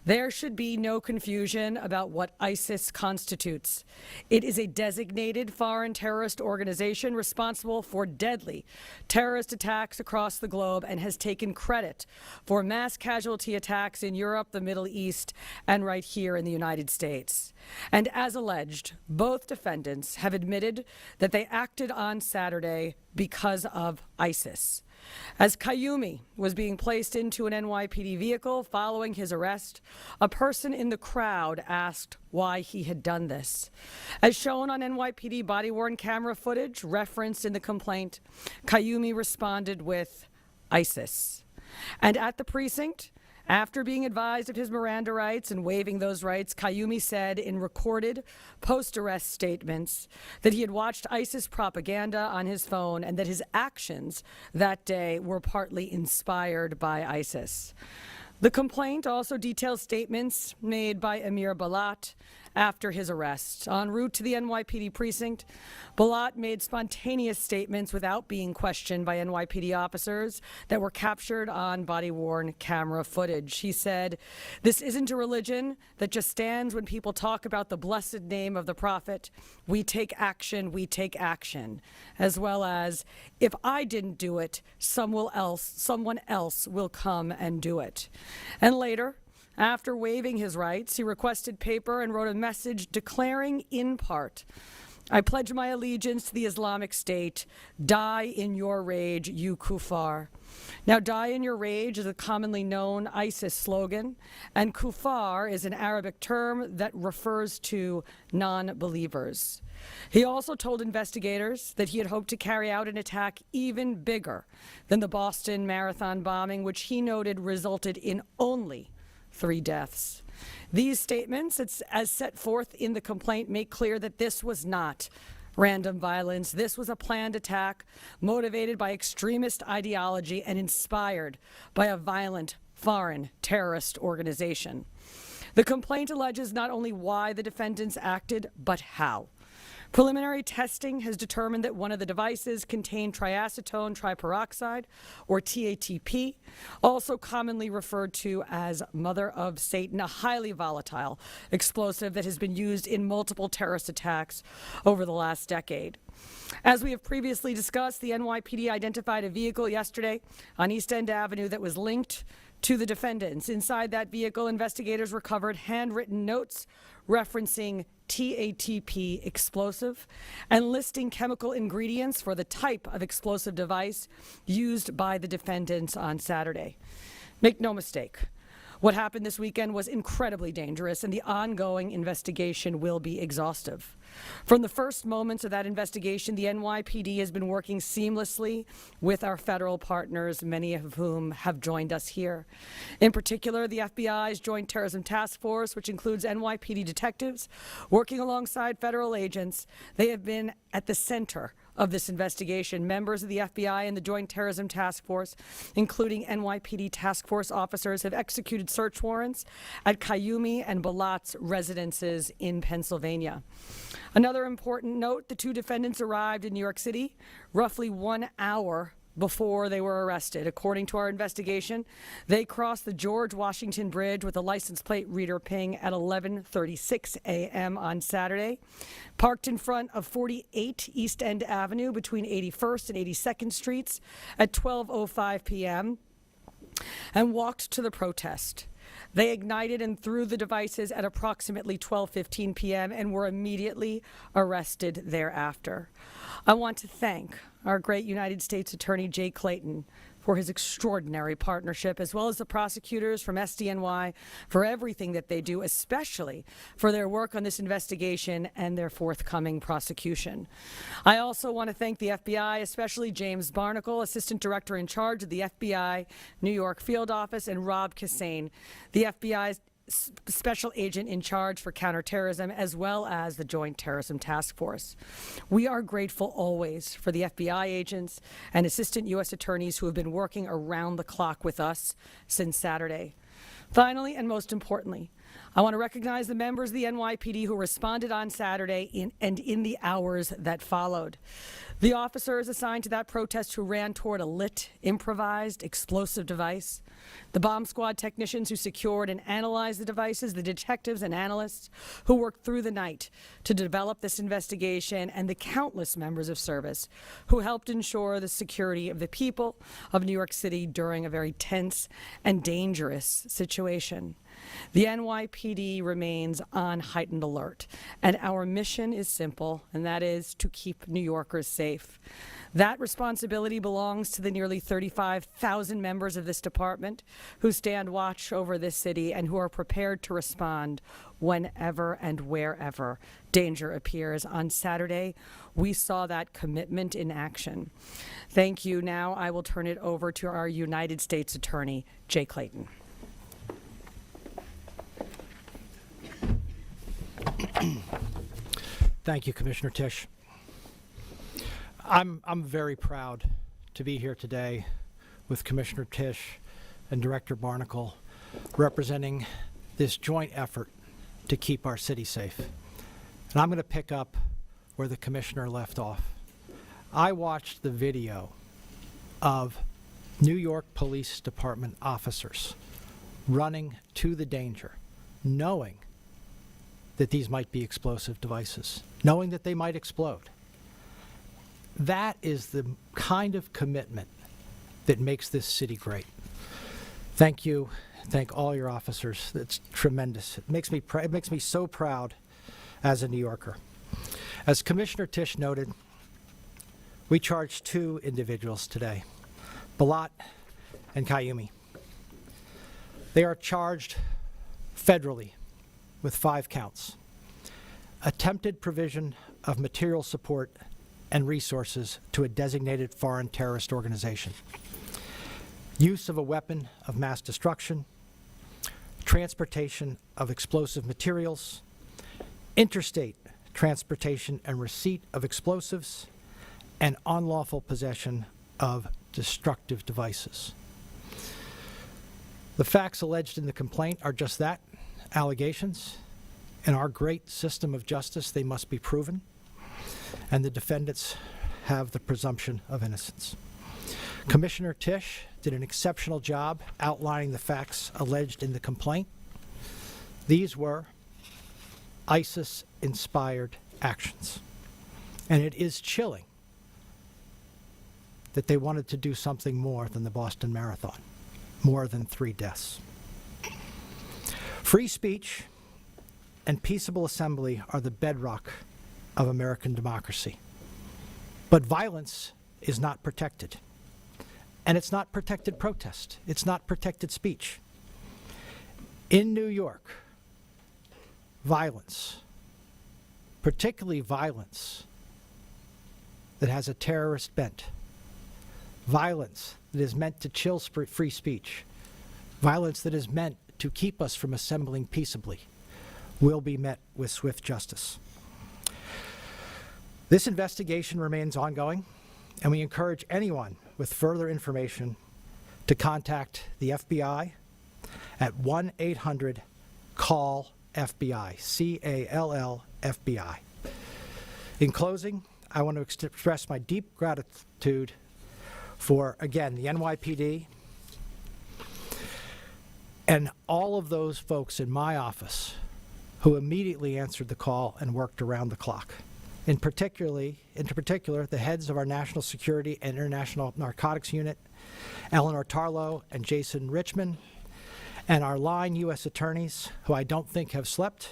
There should be no confusion about what ISIS constitutes. It is a designated foreign terrorist organization responsible for deadly terrorist attacks across the globe and has taken credit for mass casualty attacks in Europe, the Middle East, and right here in the United States. And as alleged, both defendants have admitted that they acted on Saturday because of ISIS. As Qayyumi was being placed into an NYPD vehicle following his arrest, a person in the crowd asked why he had done this. As shown on NYPD body-worn camera footage referenced in the complaint, Qayyumi responded with ISIS. And at the precinct, after being advised of his Miranda rights and waiving those rights, Qayyumi said in recorded post-arrest statements that he had watched ISIS propaganda on his phone and that his actions that day were partly inspired by ISIS. The complaint also details statements made by Amir Balat after his arrest. En route to the NYPD precinct, Balat made spontaneous statements without being questioned by NYPD officers that were captured on body-worn camera footage. He said, "This isn't a religion that just stands when people talk about the blessed name of the prophet. We take action, as well as, if I didn't do it, someone else will come and do it." And later, after waiving his rights, he requested paper and wrote a message declaring in part, "I pledge my allegiance to the Islamic State. Die in your rage, you kuffar." Now, "die in your rage" is a commonly known ISIS slogan, and kuffar is an Arabic term that refers to non-believers. He also told investigators that he had hoped to carry out an attack even bigger than the Boston Marathon bombing, which he noted resulted in only 3 deaths. These statements, as set forth in the complaint, make clear that this was not random violence. This was a planned attack motivated by extremist ideology and inspired by a violent foreign terrorist organization. The complaint alleges not only why the defendants acted, but how. Preliminary testing has determined that one of the devices contained triacetone triperoxide, or TATP, also commonly referred to as Mother of Satan, a highly volatile explosive that has been used in multiple terrorist attacks over the last decade. As we have previously discussed, the NYPD identified a vehicle yesterday on East End Avenue that was linked to the defendants. Inside that vehicle, investigators recovered handwritten notes referencing TATP explosive and listing chemical ingredients for the type of explosive device used by the defendants on Saturday. Make no mistake, what happened this weekend was incredibly dangerous, and the ongoing investigation will be exhaustive. From the first moments of that investigation, the NYPD has been working seamlessly with our federal partners, many of whom have joined us here. In particular, the FBI's Joint Terrorism Task Force, which includes NYPD detectives working alongside federal agents. They have been at the center of this investigation. Members of the FBI and the Joint Terrorism Task Force, including NYPD task force officers, have executed search warrants at Kayumi and Balat's residences in Pennsylvania. Another important note, the two defendants arrived in New York City roughly 1 hour before they were arrested. According to our investigation, they crossed the George Washington Bridge with a license plate reader ping at 11:36 a.m. on Saturday, parked in front of 48 East End Avenue between 81st and 82nd Streets at 12:05 p.m., and walked to the protest. They ignited and threw the devices at approximately 12:15 p.m. and were immediately arrested thereafter. I want to thank our great United States Attorney Jay Clayton for his extraordinary partnership, as well as the prosecutors from SDNY for everything that they do, especially for their work on this investigation and their forthcoming prosecution. I also want to thank the FBI, especially James Barnacle, Assistant Director in charge of the FBI New York Field Office, and Rob Cassane, the FBI's Special Agent in charge for counterterrorism, as well as the Joint Terrorism Task Force. We are grateful always for the FBI agents and Assistant U.S. Attorneys who have been working around the clock with us since Saturday. Finally, and most importantly, I want to recognize the members of the NYPD who responded on Saturday and in the hours that followed. The officers assigned to that protest who ran toward a lit, improvised, explosive device, the bomb squad technicians who secured and analyzed the devices, the detectives and analysts who worked through the night to develop this investigation, and the countless members of service who helped ensure the security of the people of New York City during a very tense and dangerous situation. The NYPD remains on heightened alert, and our mission is simple, and that is to keep New Yorkers safe. That responsibility belongs to the nearly 35,000 members of this department who stand watch over this city and who are prepared to respond whenever and wherever danger appears. On Saturday, we saw that commitment in action. Thank you. Now I will turn it over to our United States Attorney, Jay Clayton. Thank you, Commissioner Tisch. I'm very proud to be here today with Commissioner Tisch and Director Barnacle representing this joint effort to keep our city safe. And I'm going to pick up where the Commissioner left off. I watched the video of New York Police Department officers running to the danger, knowing that these might be explosive devices, knowing that they might explode. That is the kind of commitment that makes this city great. Thank you. Thank all your officers. It's tremendous. It makes me so proud as a New Yorker. As Commissioner Tisch noted, we charged 2 individuals today, Balat and Kayumi. They are charged federally with 5 counts: attempted provision of material support and resources to a designated foreign terrorist organization, use of a weapon of mass destruction, transportation of explosive materials, interstate transportation and receipt of explosives, and unlawful possession of destructive devices. The facts alleged in the complaint are just that, allegations. In our great system of justice, they must be proven, and the defendants have the presumption of innocence. Commissioner Tisch did an exceptional job outlining the facts alleged in the complaint. These were ISIS-inspired actions, and it is chilling that they wanted to do something more than the Boston Marathon, more than 3 deaths. Free speech and peaceable assembly are the bedrock of American democracy. But violence is not protected. And it's not protected protest. It's not protected speech. In New York, violence, particularly violence that has a terrorist bent, violence that is meant to chill free speech, violence that is meant to keep us from assembling peaceably, will be met with swift justice. This investigation remains ongoing, and we encourage anyone with further information to contact the FBI at 1-800-CALL-FBI, C-A-L-L-FBI. In closing, I want to express my deep gratitude for, again, the NYPD and all of those folks in my office who immediately answered the call and worked around the clock. In particular, the heads of our National Security and International Narcotics Unit, Eleanor Tarlow and Jason Richmond, and our line U.S. attorneys, who I don't think have slept,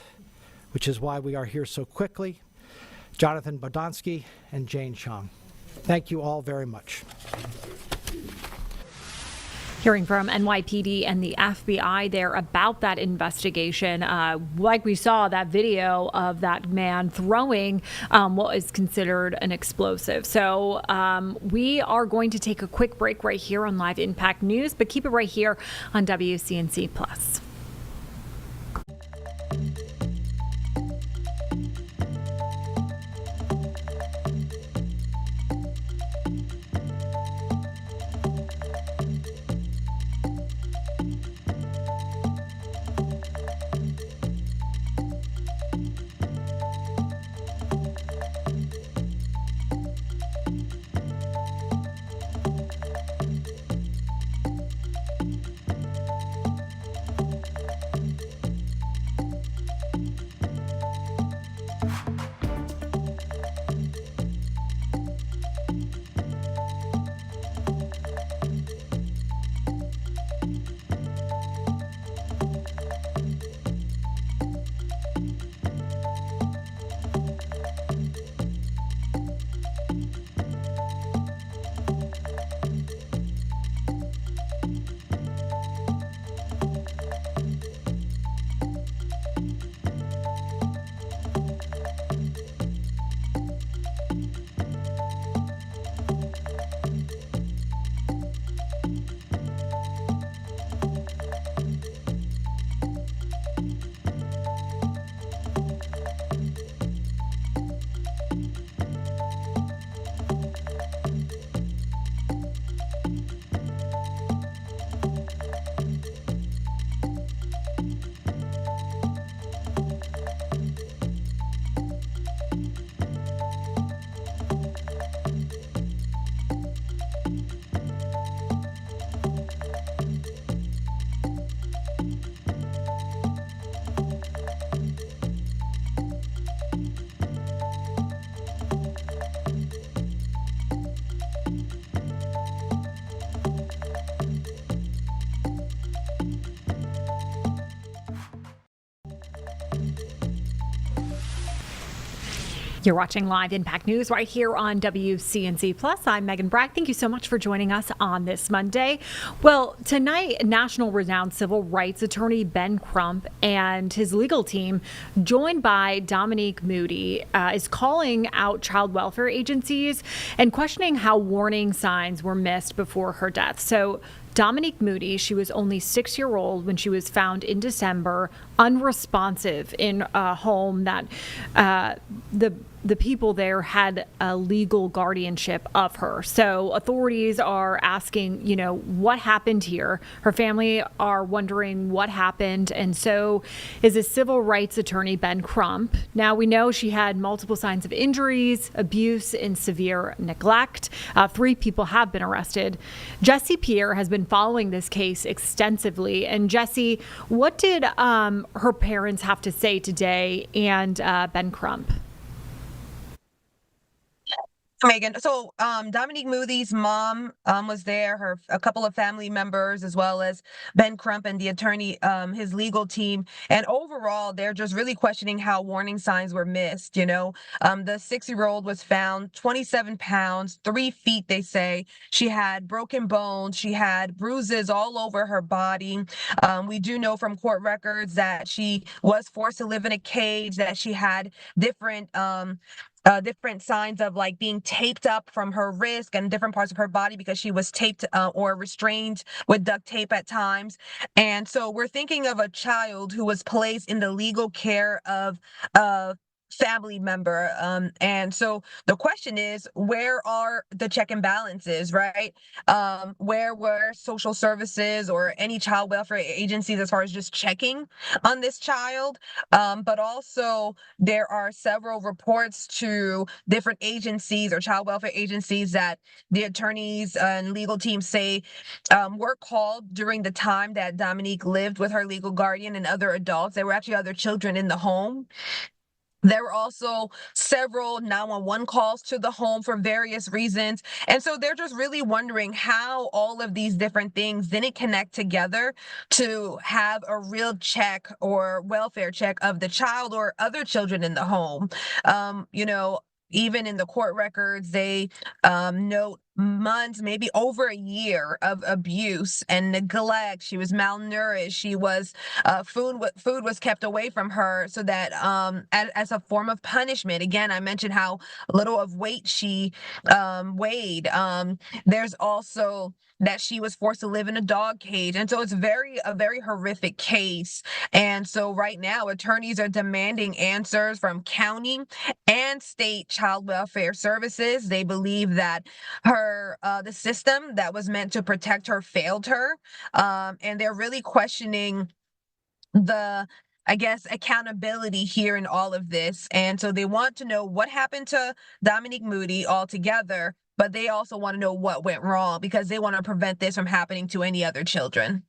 which is why we are here so quickly, Jonathan Bodonsky and Jane Chong. Thank you all very much. Hearing from NYPD and the FBI there about that investigation. Like we saw that video of that man throwing what is considered an explosive. So we are going to take a quick break right here on Live Impact News, but keep it right here on WCNC Plus. You're watching Live Impact News right here on WCNC Plus. I'm Megan Brack. Thank you so much for joining us on this Monday. Well, tonight, national renowned civil rights attorney Ben Crump and his legal team, joined by Dominique Moody, is calling out child welfare agencies and questioning how warning signs were missed before her death. So Dominique Moody, she was only 6-year-old when she was found in December, unresponsive in a home that the people there had a legal guardianship of her. So authorities are asking, what happened here? Her family are wondering what happened. And so is a civil rights attorney, Ben Crump. Now we know she had multiple signs of injuries, abuse, and severe neglect. 3 people have been arrested. Jesse Pierre has been following this case extensively. And Jesse, what did her parents have to say today and Ben Crump? Megan. So Dominique Moody's mom was there, a couple of family members, as well as Ben Crump and the attorney, his legal team. And overall, they're just really questioning how warning signs were missed. The 6-year-old was found 27 pounds, 3 feet, they say. She had broken bones. She had bruises all over her body. We do know from court records that she was forced to live in a cage, that she had different signs of like being taped up from her wrist and different parts of her body because she was taped or restrained with duct tape at times. And so we're thinking of a child who was placed in the legal care of family member. And so the question is, where are the check and balances, right? Where were social services or any child welfare agencies as far as just checking on this child? But also there are several reports to different agencies or child welfare agencies that the attorneys and legal teams say were called during the time that Dominique lived with her legal guardian and other adults. There were actually other children in the home. There were also several 911 calls to the home for various reasons. And so they're just really wondering how all of these different things didn't connect together to have a real check or welfare check of the child or other children in the home. Even in the court records, they note months, maybe over a year of abuse and neglect. She was malnourished. She was food was kept away from her so that as a form of punishment. Again, I mentioned how little of weight she weighed. There's also that she was forced to live in a dog cage. And so it's a very horrific case. And so right now, attorneys are demanding answers from county and state child welfare services. They believe that the system that was meant to protect her failed her. And they're really questioning I guess, accountability here in all of this. And so they want to know what happened to Dominique Moody altogether, but they also want to know what went wrong because they want to prevent this from happening to any other children.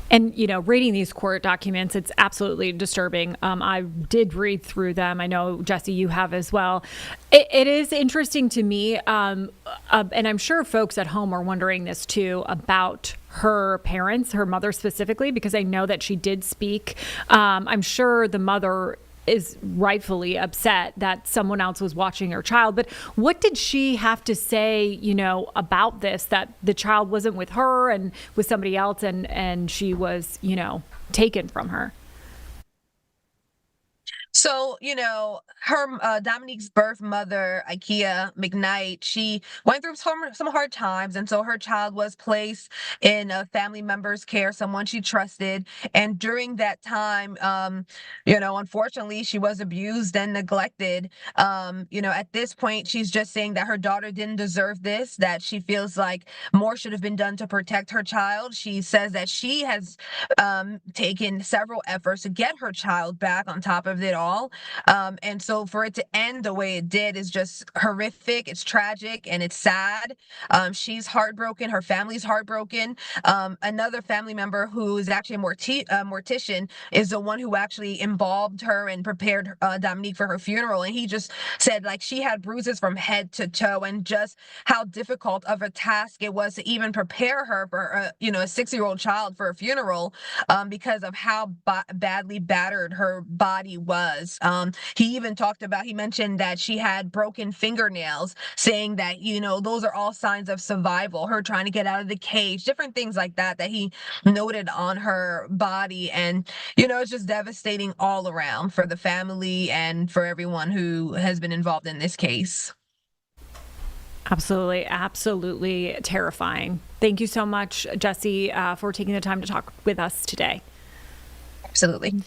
And, reading these court documents, it's absolutely disturbing. I did read through them. I know, Jesse, you have as well. It is interesting to me, and I'm sure folks at home are wondering this too, about her parents, her mother specifically, because I know that she did speak. I'm sure the mother is rightfully upset that someone else was watching her child. But what did she have to say, about this, that the child wasn't with her and with somebody else and she was, taken from her? So, her Dominique's birth mother, Ikea McKnight, she went through some hard times. And so her child was placed in a family member's care, someone she trusted. And during that time, unfortunately, she was abused and neglected. At this point, she's just saying that her daughter didn't deserve this, that she feels like more should have been done to protect her child. She says that she has taken several efforts to get her child back on top of it all. And so for it to end the way it did is just horrific. It's tragic and it's sad. She's heartbroken. Her family's heartbroken. Another family member who is actually a mortician is the one who actually embalmed her and prepared Dominique for her funeral. And he just said she had bruises from head to toe and just how difficult of a task it was to even prepare her for a 6-year-old child for a funeral because of how badly battered her body was. He mentioned that she had broken fingernails, saying that, those are all signs of survival, her trying to get out of the cage, different things like that he noted on her body. And, it's just devastating all around for the family and for everyone who has been involved in this case. Absolutely, absolutely terrifying. Thank you so much, Jesse, for taking the time to talk with us today. Absolutely.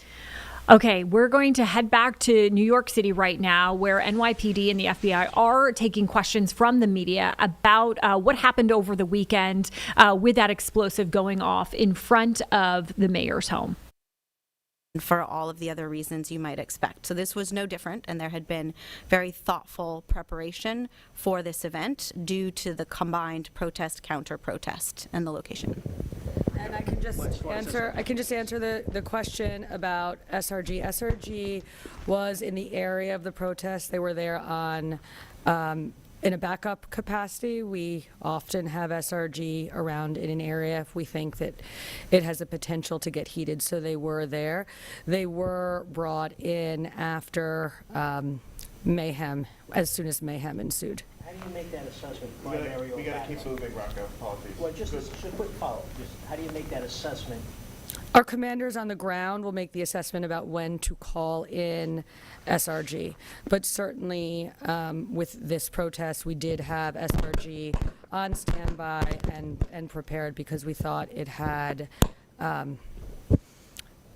Okay, we're going to head back to New York City right now, where NYPD and the FBI are taking questions from the media about what happened over the weekend with that explosive going off in front of the mayor's home. For all of the other reasons you might expect. So this was no different, and there had been very thoughtful preparation for this event due to the combined protest, counter-protest, and the location. And I can just answer the question about SRG. SRG was in the area of the protest. They were there on in a backup capacity. We often have SRG around in an area if we think that it has the potential to get heated, so they were there. They were brought in after mayhem, as soon as mayhem ensued. How do you make that assessment? We got to keep moving, Rocco. Apologies. Well, just a quick follow-up. How do you make that assessment? Our commanders on the ground will make the assessment about when to call in SRG. But certainly with this protest, we did have SRG on standby and prepared because we thought it had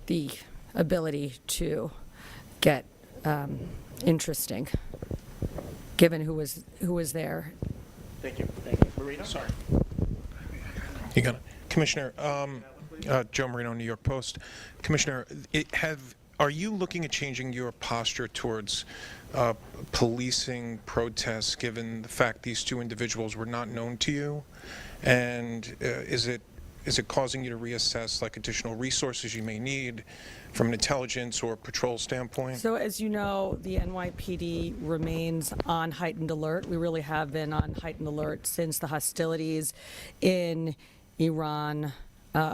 the ability to get interesting, given who was there. Thank you. Marino? Sorry. You got it. Commissioner, Joe Marino, New York Post. Commissioner, are you looking at changing your posture towards policing protests, given the fact these two individuals were not known to you? And is it causing you to reassess like additional resources you may need from an intelligence or patrol standpoint? So as you know, the NYPD remains on heightened alert. We really have been on heightened alert since the hostilities in Iran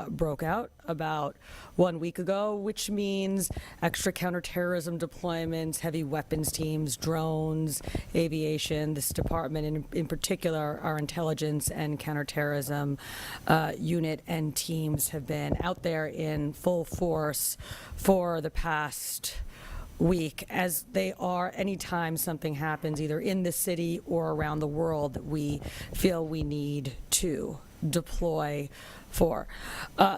broke out about 1 week ago, which means extra counterterrorism deployments, heavy weapons teams, drones, aviation. This department, in particular, our intelligence and counterterrorism unit and teams have been out there in full force for the past week, as they are anytime something happens either in the city or around the world that we feel we need to deploy for.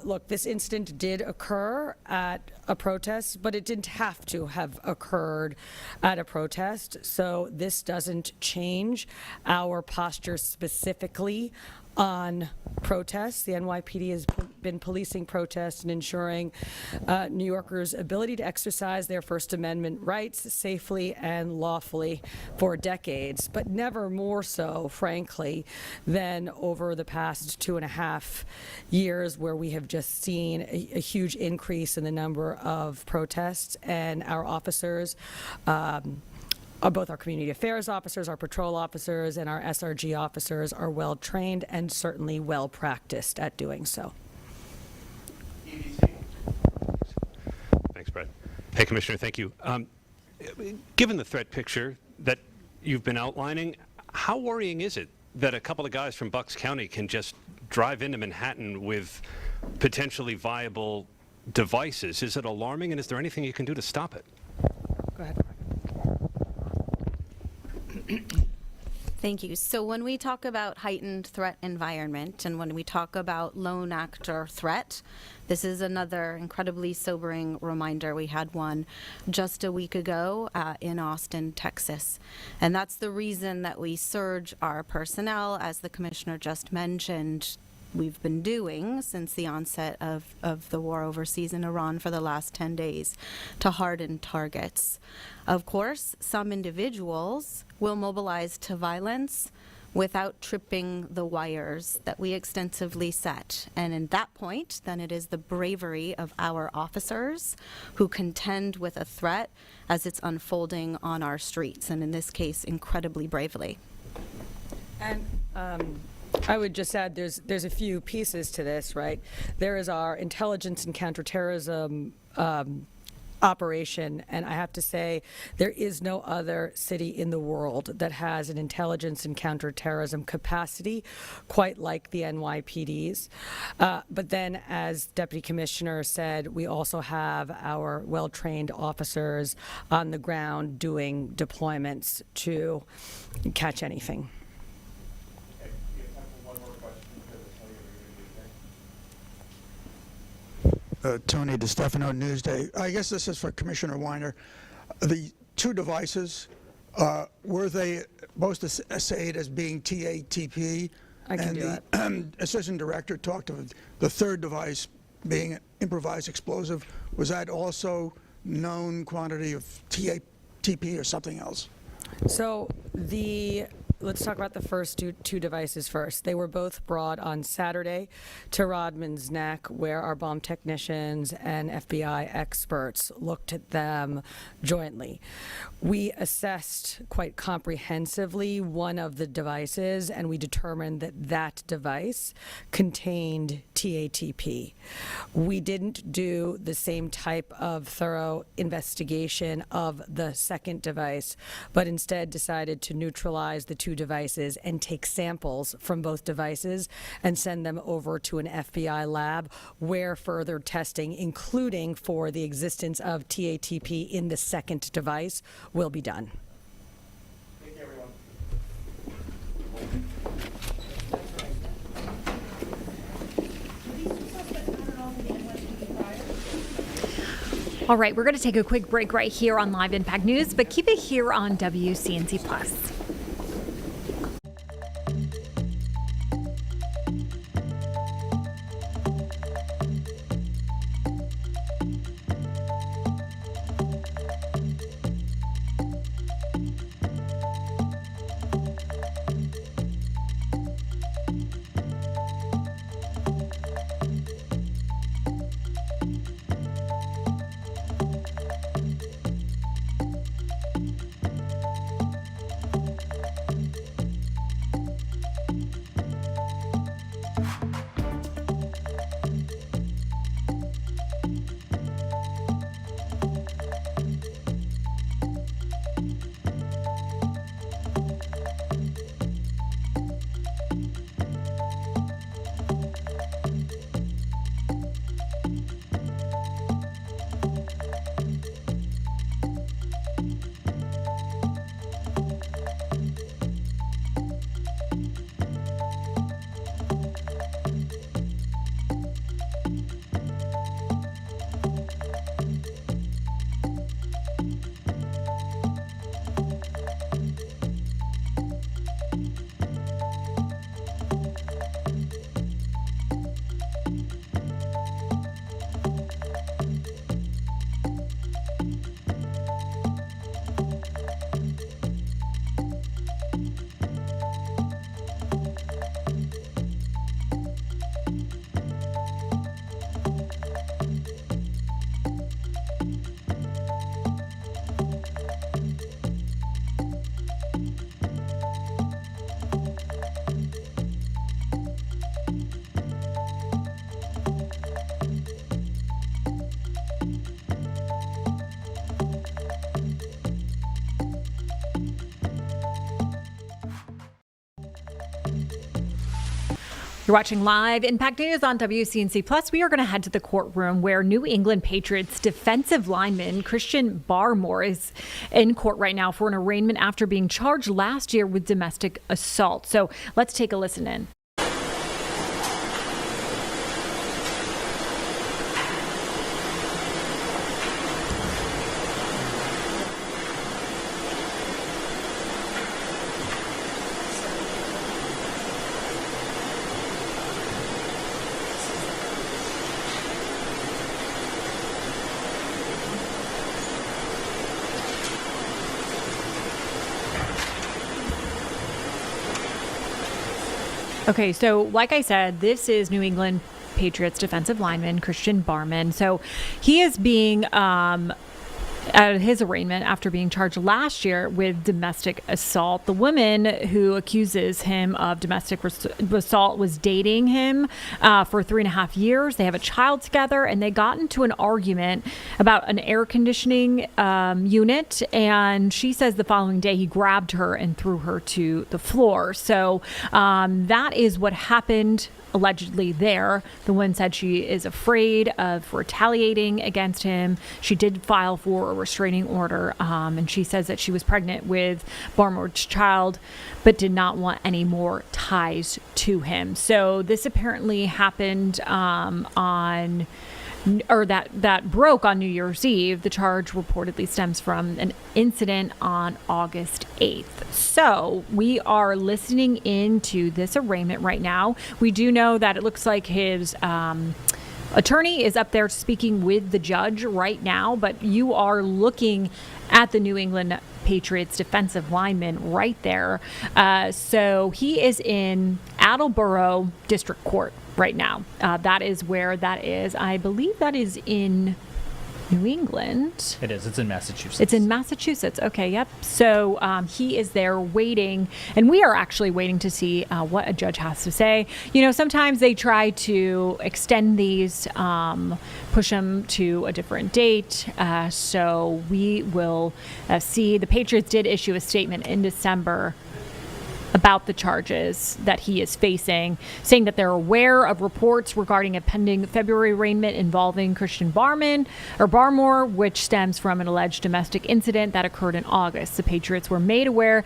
Look, this incident did occur at a protest, but it didn't have to have occurred at a protest. So this doesn't change our posture specifically on protests. The NYPD has been policing protests and ensuring New Yorkers' ability to exercise their First Amendment rights safely and lawfully for decades, but never more so, frankly, than over the past 2.5 years, where we have just seen a huge increase in the number of protests, and our officers, both our community affairs officers, our patrol officers, and our SRG officers are well trained and certainly well practiced at doing so. Thanks, Brett. Hey, Commissioner, thank you. Given the threat picture that you've been outlining, how worrying is it that a couple of guys from Bucks County can just drive into Manhattan with potentially viable devices? Is it alarming, and is there anything you can do to stop it? Go ahead. Thank you. So when we talk about heightened threat environment and when we talk about lone actor threat, this is another incredibly sobering reminder. We had one just a week ago in Austin, Texas. And that's the reason that we surge our personnel, as the commissioner just mentioned, we've been doing since the onset of the war overseas in Iran for the last 10 days to harden targets. Of course, some individuals will mobilize to violence without tripping the wires that we extensively set. And in that point, then it is the bravery of our officers who contend with a threat as it's unfolding on our streets, and in this case, incredibly bravely. And I would just add there's a few pieces to this, right? There is our intelligence and counterterrorism operation, and I have to say there is no other city in the world that has an intelligence and counterterrorism capacity quite like the NYPD's. But then, as Deputy Commissioner said, we also have our well-trained officers on the ground doing deployments to catch anything. Tony DiStefano, Newsday. I guess this is for Commissioner Weiner. The two devices, were they both assayed as being TATP? I can do that. And the assistant director talked of the third device being an improvised explosive. Was that also known quantity of TATP or something else? So let's talk about the first two devices first. They were both brought on Saturday to Rodman's Neck, where our bomb technicians and FBI experts looked at them jointly. We assessed quite comprehensively one of the devices, and we determined that that device contained TATP. We didn't do the same type of thorough investigation of the second device, but instead decided to neutralize the two devices and take samples from both devices and send them over to an FBI lab where further testing, including for the existence of TATP in the second device, will be done. Thank you, everyone. All right, we're going to take a quick break right here on Live Impact News, but keep it here on WCNC Plus. You're watching Live Impact News on WCNC Plus. We are going to head to the courtroom where New England Patriots defensive lineman Christian Barmore is in court right now for an arraignment after being charged last year with domestic assault. So let's take a listen in. Okay, so like I said, this is New England Patriots defensive lineman Christian Barmore. So he is being at his arraignment after being charged last year with domestic assault. The woman who accuses him of domestic assault was dating him for 3.5 years. They have a child together, and they got into an argument about an air conditioning unit. And she says the following day he grabbed her and threw her to the floor. So that is what happened allegedly there. The woman said she is afraid of retaliating against him. She did file for a restraining order, and she says that she was pregnant with Barmore's child, but did not want any more ties to him. So this apparently happened that broke on New Year's Eve. The charge reportedly stems from an incident on August 8th. So we are listening into this arraignment right now. We do know that it looks like his attorney is up there speaking with the judge right now, but you are looking at the New England Patriots defensive lineman right there. So he is in Attleboro District Court right now. That is where that is. I believe that is in New England. It is. It's in Massachusetts. It's in Massachusetts. Okay, yep. So he is there waiting, and we are actually waiting to see what a judge has to say. You know, sometimes they try to extend these, push them to a different date. So we will see. The Patriots did issue a statement in December about the charges that he is facing, saying that they're aware of reports regarding a pending February arraignment involving Christian Barmore, which stems from an alleged domestic incident that occurred in August. The Patriots were made aware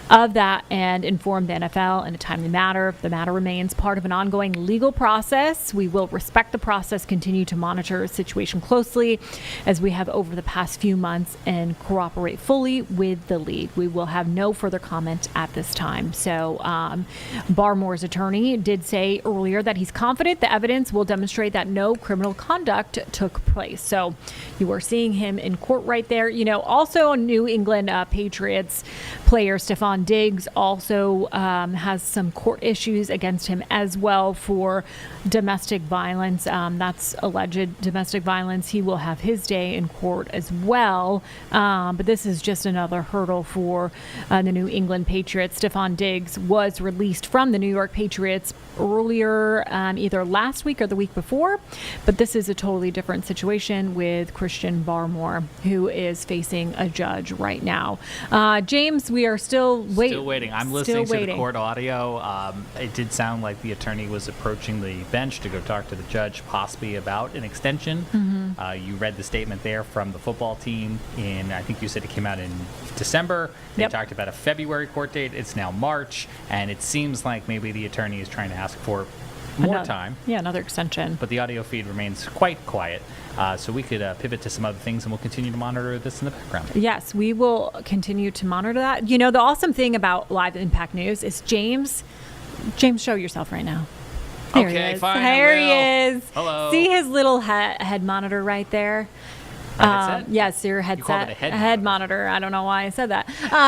of that and informed the NFL in a timely manner. The matter remains part of an ongoing legal process. We will respect the process, continue to monitor the situation closely as we have over the past few months, and cooperate fully with the league. We will have no further comment at this time. So Barmore's attorney did say earlier that he's confident the evidence will demonstrate that no criminal conduct took place. So you are seeing him in court right there. You know, also New England Patriots player Stephon Diggs also has some court issues against him as well for domestic violence. That's alleged domestic violence. He will have his day in court as well. But this is just another hurdle for the New England Patriots. Stephon Diggs was released from the New York Patriots earlier, either last week or the week before. But this is a totally different situation with Christian Barmore, who is facing a judge right now. James, we are still waiting. Still waiting. I'm listening to the court audio. It did sound like the attorney was approaching the bench to go talk to the judge, possibly about an extension. You read the statement there from the football team I think you said it came out in December. They talked about a February court date. It's now March, and it seems like maybe the attorney is trying to ask for more time. Yeah, another extension. But the audio feed remains quite quiet, so we could pivot to some other things, and we'll continue to monitor this in the background. Yes, we will continue to monitor that. You know, the awesome thing about Live Impact News is James, show yourself right now. There he is. Fine. There he is. Hello. See his little head monitor right there? Yes, your headset. You called it a head monitor. I don't know why I said that.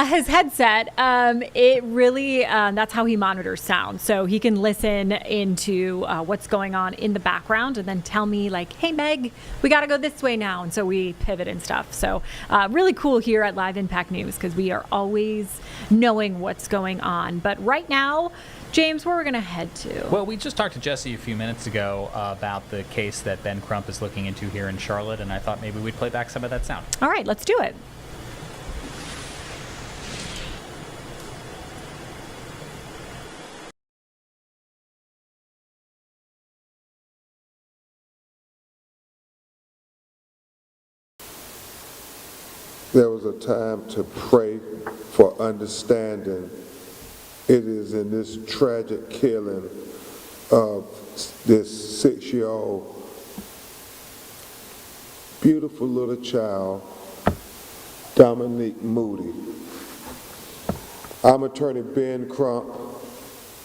His headset, it really, that's how he monitors sound. So he can listen into what's going on in the background and then tell me like, hey, Meg, we got to go this way now. And so we pivot and stuff. So really cool here at Live Impact News because we are always knowing what's going on. But right now, James, where we're going to head to? Well, we just talked to Jesse a few minutes ago about the case that Ben Crump is looking into here in Charlotte, and I thought maybe we'd play back some of that sound. All right, let's do it. There was a time to pray for understanding. It is in this tragic killing of this 6-year-old beautiful little child, Dominique Moody. I'm Attorney Ben Crump,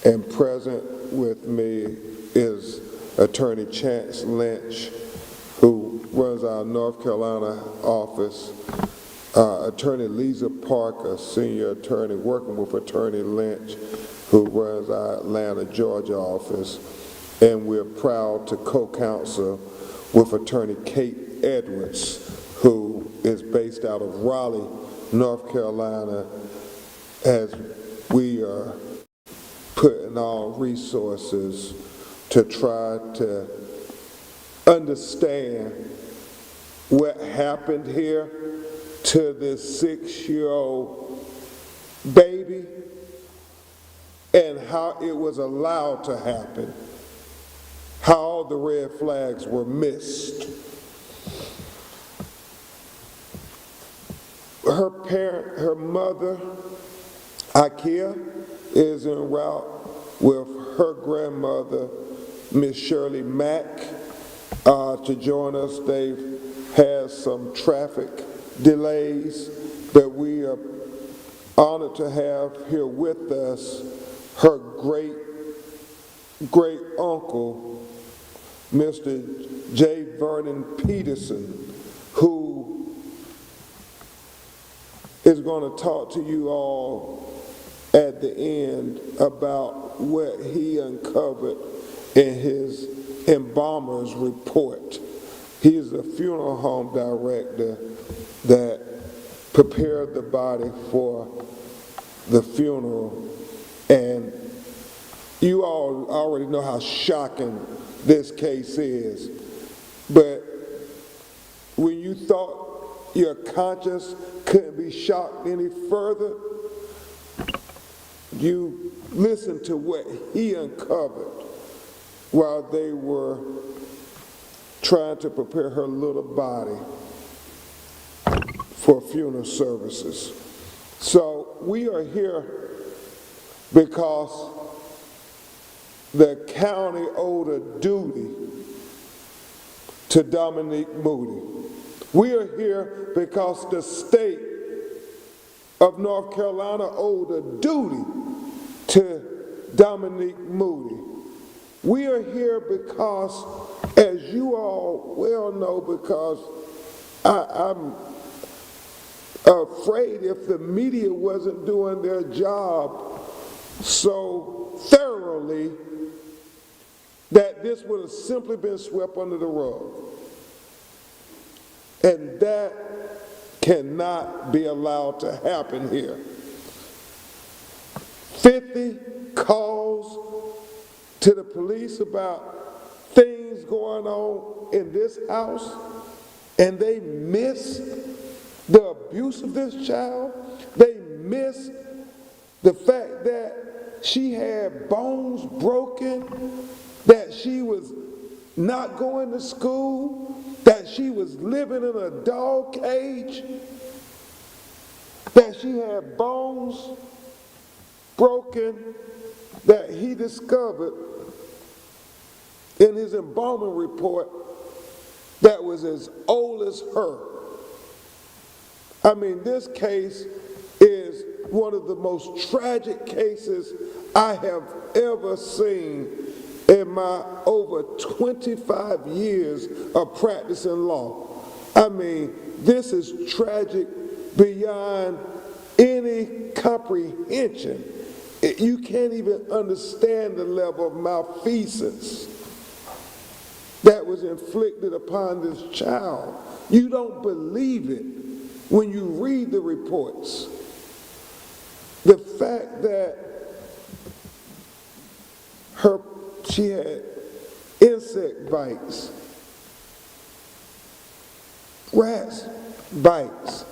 and present with me is Attorney Chance Lynch, who runs our North Carolina office. Attorney Lisa Parker, senior attorney, working with Attorney Lynch, who runs our Atlanta, Georgia office. And we're proud to co-counsel with Attorney Kate Edwards, who is based out of Raleigh, North Carolina, as we are putting our resources to try to understand what happened here to this 6-year-old baby and how it was allowed to happen, how all the red flags were missed. Her mother, Ikea, is en route with her grandmother, Miss Shirley Mack, to join us. They've had some traffic delays, but we are honored to have here with us her great uncle, Mr. J. Vernon Peterson, who is going to talk to you all at the end about what he uncovered in his embalmer's report. He is the funeral home director that prepared the body for the funeral. And you all already know how shocking this case is. But when you thought your conscience couldn't be shocked any further, you listen to what he uncovered while they were trying to prepare her little body for funeral services. So we are here because the county owed a duty to Dominique Moody. We are here because the state of North Carolina owed a duty to Dominique Moody. We are here because, as you all well know, because I'm afraid if the media wasn't doing their job so thoroughly, that this would have simply been swept under the rug. And that cannot be allowed to happen here. 50 calls to the police about things going on in this house, and they miss the abuse of this child. They miss the fact that she had bones broken, that she was not going to school, that she was living in a dog cage, that she had bones broken that he discovered in his embalming report that was as old as her. I mean, this case is one of the most tragic cases I have ever seen in my over 25 years of practicing law. I mean, this is tragic beyond any comprehension. You can't even understand the level of malfeasance that was inflicted upon this child. You don't believe it when you read the reports. The fact that she had insect bites, rats bites.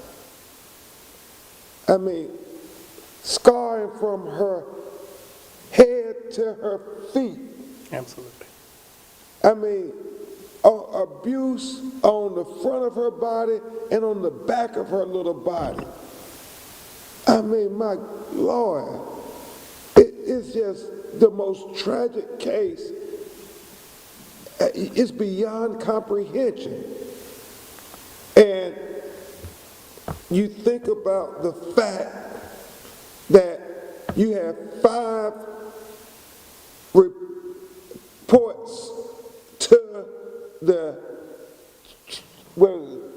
I mean, scarring from her head to her feet. Absolutely. I mean, abuse on the front of her body and on the back of her little body. I mean, my Lord, it's just the most tragic case. It's beyond comprehension. And you think about the fact that you have 5 reports to the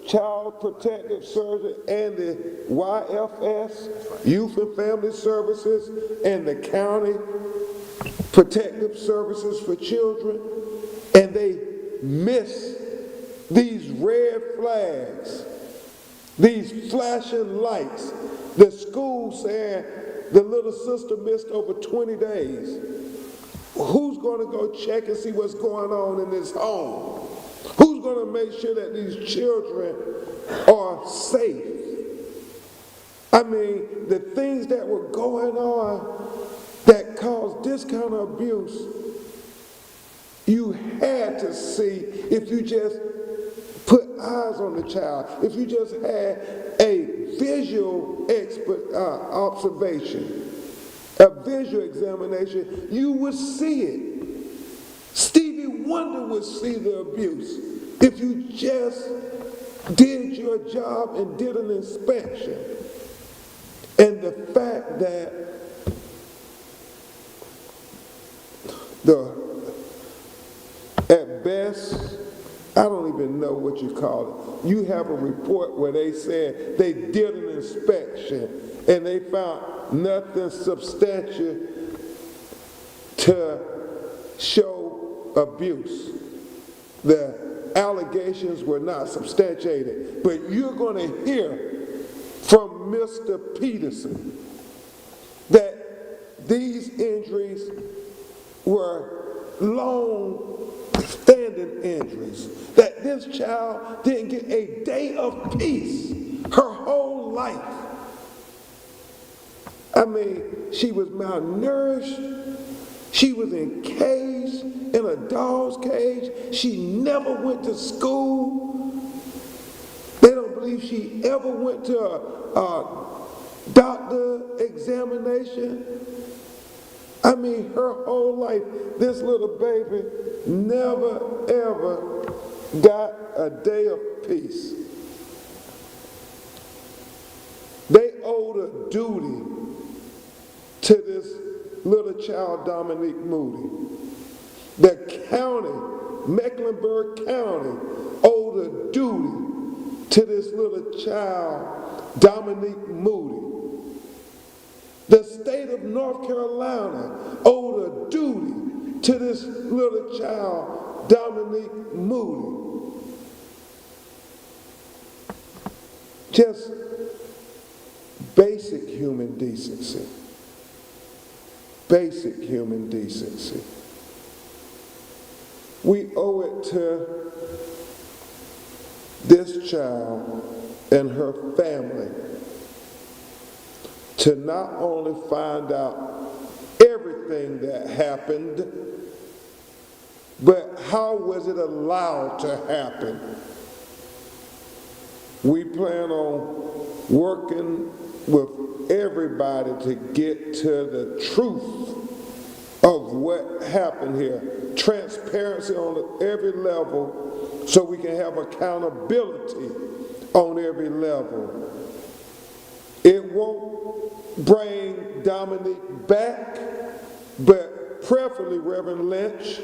Child Protective Service and the YFS, Youth and Family Services, and the County Protective Services for Children, and they miss these red flags, these flashing lights. The school saying the little sister missed over 20 days. Who's going to go check and see what's going on in this home? Who's going to make sure that these children are safe? I mean, the things that were going on that caused this kind of abuse, you had to see if you just put eyes on the child, if you just had a visual observation, a visual examination, you would see it. Stevie Wonder would see the abuse if you just did your job and did an inspection. And the fact that at best, I don't even know what you call it. You have a report where they said they did an inspection and they found nothing substantial to show abuse. The allegations were not substantiated. But you're going to hear from Mr. Peterson that these injuries were long-standing injuries, that this child didn't get a day of peace her whole life. I mean, she was malnourished. She was encaged in a doll's cage. She never went to school. They don't believe she ever went to a doctor examination. I mean, her whole life, this little baby never, ever got a day of peace. They owed a duty to this little child, Dominique Moody. The county, Mecklenburg County, owed a duty to this little child, Dominique Moody. The state of North Carolina owed a duty to this little child, Dominique Moody. Just basic human decency. Basic human decency. We owe it to this child and her family to not only find out everything that happened, but how was it allowed to happen? We plan on working with everybody to get to the truth of what happened here. Transparency on every level so we can have accountability on every level. It won't bring Dominique back, but preferably, Reverend Lynch,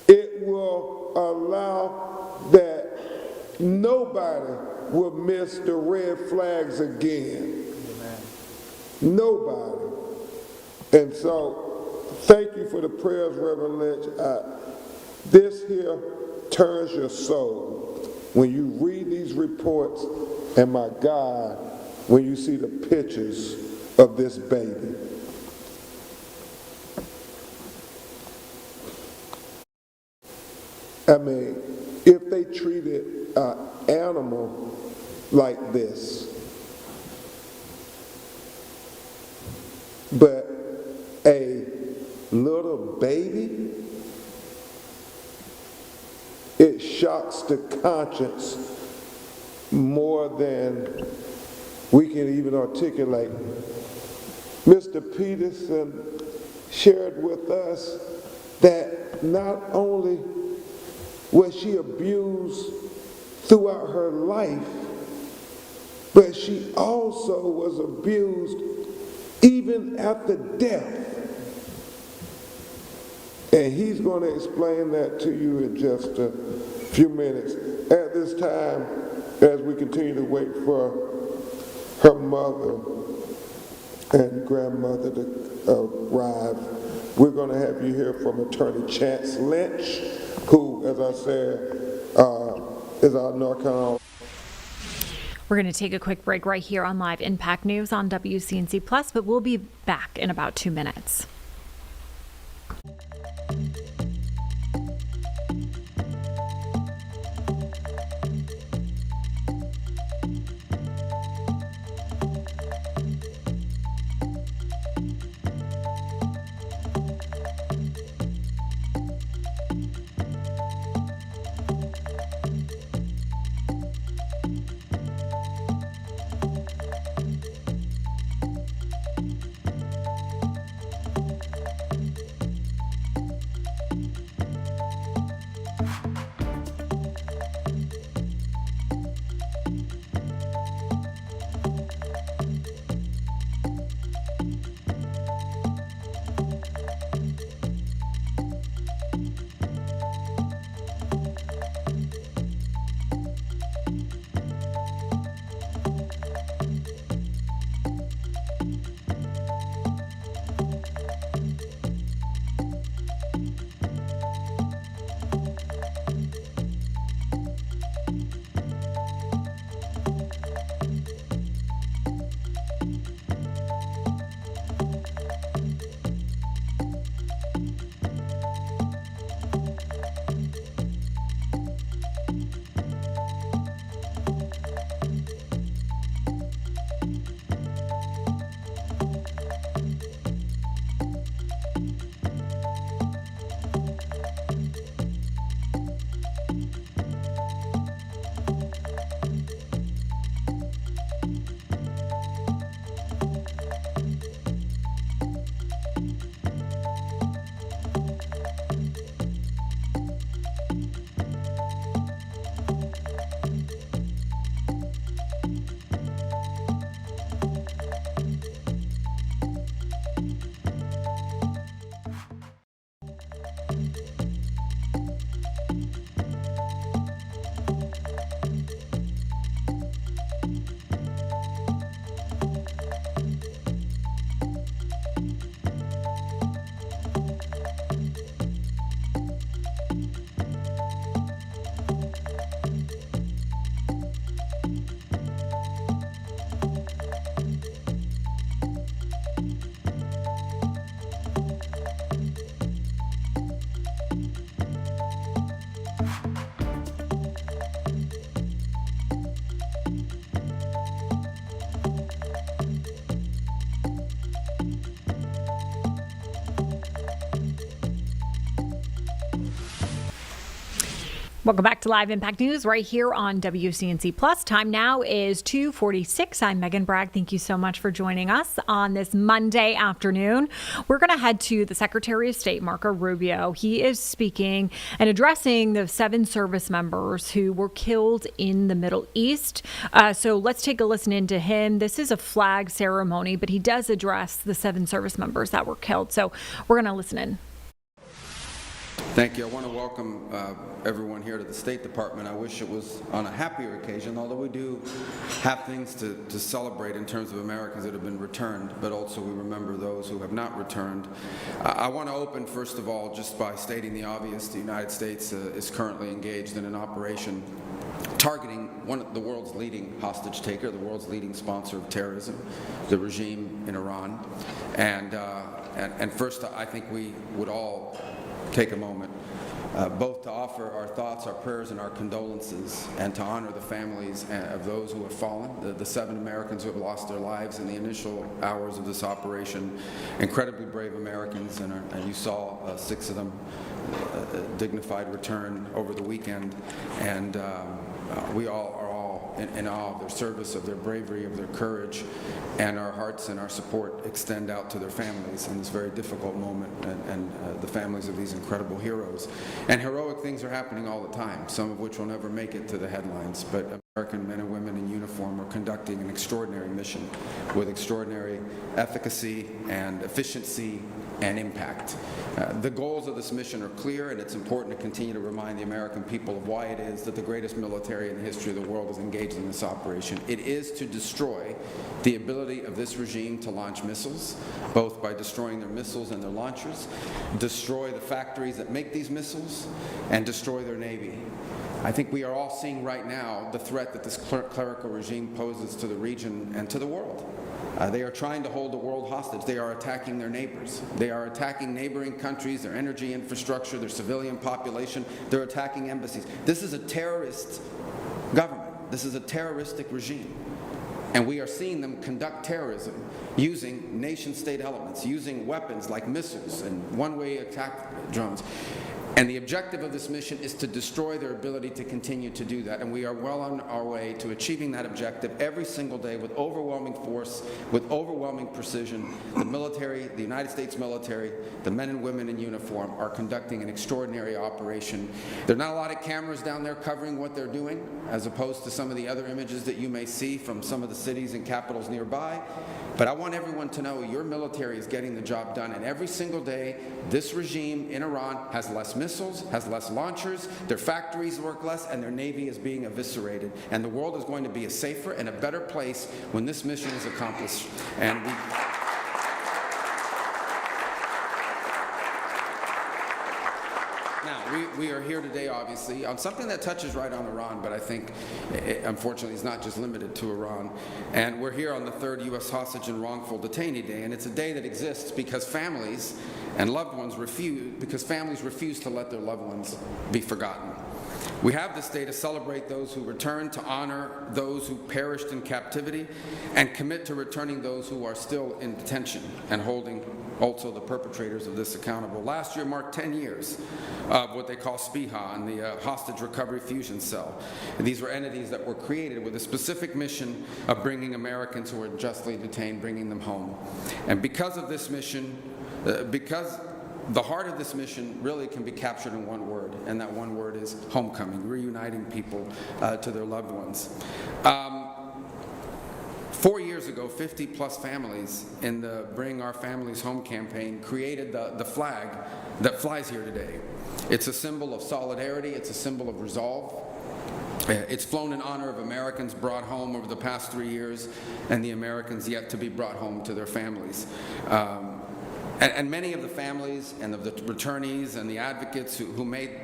it will allow that nobody will miss the red flags again. Amen. Nobody. And so, thank you for the prayers, Reverend Lynch. This here turns your soul when you read these reports, and my God, when you see the pictures of this baby. I mean, if they treated an animal like this, but a little baby, it shocks the conscience more than we can even articulate. Mr. Peterson shared with us that not only was she abused throughout her life, but she also was abused even after death. And he's going to explain that to you in just a few minutes. At this time, as we continue to wait for her mother and grandmother to arrive, we're going to have you hear from Attorney Chance Lynch, who, as I said, is our North Carolina. We're going to take a quick break right here on Live Impact News on WCNC Plus, but we'll be back in about 2 minutes. Welcome back to Live Impact News right here on WCNC Plus. Time now is 2:46. I'm Megan Bragg. Thank you so much for joining us on this Monday afternoon. We're going to head to the Secretary of State, Marco Rubio. He is speaking and addressing the 7 service members who were killed in the Middle East. So let's take a listen into him. This is a flag ceremony, but he does address the 7 service members that were killed. So we're going to listen in. Thank you. I want to welcome everyone here to the State Department. I wish it was on a happier occasion, although we do have things to celebrate in terms of Americans that have been returned, but also we remember those who have not returned. I want to open, first of all, just by stating the obvious. The United States is currently engaged in an operation targeting one of the world's leading hostage taker, the world's leading sponsor of terrorism, the regime in Iran. And first, I think we would all take a moment both to offer our thoughts, our prayers, and our condolences, and to honor the families of those who have fallen, the 7 Americans who have lost their lives in the initial hours of this operation. Incredibly brave Americans, and you saw 6 of them dignified return over the weekend, and we all are in awe of their service, of their bravery, of their courage, and our hearts and our support extend out to their families in this very difficult moment, and the families of these incredible heroes. And heroic things are happening all the time, some of which will never make it to the headlines, but American men and women in uniform are conducting an extraordinary mission with extraordinary efficacy and efficiency and impact. The goals of this mission are clear, and it's important to continue to remind the American people of why it is that the greatest military in the history of the world is engaged in this operation. It is to destroy the ability of this regime to launch missiles, both by destroying their missiles and their launchers, destroy the factories that make these missiles, and destroy their navy. I think we are all seeing right now the threat that this clerical regime poses to the region and to the world. They are trying to hold the world hostage. They are attacking their neighbors. They are attacking neighboring countries, their energy infrastructure, their civilian population. They're attacking embassies. This is a terrorist government. This is a terroristic regime. And we are seeing them conduct terrorism using nation-state elements, using weapons like missiles and one-way attack drones. And the objective of this mission is to destroy their ability to continue to do that. And we are well on our way to achieving that objective every single day with overwhelming force, with overwhelming precision. The military, the United States military, the men and women in uniform are conducting an extraordinary operation. There are not a lot of cameras down there covering what they're doing, as opposed to some of the other images that you may see from some of the cities and capitals nearby. But I want everyone to know your military is getting the job done. And every single day, this regime in Iran has less missiles, has less launchers, their factories work less, and their navy is being eviscerated. And the world is going to be a safer and a better place when this mission is accomplished. And we are here today, obviously, on something that touches right on Iran, but I think, unfortunately, it's not just limited to Iran. And we're here on the 3rd U.S. Hostage and Wrongful Detainee Day, and it's a day that exists because families and loved ones refuse to let their loved ones be forgotten. We have this day to celebrate those who returned, to honor those who perished in captivity, and commit to returning those who are still in detention and holding also the perpetrators of this accountable. Last year marked 10 years of what they call SPIHA and the Hostage Recovery Fusion Cell. And these were entities that were created with a specific mission of bringing Americans who were justly detained, bringing them home. And because of this mission, because the heart of this mission really can be captured in one word, and that one word is homecoming, reuniting people to their loved ones. 4 years ago, 50-plus families in the Bring Our Families Home campaign created the flag that flies here today. It's a symbol of solidarity. It's a symbol of resolve. It's flown in honor of Americans brought home over the past 3 years and the Americans yet to be brought home to their families. And many of the families and of the returnees and the advocates who made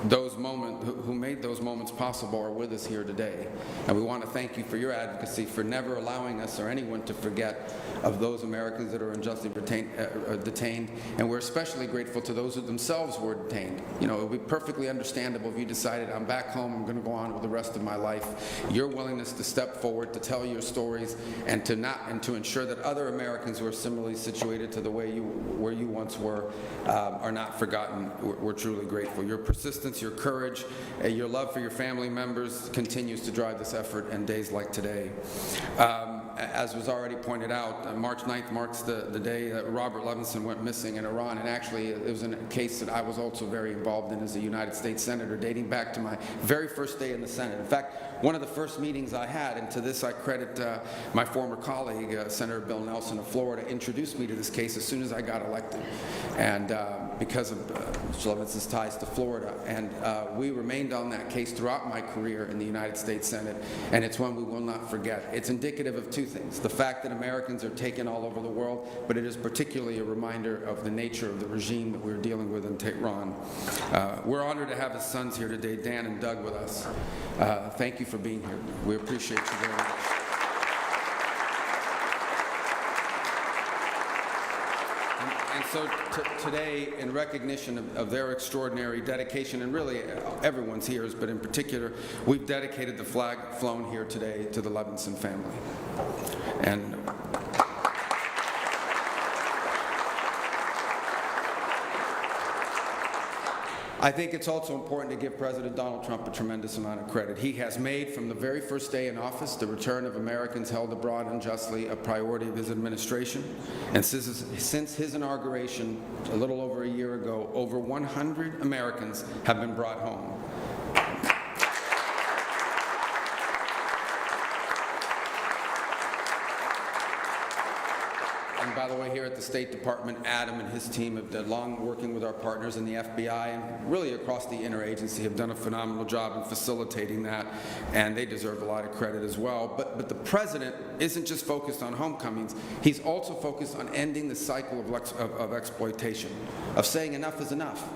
those moments possible are with us here today. And we want to thank you for your advocacy, for never allowing us or anyone to forget of those Americans that are unjustly detained. And we're especially grateful to those who themselves were detained. You know, it would be perfectly understandable if you decided, I'm back home, I'm going to go on with the rest of my life. Your willingness to step forward, to tell your stories, and to ensure that other Americans who are similarly situated to the way where you once were are not forgotten. We're truly grateful. Your persistence persistence, your courage, your love for your family members continues to drive this effort in days like today. As was already pointed out, March 9th marks the day that Robert Levinson went missing in Iran, and actually it was a case that I was also very involved in as a United States Senator, dating back to my very first day in the Senate. In fact, one of the first meetings I had, and to this I credit my former colleague, Senator Bill Nelson of Florida, introduced me to this case as soon as I got elected, and because of Mr. Levinson's ties to Florida. And we remained on that case throughout my career in the United States Senate, and it's one we will not forget. It's indicative of two things: the fact that Americans are taken all over the world, but it is particularly a reminder of the nature of the regime that we're dealing with in Tehran. We're honored to have his sons here today, Dan and Doug, with us. Thank you for being here. We appreciate you very much. And so today, in recognition of their extraordinary dedication, and really everyone's here, but in particular, we've dedicated the flag flown here today to the Levinson family. And I think it's also important to give President Donald Trump a tremendous amount of credit. He has made, from the very first day in office, the return of Americans held abroad unjustly a priority of his administration. And since his inauguration a little over a year ago, over 100 Americans have been brought home. And by the way, here at the State Department, Adam and his team have done long working with our partners in the FBI and really across the interagency have done a phenomenal job in facilitating that, and they deserve a lot of credit as well. But the president isn't just focused on homecomings, he's also focused on ending the cycle of exploitation, of saying enough is enough,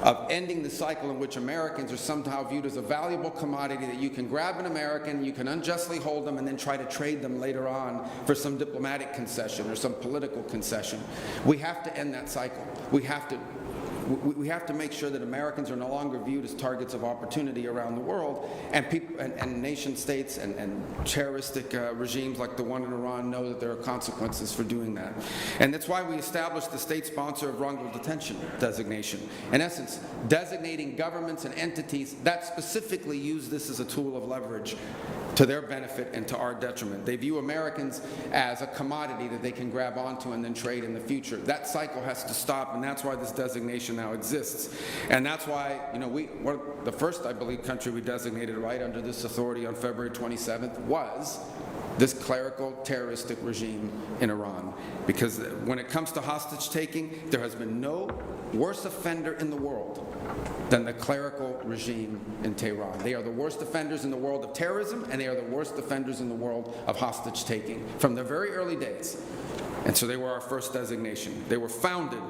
of ending the cycle in which Americans are somehow viewed as a valuable commodity that you can grab an American, you can unjustly hold them, and then try to trade them later on for some diplomatic concession or some political concession. We have to end that cycle. We have to make sure that Americans are no longer viewed as targets of opportunity around the world, and people and nation states and terroristic regimes like the one in Iran know that there are consequences for doing that. And that's why we established the state sponsor of wrongful detention designation. In essence, designating governments and entities that specifically use this as a tool of leverage to their benefit and to our detriment. They view Americans as a commodity that they can grab onto and then trade in the future. That cycle has to stop, and that's why this designation now exists. And that's why, we're the first, I believe, country we designated right under this authority on February 27th was this clerical terroristic regime in Iran. Because when it comes to hostage taking, there has been no worse offender in the world than the clerical regime in Tehran. They are the worst offenders in the world of terrorism, and they are the worst offenders in the world of hostage taking from the very early days. And so they were our first designation. They were founded,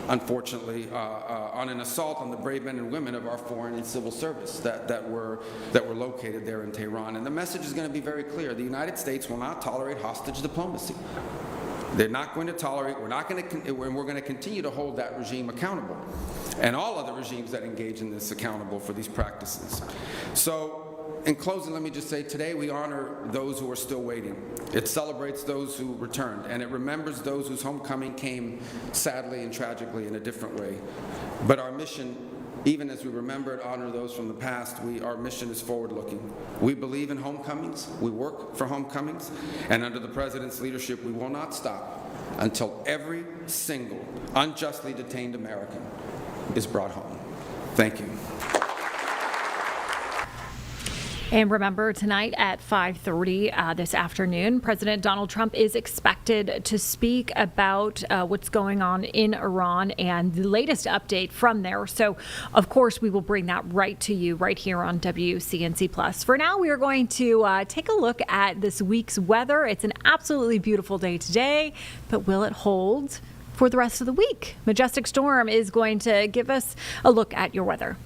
unfortunately, on an assault on the brave men and women of our foreign and civil service that were located there in Tehran. And the message is going to be very clear. The United States will not tolerate hostage diplomacy. They're not going to tolerate, we're going to continue to hold that regime accountable, and all other regimes that engage in this accountable for these practices. So, in closing, let me just say, today we honor those who are still waiting. It celebrates those who returned, and it remembers those whose homecoming came sadly and tragically in a different way. But our mission, even as we remember and honor those from the past, our mission is forward-looking. We believe in homecomings, we work for homecomings, and under the President's leadership, we will not stop until every single unjustly detained American is brought home. Thank you. And remember, tonight at 5:30 this afternoon, President Donald Trump is expected to speak about what's going on in Iran and the latest update from there. So, of course, we will bring that right to you right here on WCNC Plus. For now, we are going to take a look at this week's weather. It's an absolutely beautiful day today, but will it hold for the rest of the week? Majestic Storm is going to give us a look at your weather.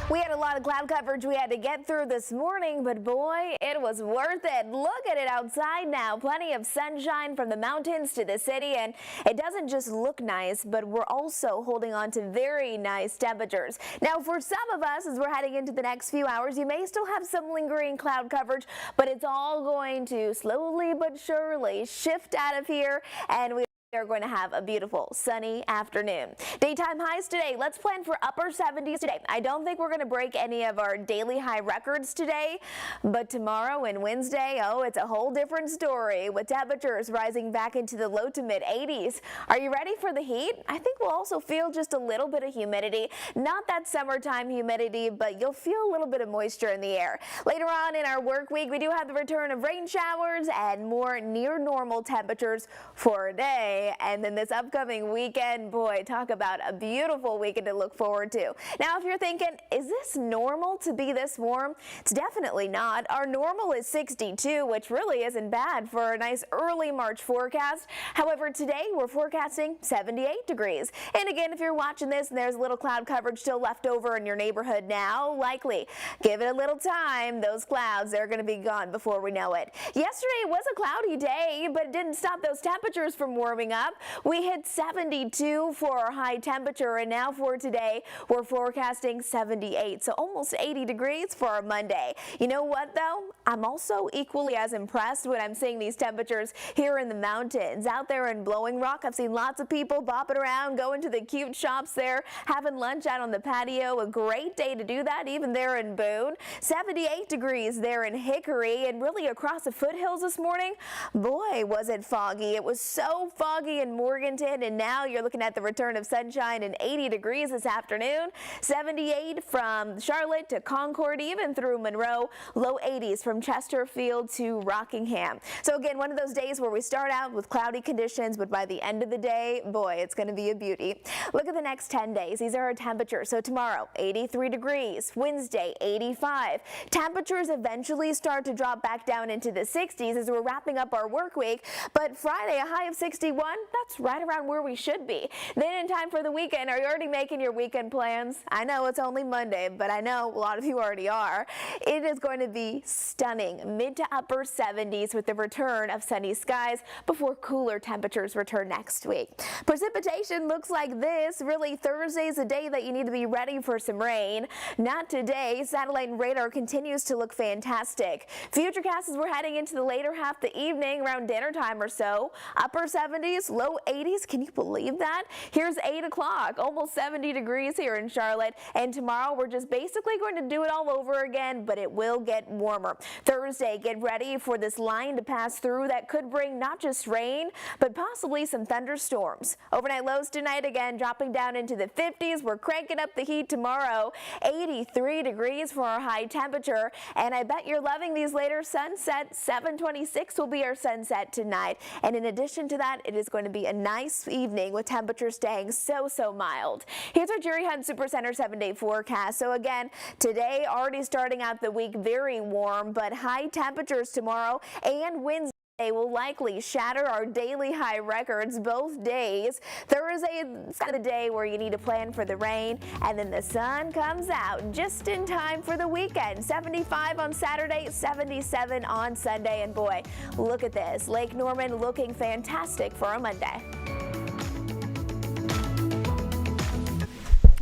We had a lot of cloud coverage we had to get through this morning, but boy, it was worth it. Look at it outside now. Plenty of sunshine from the mountains to the city, and it doesn't just look nice, but we're also holding on to very nice temperatures. Now, for some of us, as we're heading into the next few hours, you may still have some lingering cloud coverage, but it's all going to slowly but surely shift out of here, and we They're going to have a beautiful sunny afternoon. Daytime highs today, let's plan for upper 70s today. I don't think we're going to break any of our daily high records today, but tomorrow and Wednesday, oh, it's a whole different story with temperatures rising back into the low to mid 80s. Are you ready for the heat? I think we'll also feel just a little bit of humidity. Not that summertime humidity, but you'll feel a little bit of moisture in the air. Later on in our work week, we do have the return of rain showers and more near normal temperatures for a day. And then this upcoming weekend, boy, talk about a beautiful weekend to look forward to. Now, if you're thinking, is this normal to be this warm? It's definitely not. Our normal is 62, which really isn't bad for a nice early March forecast. However, today we're forecasting 78 degrees. And again, if you're watching this and there's a little cloud coverage still left over in your neighborhood now, likely give it a little time. Those clouds, they're going to be gone before we know it. Yesterday was a cloudy day, but it didn't stop those temperatures from warming up. We hit 72 for our high temperature, and now for today, we're forecasting 78, so almost 80 degrees for our Monday. You know what, though? I'm also equally as impressed when I'm seeing these temperatures here in the mountains. Out there in Blowing Rock, I've seen lots of people bopping around, going to the cute shops there, having lunch out on the patio. A great day to do that, even there in Boone. 78 degrees there in Hickory, and really across the foothills this morning. Boy, was it foggy. It was so foggy in Morganton, and now you're looking at the return of sunshine and 80 degrees this afternoon. 78 from Charlotte to Concord, even through Monroe. Low 80s from Chesterfield to Rockingham. So again, one of those days where we start out with cloudy conditions, but by the end of the day, boy, it's going to be a beauty. Look at the next 10 days. These are our temperatures. So tomorrow, 83 degrees. Wednesday, 85. Temperatures eventually start to drop back down into the 60s as we're wrapping up our work week, but Friday, a high of 61. That's right around where we should be. Then in time for the weekend, are you already making your weekend plans? I know it's only Monday, but I know a lot of you already are. It is going to be stunning, mid to upper 70s with the return of sunny skies before cooler temperatures return next week. Precipitation looks like this. Really, Thursday's a day that you need to be ready for some rain. Not today. Satellite and radar continues to look fantastic. Futurecast as we're heading into the later half of the evening, around dinner time or so. Upper 70s, low 80s. Can you believe that? Here's 8 o'clock, almost 70 degrees here in Charlotte. And tomorrow we're just basically going to do it all over again, but it will get warmer. Thursday, get ready for this line to pass through that could bring not just rain, but possibly some thunderstorms. Overnight lows tonight again dropping down into the 50s. We're cranking up the heat tomorrow. 83 degrees for our high temperature. And I bet you're loving these later sunsets. 7:26 will be our sunset tonight. And in addition to that, it is going to be a nice evening with temperatures staying so mild. Here's our Jerry Hunt Supercenter 7-day forecast. So again, today already starting out the week very warm, but high temperatures tomorrow and Wednesday will likely shatter our daily high records both days. Thursday is the day where you need to plan for the rain, and then the sun comes out just in time for the weekend. 75 on Saturday, 77 on Sunday, and boy, look at this. Lake Norman looking fantastic for a Monday.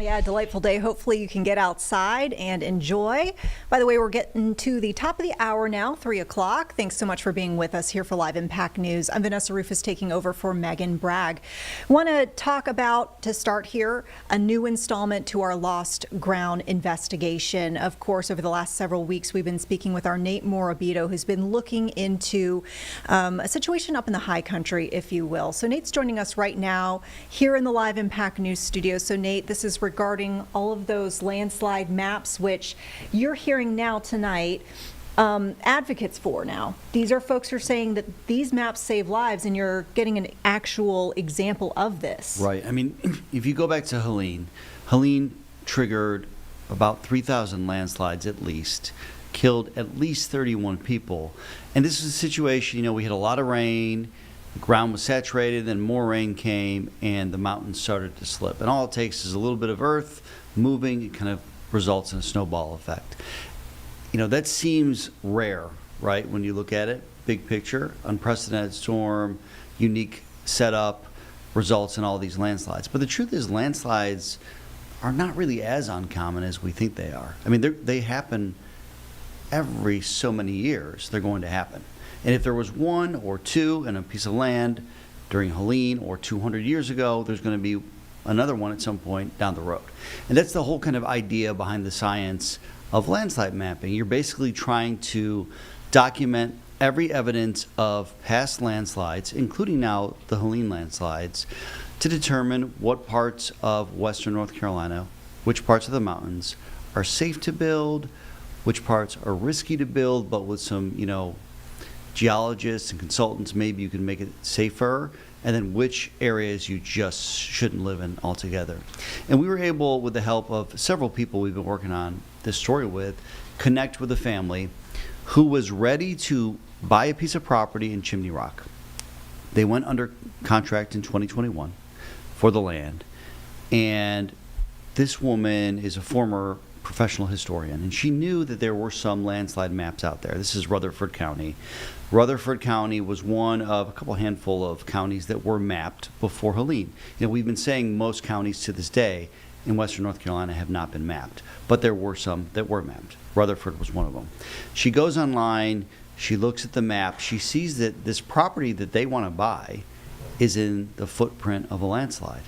Yeah, delightful day. Hopefully you can get outside and enjoy. By the way, we're getting to the top of the hour now, 3 o'clock. Thanks so much for being with us here for Live Impact News. I'm Vanessa Rufus taking over for Megan Bragg. Want to talk about, to start here, a new installment to our Lost Ground investigation. Of course, over the last several weeks, we've been speaking with our Nate Morabito, who's been looking into a situation up in the high country, if you will. So Nate's joining us right now here in the Live Impact News studio. So Nate, this is regarding all of those landslide maps, which you're hearing now tonight advocates for now. These are folks who are saying that these maps save lives, and you're getting an actual example of this. Right. I mean, if you go back to Helene triggered about 3,000 landslides at least, killed at least 31 people. And this is a situation, we had a lot of rain, the ground was saturated, then more rain came, and the mountains started to slip. And all it takes is a little bit of earth moving, it kind of results in a snowball effect. That seems rare, right, when you look at it, big picture, unprecedented storm, unique setup, results in all these landslides. But the truth is landslides are not really as uncommon as we think they are. I mean, they happen every so many years, they're going to happen. And if there was one or two in a piece of land, during Helene or 200 years ago. There's going to be another one at some point down the road. And that's the whole kind of idea behind the science of landslide mapping. You're basically trying to document every evidence of past landslides, including now the Helene landslides, to determine what parts of western North Carolina, which parts of the mountains are safe to build, which parts are risky to build, but with some, geologists and consultants, maybe you can make it safer, and then which areas you just shouldn't live in altogether. And we were able, with the help of several people we've been working on this story with, connect with a family who was ready to buy a piece of property in Chimney Rock. They went under contract in 2021 for the land, and this woman is a former professional historian, and she knew that there were some landslide maps out there. This is Rutherford County. Rutherford County was one of a couple handful of counties that were mapped before Helene. We've been saying most counties to this day in western North Carolina have not been mapped, but there were some that were mapped. Rutherford was one of them. She goes online, she looks at the map, she sees that this property that they want to buy is in the footprint of a landslide.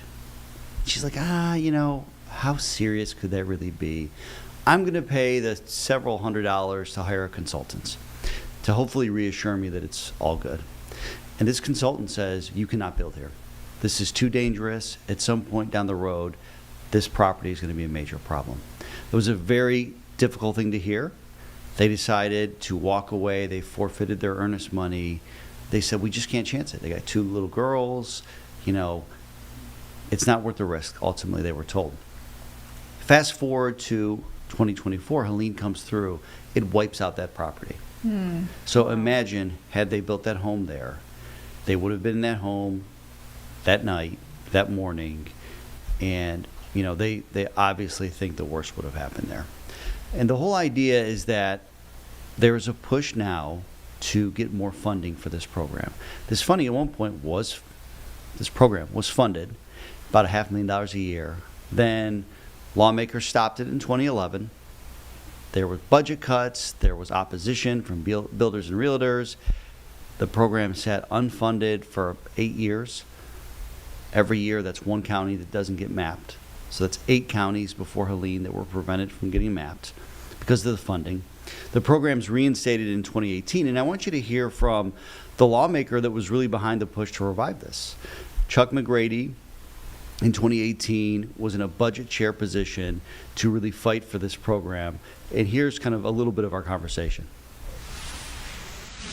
She's like, how serious could that really be? I'm going to pay the several $100s to hire consultants to hopefully reassure me that it's all good. And this consultant says, you cannot build here. This is too dangerous. At some point down the road, this property is going to be a major problem. It was a very difficult thing to hear. They decided to walk away. They forfeited their earnest money. They said, we just can't chance it. They got 2 little girls. It's not worth the risk, ultimately, they were told. Fast forward to 2024, Helene comes through. It wipes out that property. So imagine, had they built that home there, they would have been in that home that night, that morning, and they obviously think the worst would have happened there. And the whole idea is that there is a push now to get more funding for this program. This funding at one point this program was funded about $500,000 a year. Then lawmakers stopped it in 2011. There were budget cuts, there was opposition from builders and realtors. The program sat unfunded for 8 years. Every year, that's one county that doesn't get mapped. So that's 8 counties before Helene that were prevented from getting mapped because of the funding. The program's reinstated in 2018, and I want you to hear from the lawmaker that was really behind the push to revive this. Chuck McGrady, in 2018, was in a budget chair position to really fight for this program. And here's kind of a little bit of our conversation.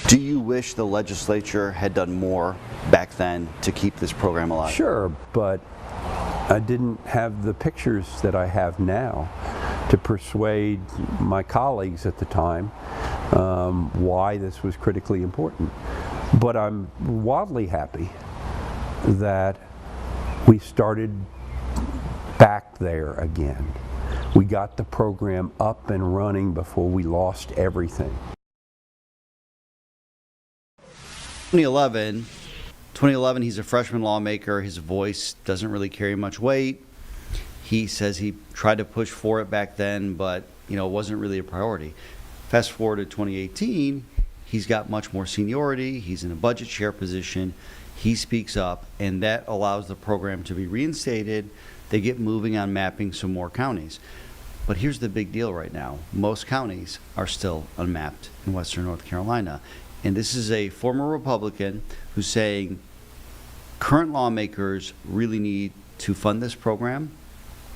Do you wish the legislature had done more back then to keep this program alive? Sure, but I didn't have the pictures that I have now to persuade my colleagues at the time why this was critically important. But I'm wildly happy that we started back there again. We got the program up and running before we lost everything. 2011, he's a freshman lawmaker. His voice doesn't really carry much weight. He says he tried to push for it back then, but it wasn't really a priority. Fast forward to 2018, he's got much more seniority. He's in a budget chair position. He speaks up, and that allows the program to be reinstated. They get moving on mapping some more counties. But here's the big deal right now. Most counties are still unmapped in western North Carolina. And this is a former Republican who's saying current lawmakers really need to fund this program.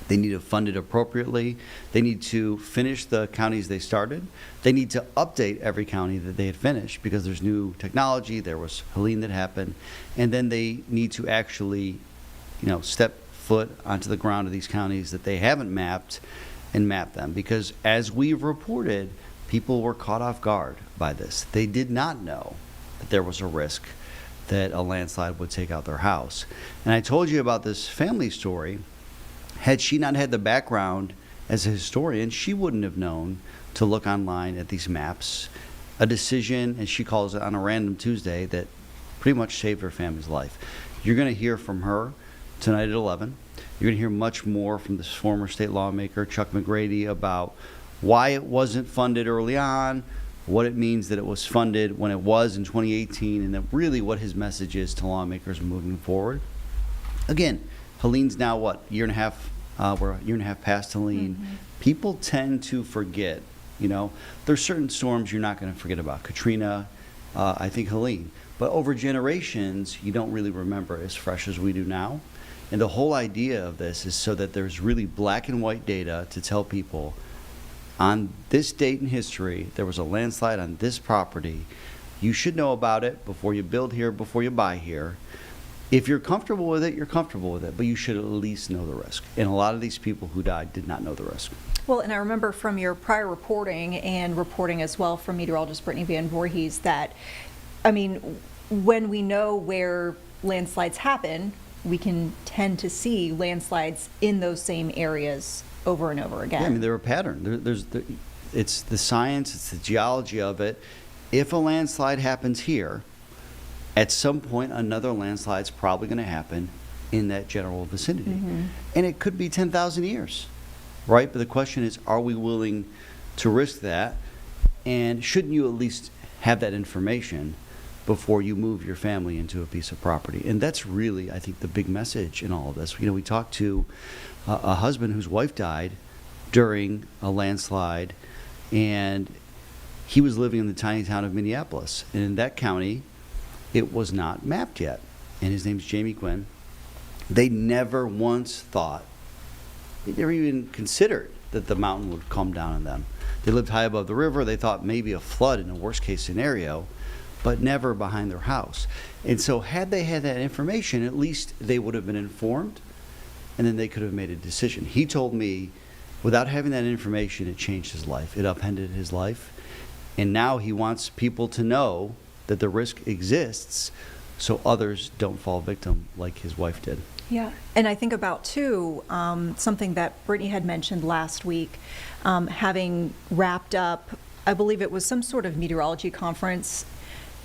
They need to fund it appropriately. They need to finish the counties they started. They need to update every county that they had finished because there's new technology. There was Helene that happened. And then they need to actually, step foot onto the ground of these counties that they haven't mapped and map them. Because as we've reported, people were caught off guard by this. They did not know that there was a risk that a landslide would take out their house. And I told you about this family story. Had she not had the background as a historian, she wouldn't have known to look online at these maps. A decision, as she calls it, on a random Tuesday that pretty much saved her family's life. You're going to hear from her tonight at 11. You're going to hear much more from this former state lawmaker, Chuck McGrady, about why it wasn't funded early on, what it means that it was funded when it was in 2018, and then really what his message is to lawmakers moving forward. Again, Helene's now what, year and a half, we're a year and a half past Helene. People tend to forget, you know, there's certain storms you're not going to forget about. Katrina, I think Helene. But over generations, you don't really remember as fresh as we do now. And the whole idea of this is so that there's really black and white data to tell people on this date in history, there was a landslide on this property. You should know about it before you build here, before you buy here. If you're comfortable with it, you're comfortable with it, but you should at least know the risk. And a lot of these people who died did not know the risk. Well, and I remember from your prior reporting and reporting as well from meteorologist Brittany Van Voorhees that, I mean, when we know where landslides happen, we can tend to see landslides in those same areas over and over again. Yeah, I mean, they're a pattern. It's the science, it's the geology of it. If a landslide happens here, at some point another landslide's probably going to happen in that general vicinity. And it could be 10,000 years, right? But the question is, are we willing to risk that? And shouldn't you at least have that information before you move your family into a piece of property? And that's really, I think, the big message in all of this. You know, we talked to a husband whose wife died during a landslide, and he was living in the tiny town of Minneapolis. And in that county, it was not mapped yet. And his name's Jamie Quinn. They never once thought, they never even considered that the mountain would come down on them. They lived high above the river. They thought maybe a flood in a worst case scenario, but never behind their house. And so had they had that information, at least they would have been informed, and then they could have made a decision. He told me, without having that information, it changed his life. It upended his life. And now he wants people to know that the risk exists so others don't fall victim like his wife did. Yeah, and I think about, too, something that Brittany had mentioned last week, having wrapped up, I believe it was some sort of meteorology conference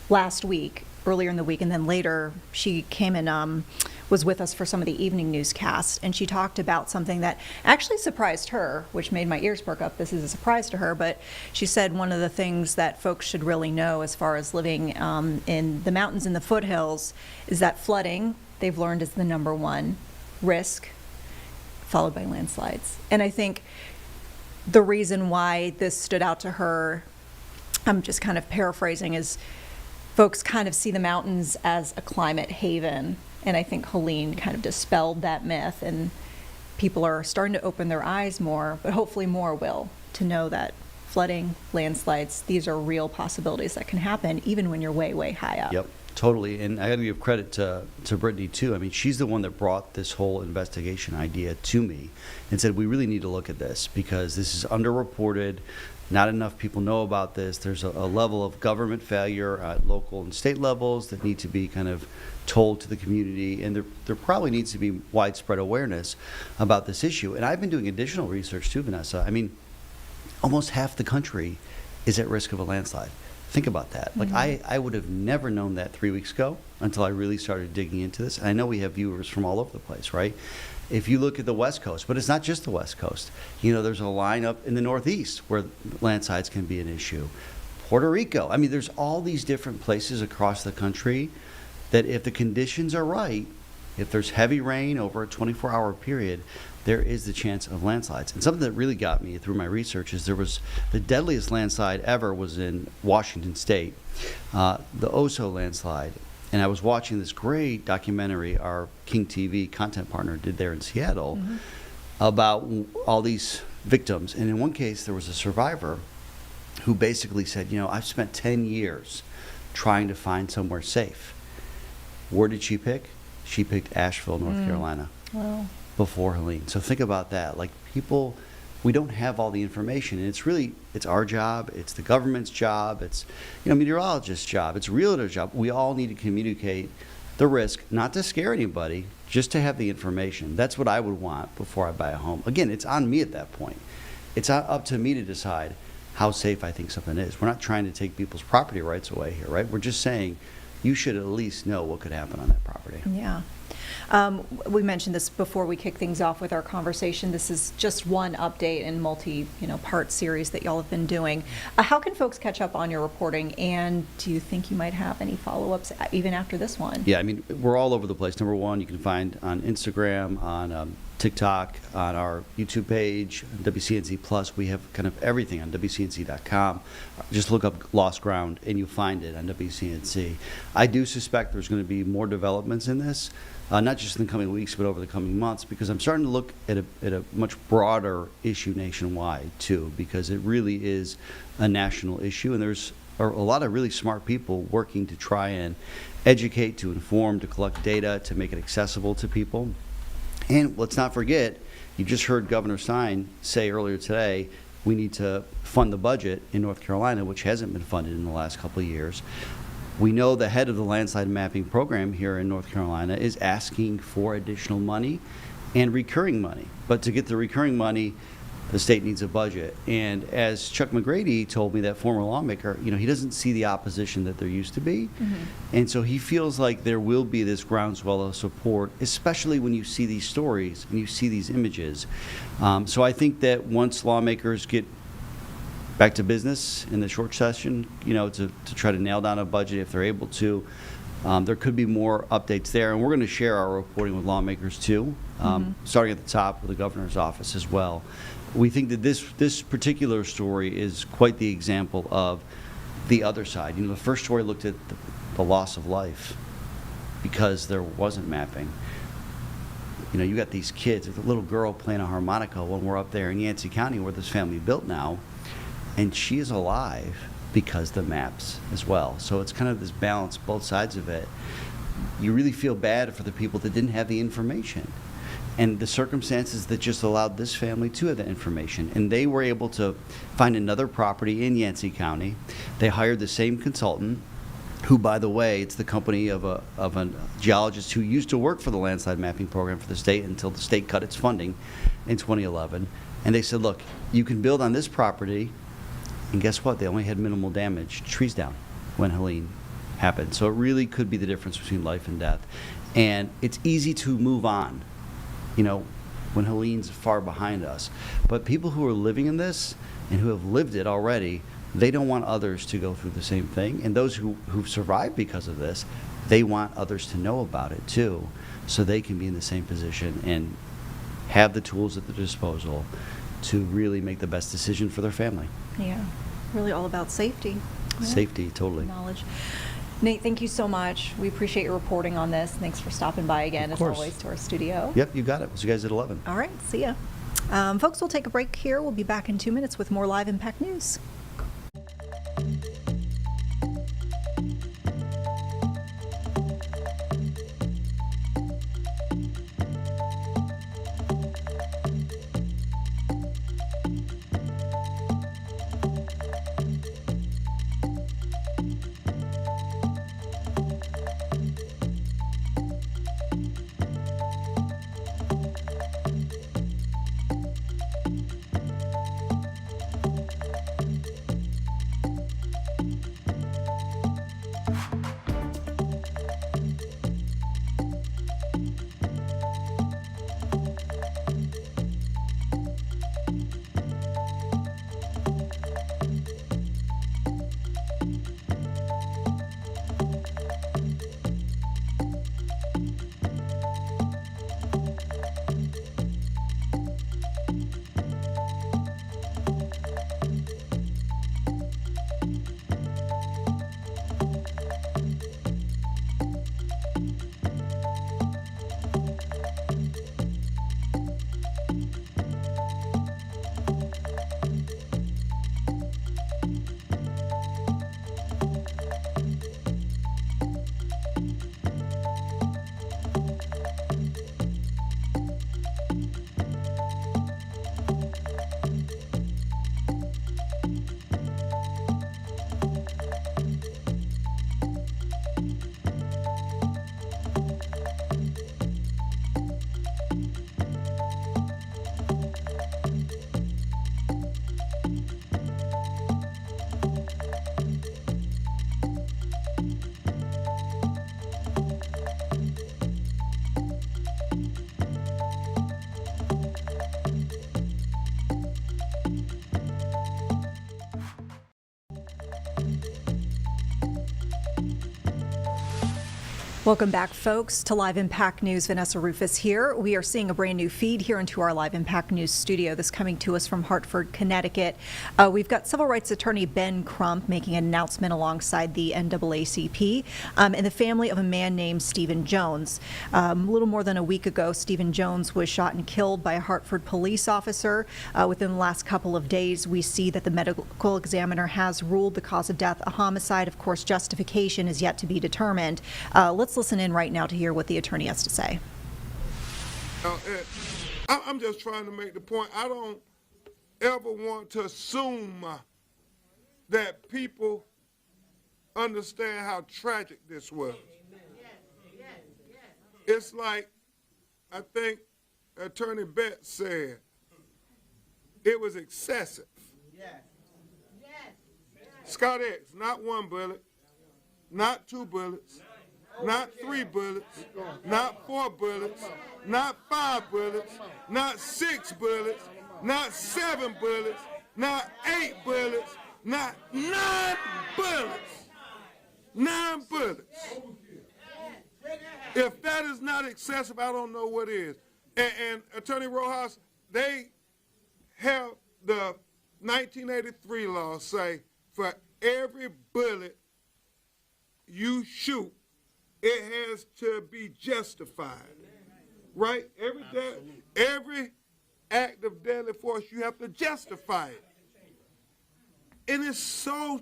last week, earlier in the week, and then later she came and was with us for some of the evening newscasts, and she talked about something that actually surprised her, which made my ears perk up. This is a surprise to her, but she said one of the things that folks should really know as far as living in the mountains and the foothills is that flooding, they've learned, is the #1 risk, followed by landslides. And I think the reason why this stood out to her, I'm just kind of paraphrasing, is folks kind of see the mountains as a climate haven, and I think Helene kind of dispelled that myth, and people are starting to open their eyes more, but hopefully more will, to know that flooding, landslides, these are real possibilities that can happen even when you're way, way high up. Yep, totally. And I got to give credit to Brittany, too. I mean, she's the one that brought this whole investigation idea to me and said, we really need to look at this because this is underreported. Not enough people know about this. There's a level of government failure at local and state levels that need to be kind of told to the community, and there probably needs to be widespread awareness about this issue. And I've been doing additional research too, Vanessa. I mean, almost half the country is at risk of a landslide. Think about that. Like, I would have never known that 3 weeks ago until I really started digging into this. And I know we have viewers from all over the place, right? If you look at the West Coast, but it's not just the West Coast. You know, there's a line up in the Northeast where landslides can be an issue. Puerto Rico. I mean, there's all these different places across the country that if the conditions are right, if there's heavy rain over a 24-hour period, there is the chance of landslides. And something that really got me through my research is there was the deadliest landslide ever was in Washington State, the Oso landslide. And I was watching this great documentary our King TV content partner did there in Seattle about all these victims. And in one case, there was a survivor who basically said, you know, I've spent 10 years trying to find somewhere safe. Where did she pick? She picked Asheville, North Carolina, before Helene. So think about that. Like, people, we don't have all the information, and it's our job, it's the government's job, it's, you know, meteorologist's job, it's realtor's job. We all need to communicate the risk, not to scare anybody, just to have the information. That's what I would want before I buy a home. Again, it's on me at that point. It's not up to me to decide how safe I think something is. We're not trying to take people's property rights away here, right? We're just saying you should at least know what could happen on that property. Yeah. We mentioned this before we kick things off with our conversation. This is just one update in part series that y'all have been doing. How can folks catch up on your reporting, and do you think you might have any follow-ups even after this one? Yeah, I mean, we're all over the place. Number one, you can find on Instagram, on TikTok, on our YouTube page, WCNC Plus. We have kind of everything on WCNC.com. Just look up Lost Ground and you'll find it on WCNC. I do suspect there's going to be more developments in this, not just in the coming weeks, but over the coming months, because I'm starting to look at a much broader issue nationwide, too, because it really is a national issue, and there's a lot of really smart people working to try and educate, to inform, to collect data, to make it accessible to people. And let's not forget, you just heard Governor Stein say earlier today, we need to fund the budget in North Carolina, which hasn't been funded in the last couple of years. We know the head of the landslide mapping program here in North Carolina is asking for additional money and recurring money. But to get the recurring money, the state needs a budget. And as Chuck McGrady told me, that former lawmaker, he doesn't see the opposition that there used to be. Mm-hmm. And so he feels like there will be this groundswell of support, especially when you see these stories and you see these images. So I think that once lawmakers get back to business in the short session, to try to nail down a budget if they're able to, there could be more updates there. And we're going to share our reporting with lawmakers too, starting at the top with the governor's office as well. We think that this particular story is quite the example of the other side. The first story looked at the loss of life because there wasn't mapping. You got these kids, there's a little girl playing a harmonica when we're up there in Yancey County where this family built now, and she is alive because the maps as well. So it's kind of this balance, both sides of it. You really feel bad for the people that didn't have the information and the circumstances that just allowed this family to have that information. And they were able to find another property in Yancey County. They hired the same consultant, who, by the way, it's the company of a geologist who used to work for the landslide mapping program for the state until the state cut its funding in 2011. And they said, look, you can build on this property, and guess what? They only had minimal damage, trees down, when Helene happened. So it really could be the difference between life and death. And it's easy to move on, when Helene's far behind us. But people who are living in this and who have lived it already, they don't want others to go through the same thing. And those who've survived because of this, they want others to know about it too, so they can be in the same position and have the tools at their disposal to really make the best decision for their family. Yeah, really all about safety. Safety, totally. Knowledge. Nate, thank you so much. We appreciate your reporting on this. Thanks for stopping by again, as always, to our studio. Yep, you got it. We'll see you guys at 11. All right, see ya. Folks, we'll take a break here. We'll be back in 2 minutes with more Live Impact News. Welcome back, folks, to Live Impact News. Vanessa Rufus here. We are seeing a brand new feed here into our Live Impact News studio. This coming to us from Hartford, Connecticut. We've got civil rights attorney Ben Crump making an announcement alongside the NAACP and the family of a man named Stephen Jones. A little more than a week ago, Stephen Jones was shot and killed by a Hartford police officer. Within the last couple of days, we see that the medical examiner has ruled the cause of death a homicide. Of course, justification is yet to be determined. Let's listen in right now to hear what the attorney has to say. I'm just trying to make the point. I don't ever want to assume that people understand how tragic this was. It's like, I think Attorney Betts said, it was excessive. Scott X, not one bullet, not two bullets, not 3 bullets, not 4 bullets, not 5 bullets, not 6 bullets, not 7 bullets, not 8 bullets, not 9 bullets. 9 bullets. If that is not excessive, I don't know what is. And Attorney Rojas, they have the 1983 law say for every bullet you shoot, it has to be justified, right? Every act of deadly force, you have to justify it. And it's so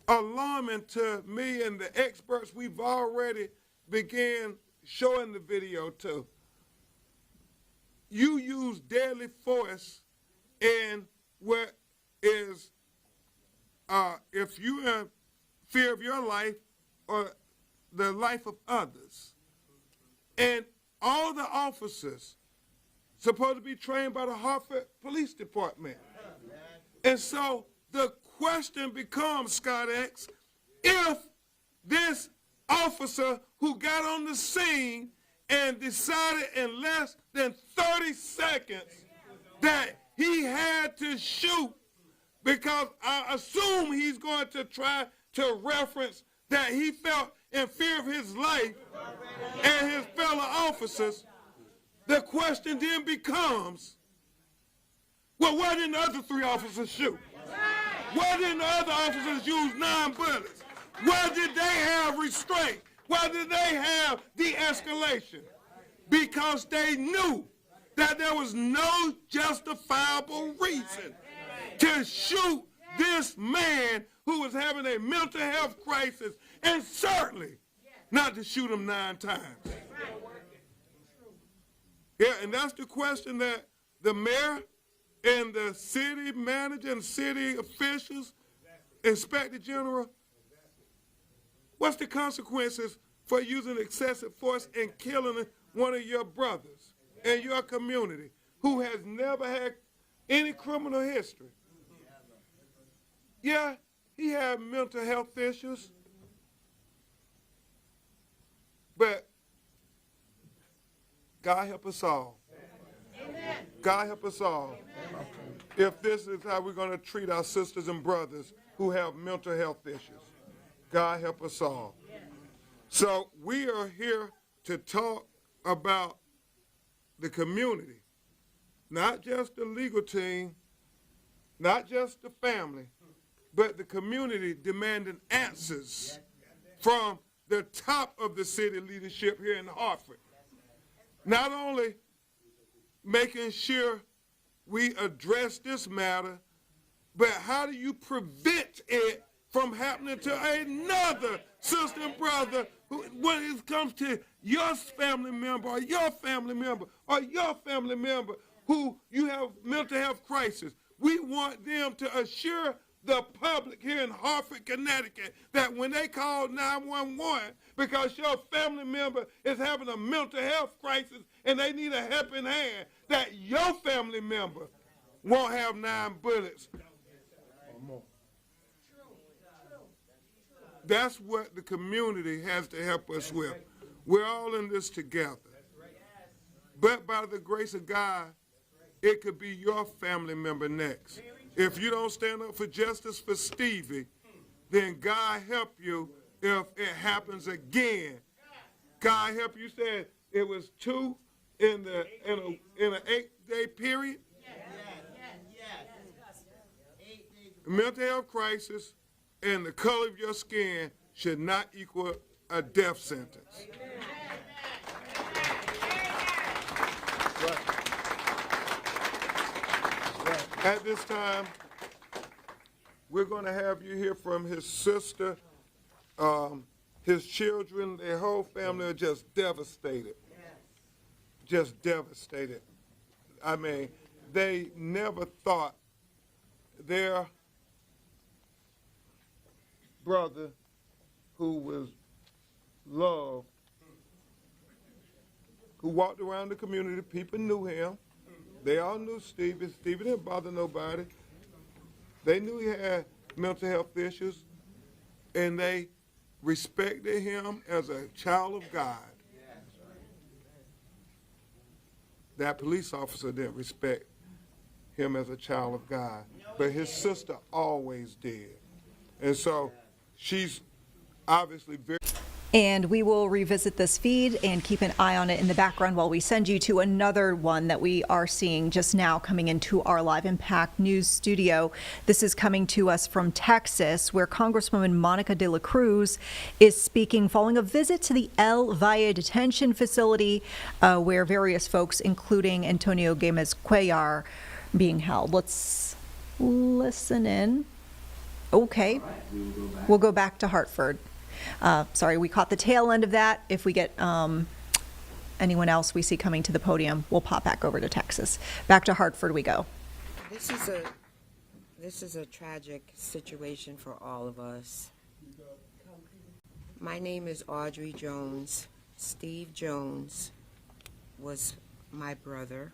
alarming to me and the experts we've already began showing the video to. You use deadly force in what is, if you're in fear of your life or the life of others. And all the officers supposed to be trained by the Hartford Police Department. And so the question becomes, Scott X, if this officer who got on the scene and decided in less than 30 seconds that he had to shoot, because I assume he's going to try to reference that he felt in fear of his life and his fellow officers, the question then becomes, well, why didn't the other 3 officers shoot? Why didn't the other officers use 9 bullets? Why did they have restraint? Why did they have de-escalation? Because they knew that there was no justifiable reason to shoot this man who was having a mental health crisis, and certainly not to shoot him 9 times. Yeah, and that's the question that the mayor and the city manager and city officials, inspector general, what's the consequences for using excessive force and killing one of your brothers in your community who has never had any criminal history? Yeah, he had mental health issues, but God help us all. Amen. God help us all. Amen. If this is how we're going to treat our sisters and brothers who have mental health issues, God help us all. So we are here to talk about the community, not just the legal team, not just the family, but the community demanding answers from the top of the city leadership here in Hartford. Not only making sure we address this matter, but how do you prevent it from happening to another sister and brother who, when it comes to your family member or your family member or your family member who you have mental health crisis? We want them to assure the public here in Hartford, Connecticut, that when they call 911 because your family member is having a mental health crisis and they need a helping hand, that your family member won't have 9 bullets or more. That's what the community has to help us with. We're all in this together. But by the grace of God, it could be your family member next. If you don't stand up for justice for Stevie, then God help you if it happens again God help you, said it was 2 in an 8-day period? Mental health crisis and the color of your skin should not equal a death sentence. At this time, we're going to have you hear from his sister. His children, their whole family are just devastated. Just devastated. I mean, they never thought their brother, who was loved, who walked around the community, people knew him. They all knew Stevie. Stevie didn't bother nobody. They knew he had mental health issues, and they respected him as a child of God. That police officer didn't respect him as a child of God, but his sister always did. And so she's obviously very... And we will revisit this feed and keep an eye on it in the background while we send you to another one that we are seeing just now coming into our Live Impact News studio. This is coming to us from Texas, where Congresswoman Monica de la Cruz is speaking following a visit to the El Valle detention facility, where various folks, including Antonio Gomez Cuellar, being held. Let's listen in. Okay, we'll go back to Hartford. Sorry, we caught the tail end of that. If we get anyone else we see coming to the podium, we'll pop back over to Texas. Back to Hartford we go. This is a tragic situation for all of us. My name is Audrey Jones. Steve Jones was my brother.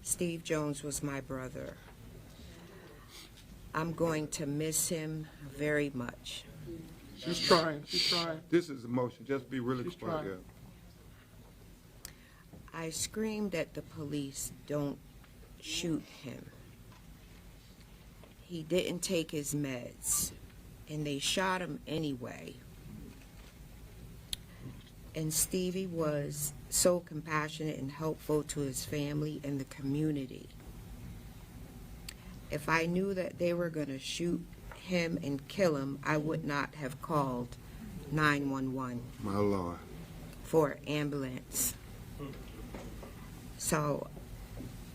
Steve Jones was my brother. I'm going to miss him very much. She's trying. She's trying. This is emotion. Just be really quiet. I screamed at the police, "Don't shoot him." He didn't take his meds, and they shot him anyway. And Stevie was so compassionate and helpful to his family and the community. If I knew that they were going to shoot him and kill him, I would not have called 911. My Lord. For an ambulance. So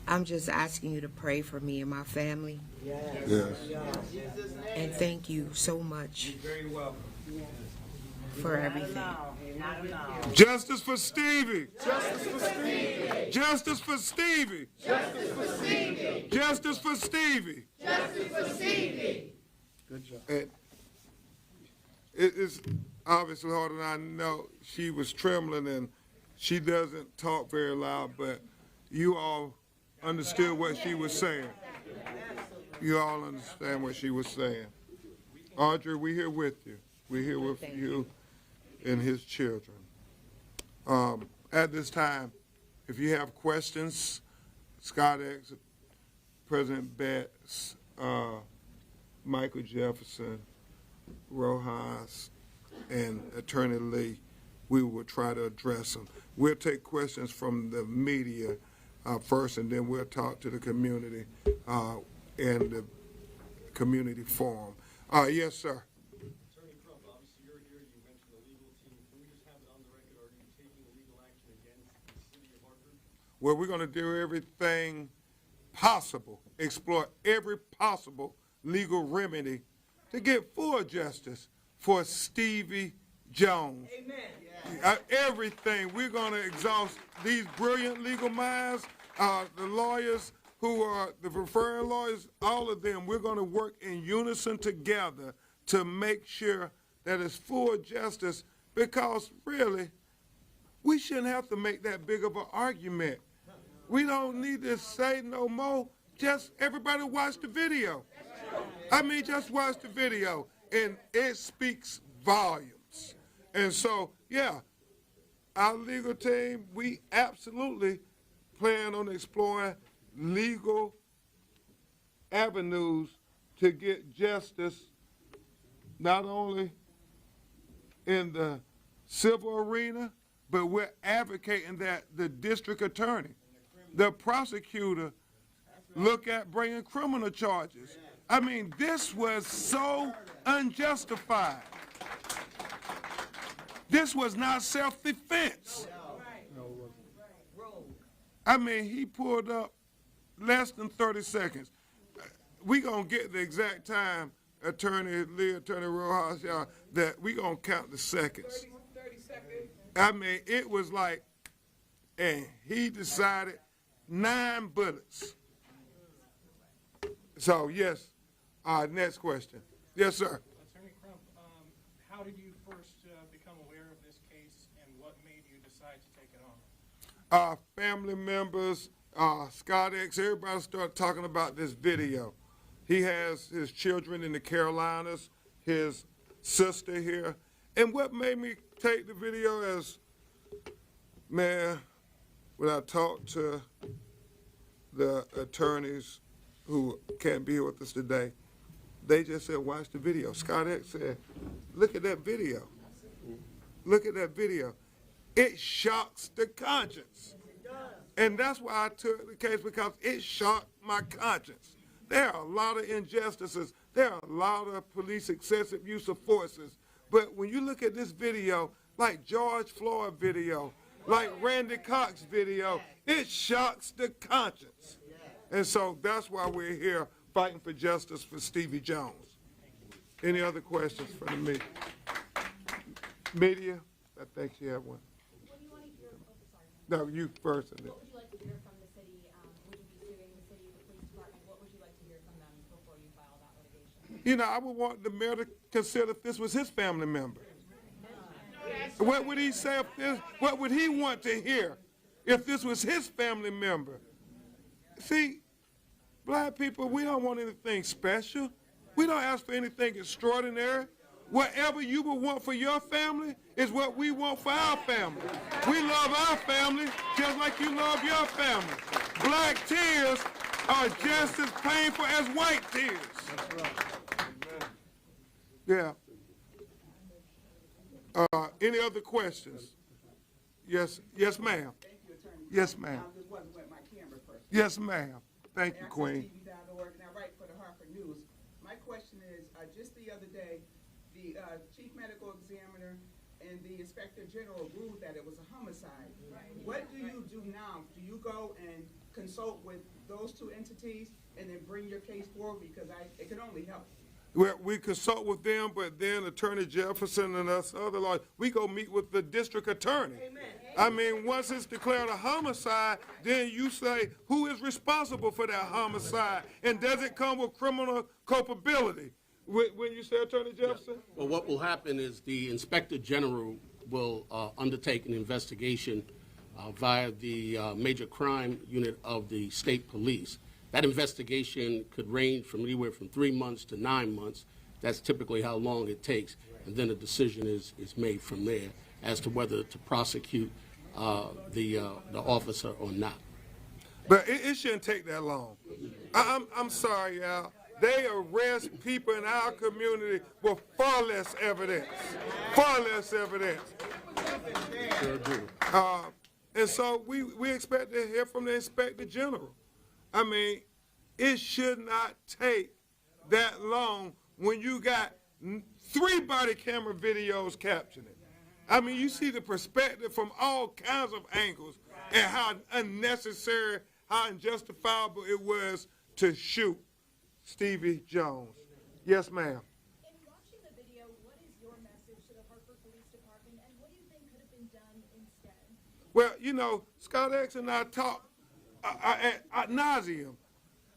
I'm just asking you to pray for me and my family. Yes. And thank you so much for everything. Justice for Stevie. Justice for Stevie. Justice for Stevie. Justice for Stevie. Justice for Stevie. Justice for Stevie. Good job. It's obviously hard, and I know she was trembling, and she doesn't talk very loud, but you all understood what she was saying. You all understand what she was saying. Audrey, we're here with you. We're here with you and his children. At this time, if you have questions, Scott X, President Betts, Michael Jefferson, Rojas, and Attorney Lee, we will try to address them. We'll take questions from the media first, and then we'll talk to the community and the community forum. Yes, sir. Well, we're going to do everything possible, explore every possible legal remedy to get full justice for Stevie Jones. Amen. Everything. We're going to exhaust these brilliant legal minds, the lawyers who are the referring lawyers, all of them. We're going to work in unison together to make sure that it's full justice, because really, we shouldn't have to make that big of an argument. We don't need to say no more. Just everybody watch the video. I mean, just watch the video, and it speaks volumes. And so, yeah, our legal team, we absolutely plan on exploring legal avenues to get justice, not only in the civil arena, but we're advocating that the district attorney, the prosecutor, look at bringing criminal charges. I mean, this was so unjustified. This was not self-defense. I mean, he pulled up less than 30 seconds. We gonna get the exact time, Attorney Rojas, y'all, that we gonna count the seconds. 30 seconds. I mean, it was like, and he decided 9 bullets. So, yes, next question. Yes, sir. Attorney Crump, how did you first become aware of this case, and what made you decide to take it on? Family members, Scott X, everybody started talking about this video. He has his children in the Carolinas, his sister here. And what made me take the video is, man, when I talked to the attorneys who can't be here with us today, they just said, watch the video. Scott X said, look at that video. Look at that video. It shocks the conscience. And that's why I took the case, because it shocked my conscience. There are a lot of injustices. There are a lot of police excessive use of forces. But when you look at this video, like George Floyd video, like Randy Cox video, it shocks the conscience. And so that's why we're here fighting for justice for Stevie Jones. Any other questions from the media? Media? I think you have one. What do you want to hear? Oh, sorry. No, you first. And then. What would you like to hear from the city? Would you be suing the city, the police department? What would you like to hear from them before you file that litigation? You know, I would want the mayor to consider if this was his family member. What would he say if this, what would he want to hear if this was his family member? See, black people, we don't want anything special. We don't ask for anything extraordinary. Whatever you would want for your family is what we want for our family. We love our family just like you love your family. Black tears are just as painful as white tears. That's right. Yeah. Any other questions? Yes, yes, ma'am. Yes, ma'am. Yes, ma'am. Thank you, Queen. And I write for the Hartford News. My question is, just the other day, the chief medical examiner and the inspector general ruled that it was a homicide. What do you do now? Do you go and consult with those two entities and then bring your case forward? Because it can only help. We consult with them, but then Attorney Jefferson and us other lawyers, we go meet with the district attorney. Amen. I mean, once it's declared a homicide, then you say, who is responsible for that homicide? And does it come with criminal culpability? When you say Attorney Jefferson? Yeah. Well, what will happen is the Inspector General will undertake an investigation via the Major Crime Unit of the State Police. That investigation could range from anywhere from 3 months to 9 months. That's typically how long it takes. And then a decision is made from there as to whether to prosecute the officer or not. But it shouldn't take that long. I'm sorry, y'all. They arrest people in our community with far less evidence. Far less evidence. Sure do. And so we expect to hear from the Inspector General. I mean, it should not take that long when you got 3 body camera videos capturing it. I mean, you see the perspective from all kinds of angles and how unnecessary, how unjustifiable it was to shoot Stevie Jones. Yes, ma'am. In watching the video, what is your message to the Hartford Police Department, and what do you think could have been done instead? Well, you know, Scott X and I talked ad nauseum.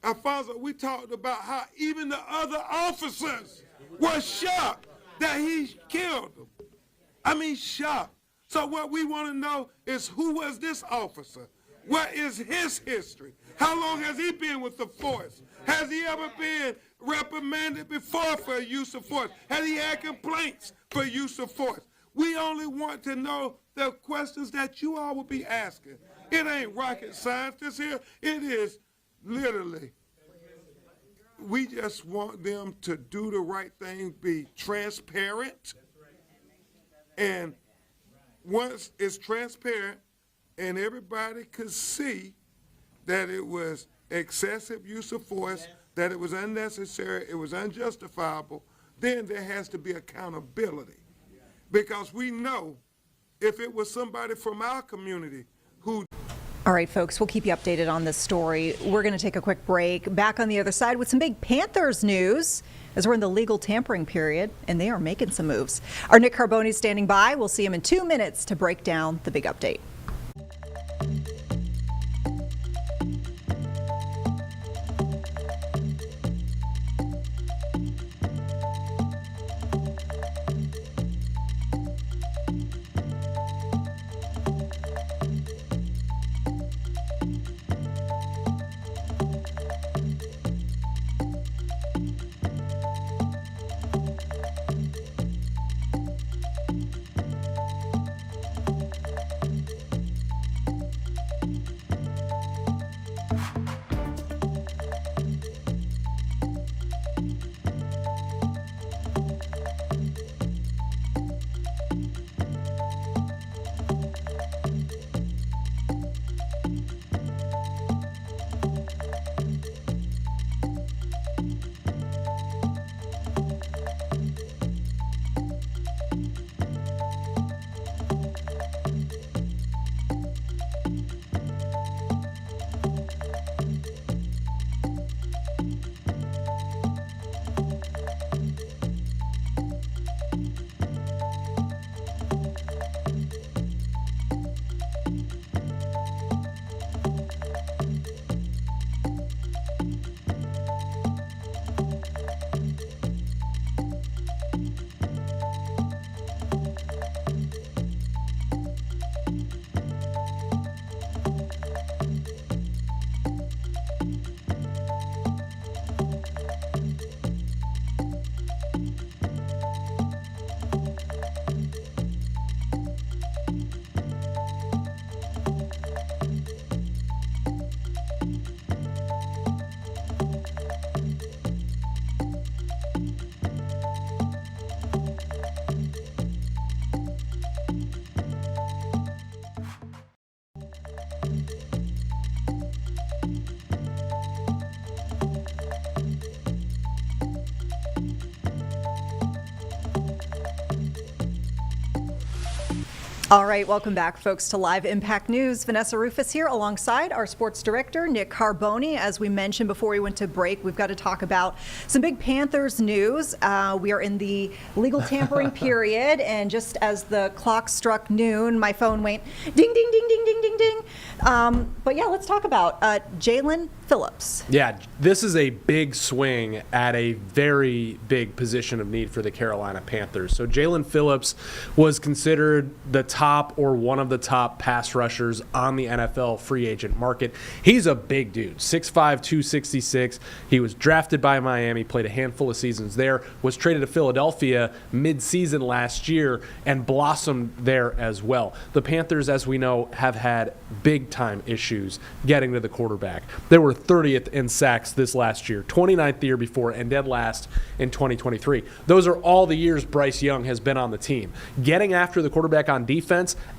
Alfonso, we talked about how even the other officers were shocked that he killed them. I mean, shocked. So what we want to know is, who was this officer? What is his history? How long has he been with the force? Has he ever been reprimanded before for use of force? Has he had complaints for use of force? We only want to know the questions that you all will be asking. It ain't rocket science this here. It is literally, we just want them to do the right thing, be transparent, And once it's transparent and everybody could see that it was excessive use of force, that it was unnecessary, it was unjustifiable, then there has to be accountability. Because we know if it was somebody from our community who... All right, folks, we'll keep you updated on this story. We're going to take a quick break. Back on the other side with some big Panthers news as we're in the legal tampering period, and they are making some moves. Our Nick Carboni is standing by. We'll see him in 2 minutes to break down the big update. All right, welcome back, folks, to Live Impact News. Vanessa Rufus here alongside our sports director, Nick Carboni. As we mentioned before we went to break, we've got to talk about some big Panthers news. We are in the legal tampering period, and just as the clock struck noon, my phone went ding, ding, ding, ding, ding, ding, ding. But yeah, let's talk about Jaelan Phillips. Yeah, this is a big swing at a very big position of need for the Carolina Panthers. So Jaelan Phillips was considered the top or one of the top pass rushers on the NFL free agent market. He's a big dude, 6'5", 266. He was drafted by Miami, played a handful of seasons there, was traded to Philadelphia mid-season last year and blossomed there as well. The Panthers, as we know, have had big-time issues getting to the quarterback. They were 30th in sacks this last year, 29th the year before, and dead last in 2023. Those are all the years Bryce Young has been on the team. Getting after the quarterback on defense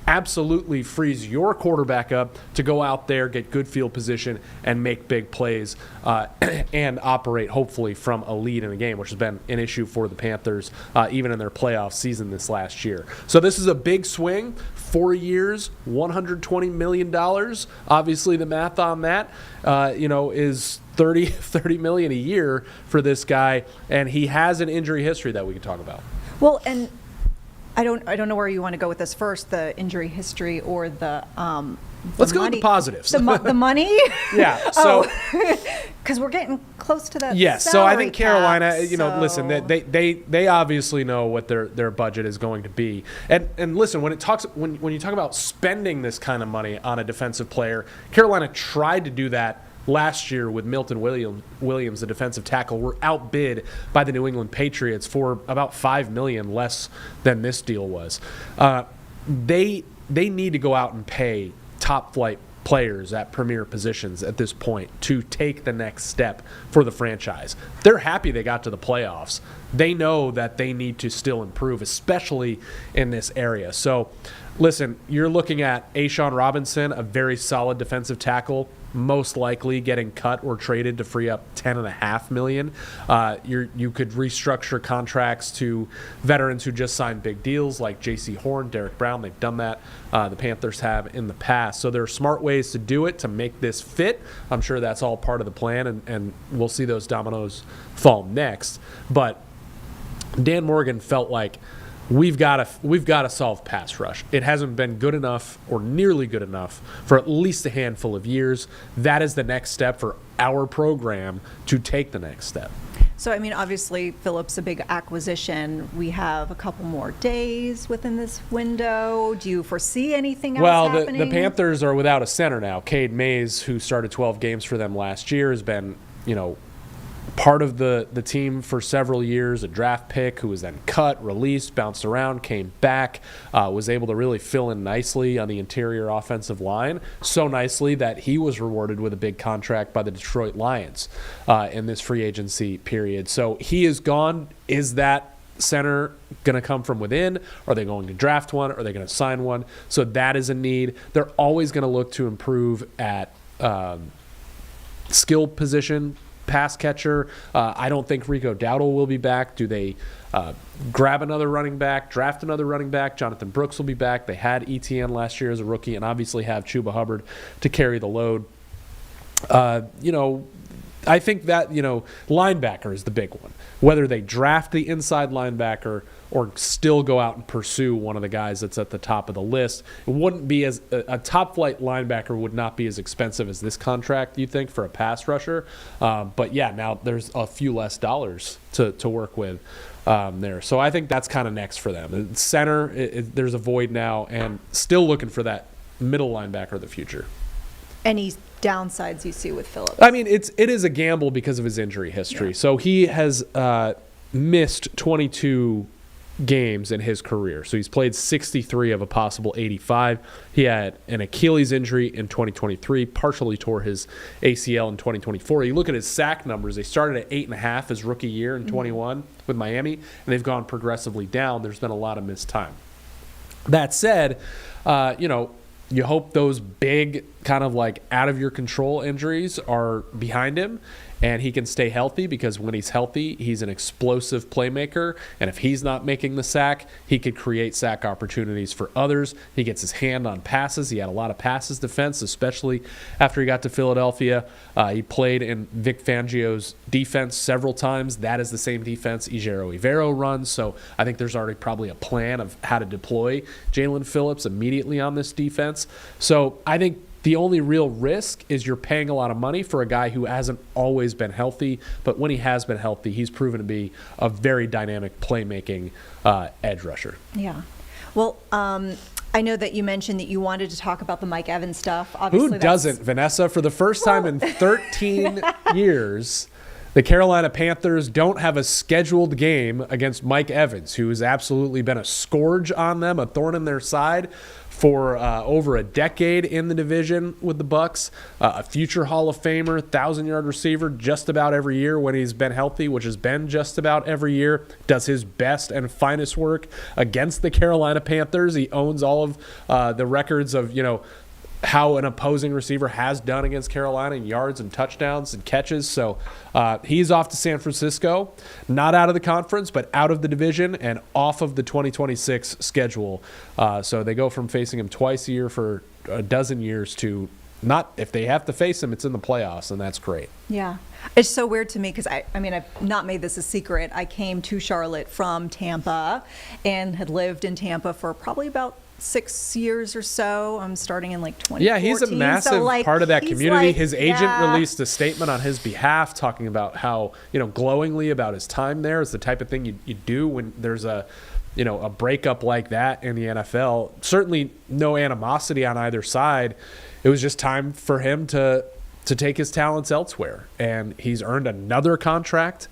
absolutely frees your quarterback up to go out there, get good field position, and make big plays and operate, hopefully, from a lead in a game, which has been an issue for the Panthers even in their playoff season this last year. So this is a big swing. 4 years, $120 million. Obviously, the math on that, is $30 million a year for this guy, and he has an injury history that we can talk about. Well, and I don't know where you want to go with this first, the injury history or the Let's go with the positives. The money? Yeah. So, because we're getting close to that. Yes. So I think Carolina, cap, listen, they obviously know what their budget is going to be. And listen, when you talk about spending this kind of money on a defensive player, Carolina tried to do that last year with Milton Williams, the defensive tackle. Were outbid by the New England Patriots for about $5 million less than this deal was. They need to go out and pay top flight players at premier positions at this point to take the next step for the franchise. They're happy they got to the playoffs. They know that they need to still improve, especially in this area. So, listen, you're looking at A'Shawn Robinson, a very solid defensive tackle, most likely getting cut or traded to free up $10.5 million. You could restructure contracts to veterans who just signed big deals like J.C. Horn, Derek Brown. They've done that. The Panthers have in the past. So there are smart ways to do it to make this fit. I'm sure that's all part of the plan, and we'll see those dominoes fall next. But Dan Morgan felt like we've got to solve pass rush. It hasn't been good enough or nearly good enough for at least a handful of years. That is the next step for our program to take the next step. So, I mean, obviously, Phillips, a big acquisition. We have a couple more days within this window. Do you foresee anything else happening? Well, the Panthers are without a center now. Cade Mays, who started 12 games for them last year, has been, part of the team for several years, a draft pick who was then cut, released, bounced around, came back, was able to really fill in nicely on the interior offensive line, so nicely that he was rewarded with a big contract by the Detroit Lions in this free agency period. So he is gone. Is that center going to come from within? Are they going to draft one? Are they going to sign one? So that is a need. They're always going to look to improve at skill position, pass catcher. I don't think Rico Dowdle will be back. Do they grab another running back, draft another running back? Jonathan Brooks will be back. They had ETN last year as a rookie and obviously have Chuba Hubbard to carry the load. I think that, linebacker is the big one. Whether they draft the inside linebacker or still go out and pursue one of the guys that's at the top of the list, it wouldn't be as a top flight linebacker would not be as expensive as this contract, you think, for a pass rusher. But yeah, now there's a few less dollars to work with there. So I think that's kind of next for them. Center, there's a void now, and still looking for that middle linebacker of the future. Any downsides you see with Phillips? I mean, it is a gamble because of his injury history. Yeah. So he has missed 22 games in his career. So he's played 63 of a possible 85. He had an Achilles injury in 2023, partially tore his ACL in 2024. You look at his sack numbers, they started at 8.5 his rookie year in 21 with Miami, and they've gone progressively down. There's been a lot of missed time. That said, you hope those big kind of like out of your control injuries are behind him and he can stay healthy, because when he's healthy, he's an explosive playmaker. And if he's not making the sack, he could create sack opportunities for others. He gets his hand on passes. He had a lot of passes defense, especially after he got to Philadelphia. He played in Vic Fangio's defense several times. That is the same defense Ejiro Evero runs. So I think there's already probably a plan of how to deploy Jalen Phillips immediately on this defense. So I think the only real risk is you're paying a lot of money for a guy who hasn't always been healthy, but when he has been healthy, he's proven to be a very dynamic playmaking edge rusher. Yeah. Well, I know that you mentioned that you wanted to talk about the Mike Evans stuff. Obviously, who doesn't, Vanessa? For the first time in 13 years, the Carolina Panthers don't have a scheduled game against Mike Evans, who has absolutely been a scourge on them, a thorn in their side for over a decade in the division with the Bucs, a future Hall of Famer, 1,000-yard receiver just about every year when he's been healthy, which has been just about every year, does his best and finest work against the Carolina Panthers. He owns all of the records of, how an opposing receiver has done against Carolina in yards and touchdowns and catches. So he's off to San Francisco, not out of the conference, but out of the division and off of the 2026 schedule. So they go from facing him twice a year for a dozen years to not, if they have to face him, it's in the playoffs, and that's great. Yeah. It's so weird to me because, I've not made this a secret. I came to Charlotte from Tampa and had lived in Tampa for probably about 6 years or so. I'm starting in 2014. Yeah, he's a massive part of that community. His agent released a statement on his behalf talking about how, glowingly about his time there. It's the type of thing you do when there's a breakup like that in the NFL. Certainly no animosity on either side. It was just time for him to take his talents elsewhere. And he's earned another contract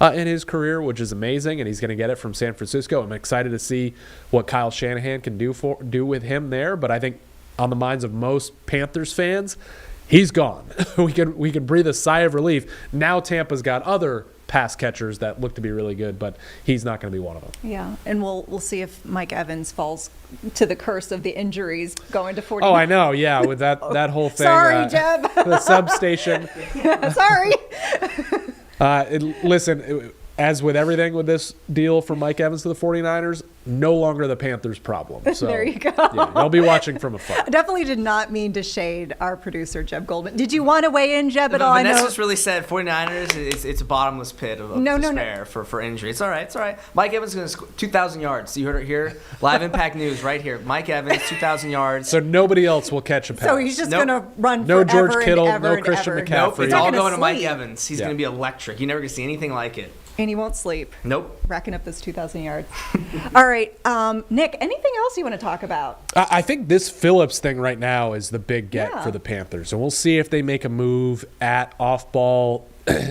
in his career, which is amazing, and he's going to get it from San Francisco. I'm excited to see what Kyle Shanahan can do with him there, but I think on the minds of most Panthers fans, he's gone. we could breathe a sigh of relief. Now Tampa's got other pass catchers that look to be really good, but he's not going to be one of them. Yeah, and we'll see if Mike Evans falls to the curse of the injuries going to 49. Oh, I know. Yeah, with that whole thing. Sorry, Jeb. The substation. Sorry. Listen, as with everything with this deal from Mike Evans to the 49ers, no longer the Panthers' problem. So, there you go. Yeah, they'll be watching from afar. I definitely did not mean to shade our producer, Jeb Goldman. Did you want to weigh in, Jeb, at all? Vanessa I know just really said 49ers, it's a bottomless pit of despair for injury. It's all right. It's all right. Mike Evans is going to score 2,000 yards. You heard it here. Live Impact News right here. Mike Evans, 2,000 yards. So nobody else will catch a pass. So he's just going to run no forever George Kittle, and ever no Christian and ever. McCaffrey. Nope, it's all going to Mike sleep. Evans. He's going to be electric. You're never going to see anything like it. And he won't sleep. Nope. Racking up those 2,000 yards. All right. Nick, anything else you want to talk about? I think this Phillips thing right now is the big get for the Panthers. And we'll see if they make a move at off-ball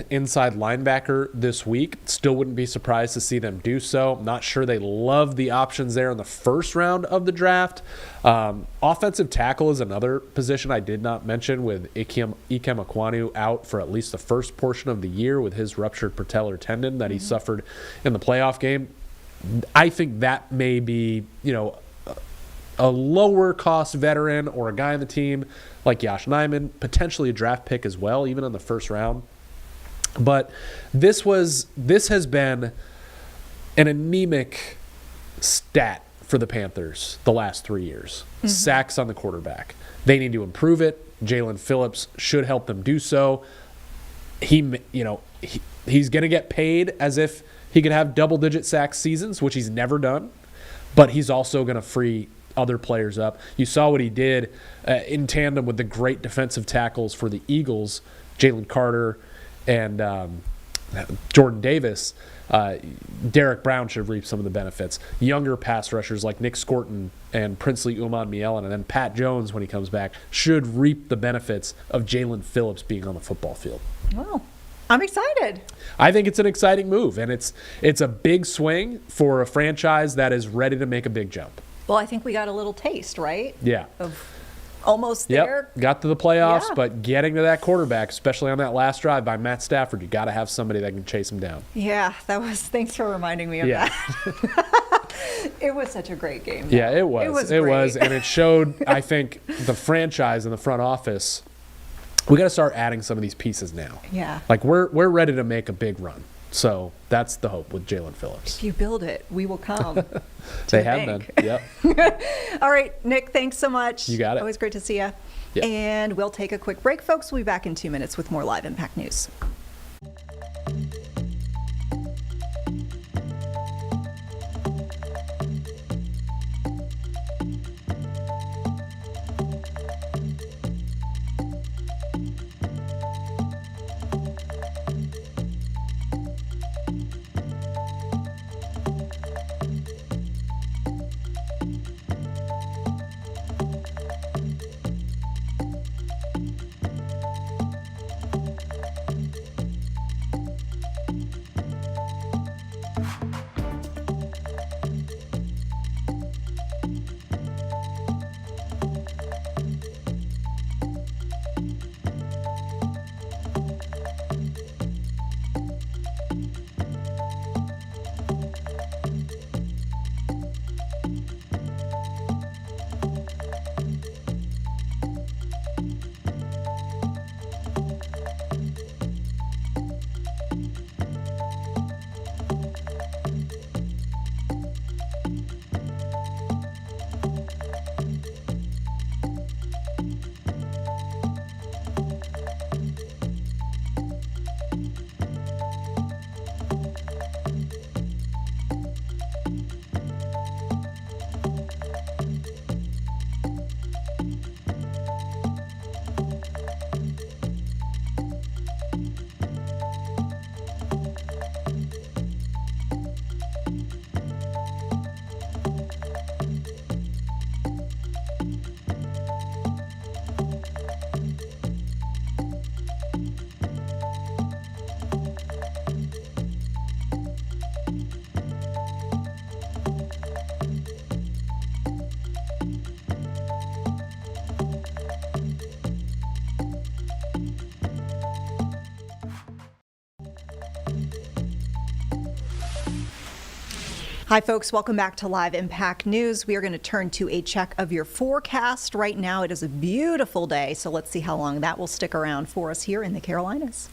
inside linebacker this week. Still wouldn't be surprised to see them do so. Not sure they love the options there in the first round of the draft. Offensive tackle is another position I did not mention, with Ikem Ekwonu out for at least the first portion of the year with his ruptured patellar tendon that he suffered in the playoff game. I think that may be, a lower cost veteran or a guy on the team like Yosh Nijman, potentially a draft pick as well, even in the first round. But this has been an anemic stat for the Panthers the last 3 years. Mm-hmm. Sacks on the quarterback. They need to improve it. Jalen Phillips should help them do so. He's going to get paid as if he could have double-digit sack seasons, which he's never done. But he's also going to free other players up. You saw what he did in tandem with the great defensive tackles for the Eagles, Jalen Carter and Jordan Davis. Derek Brown should reap some of the benefits. Younger pass rushers like Nick Scorton and Princely Uman-Mielen, and then Pat Jones, when he comes back, should reap the benefits of Jalen Phillips being on the football field. Well, I'm excited. I think it's an exciting move, and it's a big swing for a franchise that is ready to make a big jump. Well, I think we got a little taste, right? Yeah. Of almost there. Yep. Got to the playoffs, Yeah. but getting to that quarterback, especially on that last drive by Matt Stafford, you got to have somebody that can chase him down. Yeah, thanks for reminding me of that. It was such a great game. Yeah, it was. It great. was, and it showed, I think, the franchise and the front office, we got to start adding some of these pieces now. Yeah. Like, we're ready to make a big run. So that's the hope with Jalen Phillips. If you build it, we will come. They have been. Yep. All right, Nick, thanks so much. You got it. Always great to see you. Yep. And we'll take a quick break, folks. We'll be back in 2 minutes with more Live Impact News. Hi, folks. Welcome back to Live Impact News. We are going to turn to a check of your forecast. Right now, it is a beautiful day, so let's see how long that will stick around for us here in the Carolinas.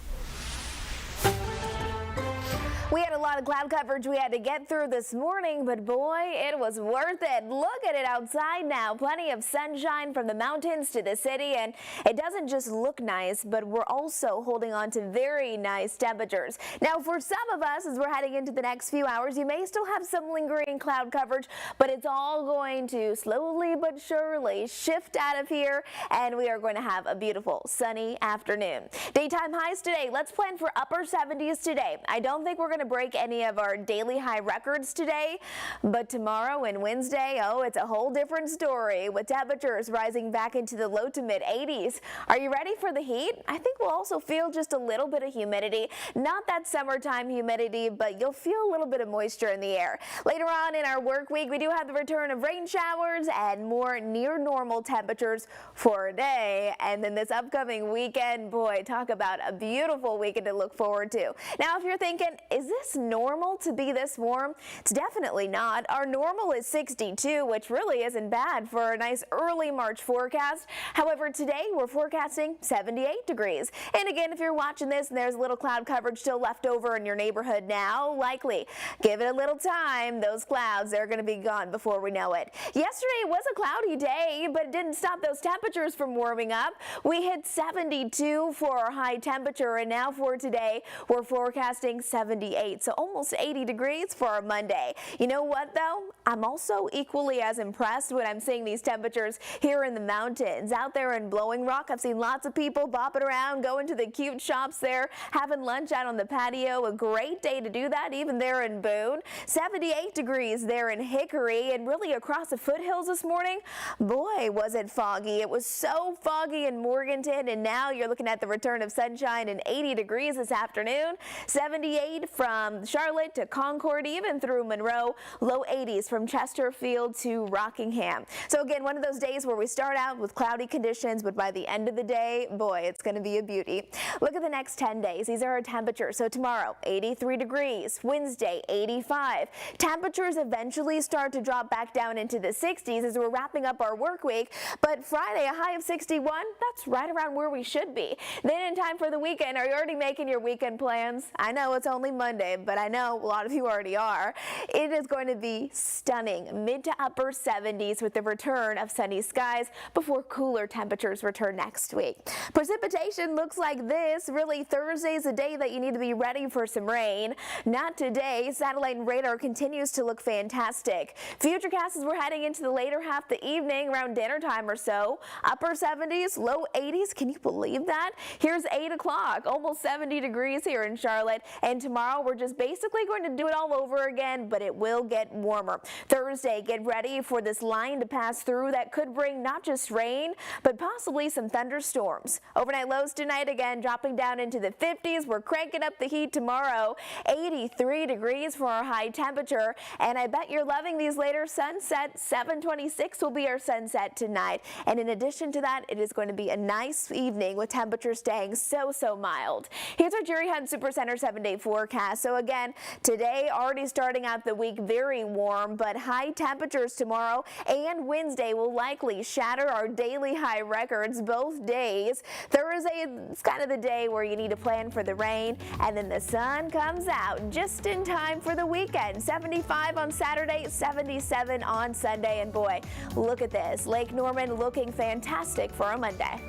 We had a lot of cloud coverage we had to get through this morning, but boy, it was worth it. Look at it outside now. Plenty of sunshine from the mountains to the city, and it doesn't just look nice, but we're also holding on to very nice temperatures. Now, for some of us, as we're heading into the next few hours, you may still have some lingering cloud coverage, but it's all going to slowly but surely shift out of here, and we are going to have a beautiful sunny afternoon. Daytime highs today, let's plan for upper 70s today. I don't think we're going to break any of our daily high records today, but tomorrow and Wednesday, oh, it's a whole different story with temperatures rising back into the low to mid 80s. Are you ready for the heat? I think we'll also feel just a little bit of humidity. Not that summertime humidity, but you'll feel a little bit of moisture in the air. Later on in our work week, we do have the return of rain showers and more near normal temperatures for a day. And then this upcoming weekend, boy, talk about a beautiful weekend to look forward to. Now, if you're thinking, is this normal to be this warm? It's definitely not. Our normal is 62, which really isn't bad for a nice early March forecast. However, today we're forecasting 78 degrees. And again, if you're watching this and there's a little cloud coverage still left over in your neighborhood now, likely give it a little time. Those clouds are going to be gone before we know it. Yesterday was a cloudy day, but it didn't stop those temperatures from warming up. We hit 72 for our high temperature, and now for today, we're forecasting 78. So almost 80 degrees for our Monday. You know what though? I'm also equally as impressed when I'm seeing these temperatures here in the mountains. Out there in Blowing Rock, I've seen lots of people bopping around, going to the cute shops there, having lunch out on the patio. A great day to do that, even there in Boone. 78 degrees there in Hickory, and really across the foothills this morning. Boy, was it foggy. It was so foggy in Morganton, and now you're looking at the return of sunshine and 80 degrees this afternoon. 78 from Charlotte to Concord, even through Monroe. Low 80s from Chesterfield to Rockingham. So again, one of those days where we start out with cloudy conditions, but by the end of the day, boy, it's going to be a beauty. Look at the next 10 days. These are our temperatures. So tomorrow, 83 degrees. Wednesday, 85. Temperatures eventually start to drop back down into the 60s as we're wrapping up our work week. But Friday, a high of 61, that's right around where we should be. Then in time for the weekend, are you already making your weekend plans? I know it's only Monday, but I know a lot of you already are. It is going to be stunning, mid to upper 70s with the return of sunny skies before cooler temperatures return next week. Precipitation looks like this. Really, Thursday's a day that you need to be ready for some rain. Not today. Satellite and radar continues to look fantastic. Futurecast as we're heading into the later half of the evening, around dinner time or so. Upper 70s, low 80s. Can you believe that? Here's 8 o'clock, almost 70 degrees here in Charlotte. And tomorrow we're just basically going to do it all over again, but it will get warmer. Thursday, get ready for this line to pass through that could bring not just rain, but possibly some thunderstorms. Overnight lows tonight, again, dropping down into the 50s. We're cranking up the heat tomorrow. 83 degrees for our high temperature. And I bet you're loving these later sunsets. 7:26 will be our sunset tonight. And in addition to that, it is going to be a nice evening with temperatures staying so mild. Here's our Jerry Hunt Supercenter 7-day forecast. So again, today already starting out the week very warm, but high temperatures tomorrow and Wednesday will likely shatter our daily high records both days. Thursday is kind of the day where you need to plan for the rain, and then the sun comes out just in time for the weekend. 75 on Saturday, 77 on Sunday, and boy, look at this. Lake Norman looking fantastic for a Monday.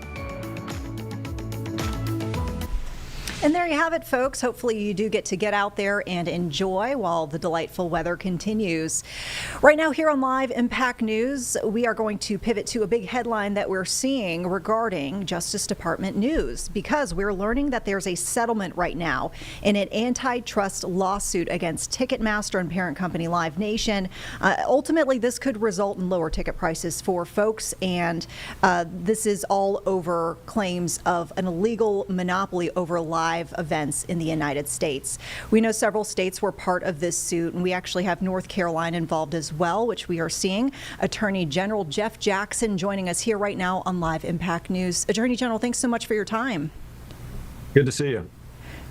And there you have it, folks. Hopefully you do get out there and enjoy while the delightful weather continues. Right now here on Live Impact News, we are going to pivot to a big headline that we're seeing regarding Justice Department news, because we're learning that there's a settlement right now in an antitrust lawsuit against Ticketmaster and parent company Live Nation. Ultimately, this could result in lower ticket prices for folks, and this is all over claims of an illegal monopoly over live events in the United States. We know several states were part of this suit, and we actually have North Carolina involved as well, which we are seeing. Attorney General Jeff Jackson joining us here right now on Live Impact News. Attorney General, thanks so much for your time. Good to see you.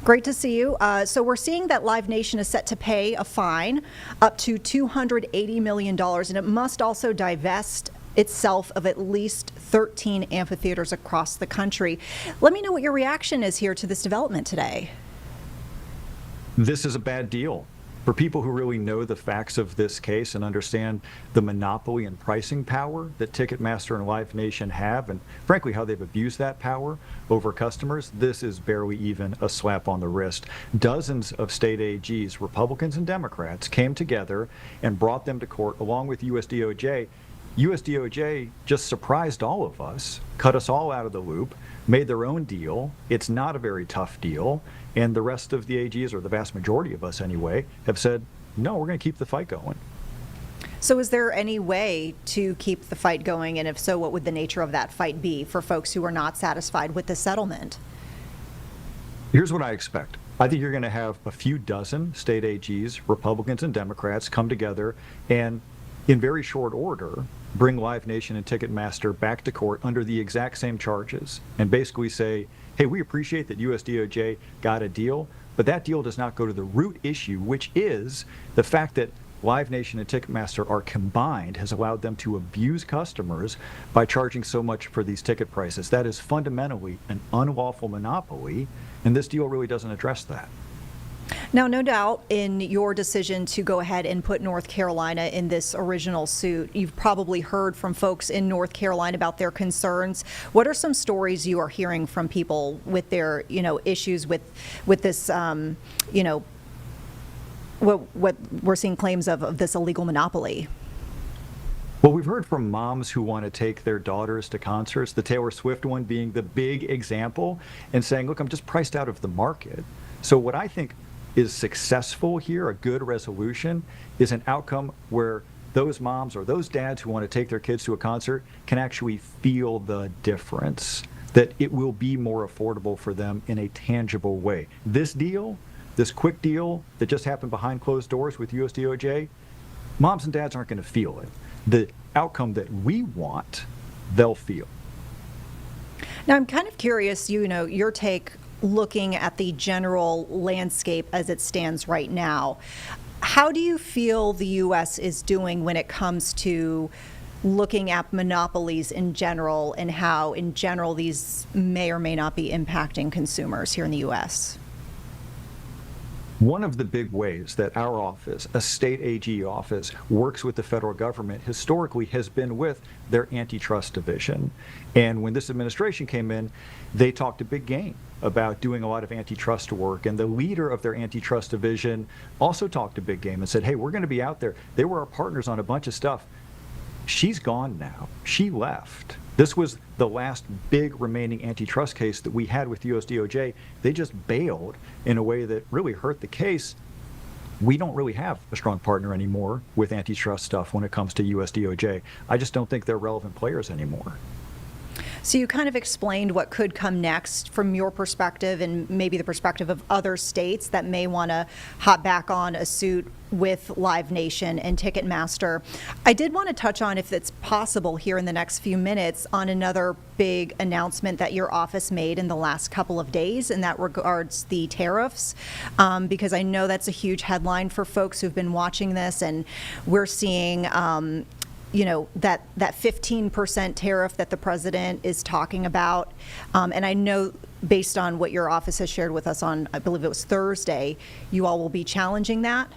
Great to see you. So we're seeing that Live Nation is set to pay a fine up to $280 million, and it must also divest itself of at least 13 amphitheaters across the country. Let me know what your reaction is here to this development today. This is a bad deal. For people who really know the facts of this case and understand the monopoly and pricing power that Ticketmaster and Live Nation have, and frankly how they've abused that power over customers, this is barely even a slap on the wrist. Dozens of state AGs, Republicans and Democrats, came together and brought them to court along with USDOJ. USDOJ just surprised all of us, cut us all out of the loop, made their own deal. It's not a very tough deal. And the rest of the AGs, or the vast majority of us anyway, have said, no, we're going to keep the fight going. So is there any way to keep the fight going? And if so, what would the nature of that fight be for folks who are not satisfied with the settlement? Here's what I expect. I think you're going to have a few dozen state AGs, Republicans and Democrats, come together and, in very short order, bring Live Nation and Ticketmaster back to court under the exact same charges and basically say, hey, we appreciate that USDOJ got a deal, but that deal does not go to the root issue, which is the fact that Live Nation and Ticketmaster are combined has allowed them to abuse customers by charging so much for these ticket prices. That is fundamentally an unlawful monopoly, and this deal really doesn't address that. Now, no doubt in your decision to go ahead and put North Carolina in this original suit, you've probably heard from folks in North Carolina about their concerns. What are some stories you are hearing from people with their, issues with this, what we're seeing claims of this illegal monopoly? Well, we've heard from moms who want to take their daughters to concerts, the Taylor Swift one being the big example, and saying, look, I'm just priced out of the market. So what I think is successful here, a good resolution, is an outcome where those moms or those dads who want to take their kids to a concert can actually feel the difference, that it will be more affordable for them in a tangible way. This deal, this quick deal that just happened behind closed doors with USDOJ, moms and dads aren't going to feel it. The outcome that we want, they'll feel. Now, I'm kind of curious, your take looking at the general landscape as it stands right now. How do you feel the U.S. is doing when it comes to looking at monopolies in general and how, in general, these may or may not be impacting consumers here in the U.S.? One of the big ways that our office, a state AG office, works with the federal government historically has been with their antitrust division. And when this administration came in, they talked a big game about doing a lot of antitrust work. And the leader of their antitrust division also talked a big game and said, hey, we're going to be out there. They were our partners on a bunch of stuff. She's gone now. She left. This was the last big remaining antitrust case that we had with USDOJ. They just bailed in a way that really hurt the case. We don't really have a strong partner anymore with antitrust stuff when it comes to USDOJ. I just don't think they're relevant players anymore. So you kind of explained what could come next from your perspective and maybe the perspective of other states that may want to hop back on a suit with Live Nation and Ticketmaster. I did want to touch on, if it's possible here in the next few minutes, on another big announcement that your office made in the last couple of days, and that regards the tariffs, because I know that's a huge headline for folks who've been watching this, and we're seeing that 15% tariff that the president is talking about. And I know, based on what your office has shared with us on, I believe it was Thursday, you all will be challenging that?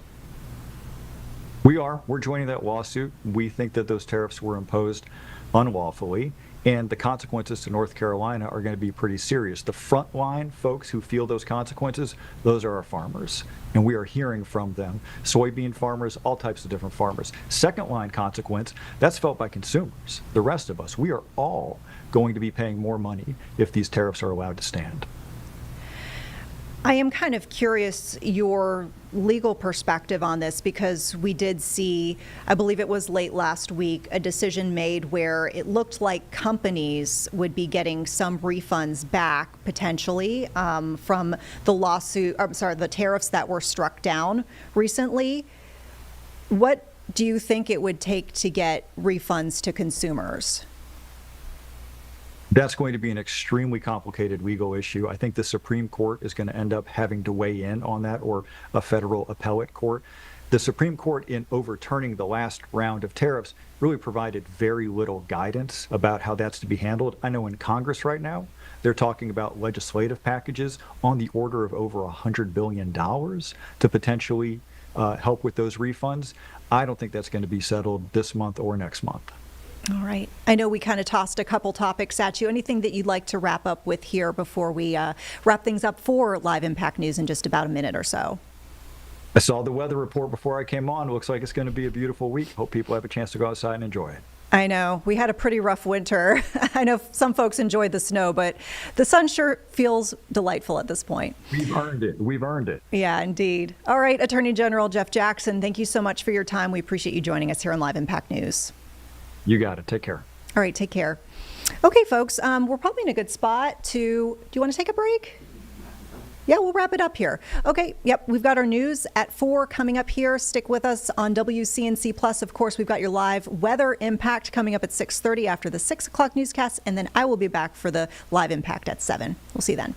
We are. We're joining that lawsuit. We think that those tariffs were imposed unlawfully, and the consequences to North Carolina are going to be pretty serious. The frontline folks who feel those consequences, those are our farmers, and we are hearing from them. Soybean farmers, all types of different farmers. Second line consequence, that's felt by consumers. The rest of us, we are all going to be paying more money if these tariffs are allowed to stand. I am kind of curious your legal perspective on this, because we did see, I believe it was late last week, a decision made where it looked like companies would be getting some refunds back potentially from the the tariffs that were struck down recently. What do you think it would take to get refunds to consumers? That's going to be an extremely complicated legal issue. I think the Supreme Court is going to end up having to weigh in on that, or a federal appellate court. The Supreme Court, in overturning the last round of tariffs, really provided very little guidance about how that's to be handled. I know in Congress right now, they're talking about legislative packages on the order of over $100 billion to potentially help with those refunds. I don't think that's going to be settled this month or next month. All right. I know we kind of tossed a couple topics at you. Anything that you'd like to wrap up with here before we wrap things up for Live Impact News in just about a minute or so? I saw the weather report before I came on. It looks like it's going to be a beautiful week. Hope people have a chance to go outside and enjoy it. I know. We had a pretty rough winter. I know some folks enjoyed the snow, but the sun sure feels delightful at this point. We've earned it. We've earned it. Yeah, indeed. All right, Attorney General Jeff Jackson, thank you so much for your time. We appreciate you joining us here on Live Impact News. You got it. Take care. All right, take care. Okay, folks, we're probably in a good spot to, do you want to take a break? Yeah, we'll wrap it up here. Okay, yep, we've got our news at 4 coming up here. Stick with us on WCNC Plus. Of course, we've got your live weather impact coming up at 6:30 after the 6 o'clock newscast, and then I will be back for the live impact at 7. We'll see you then.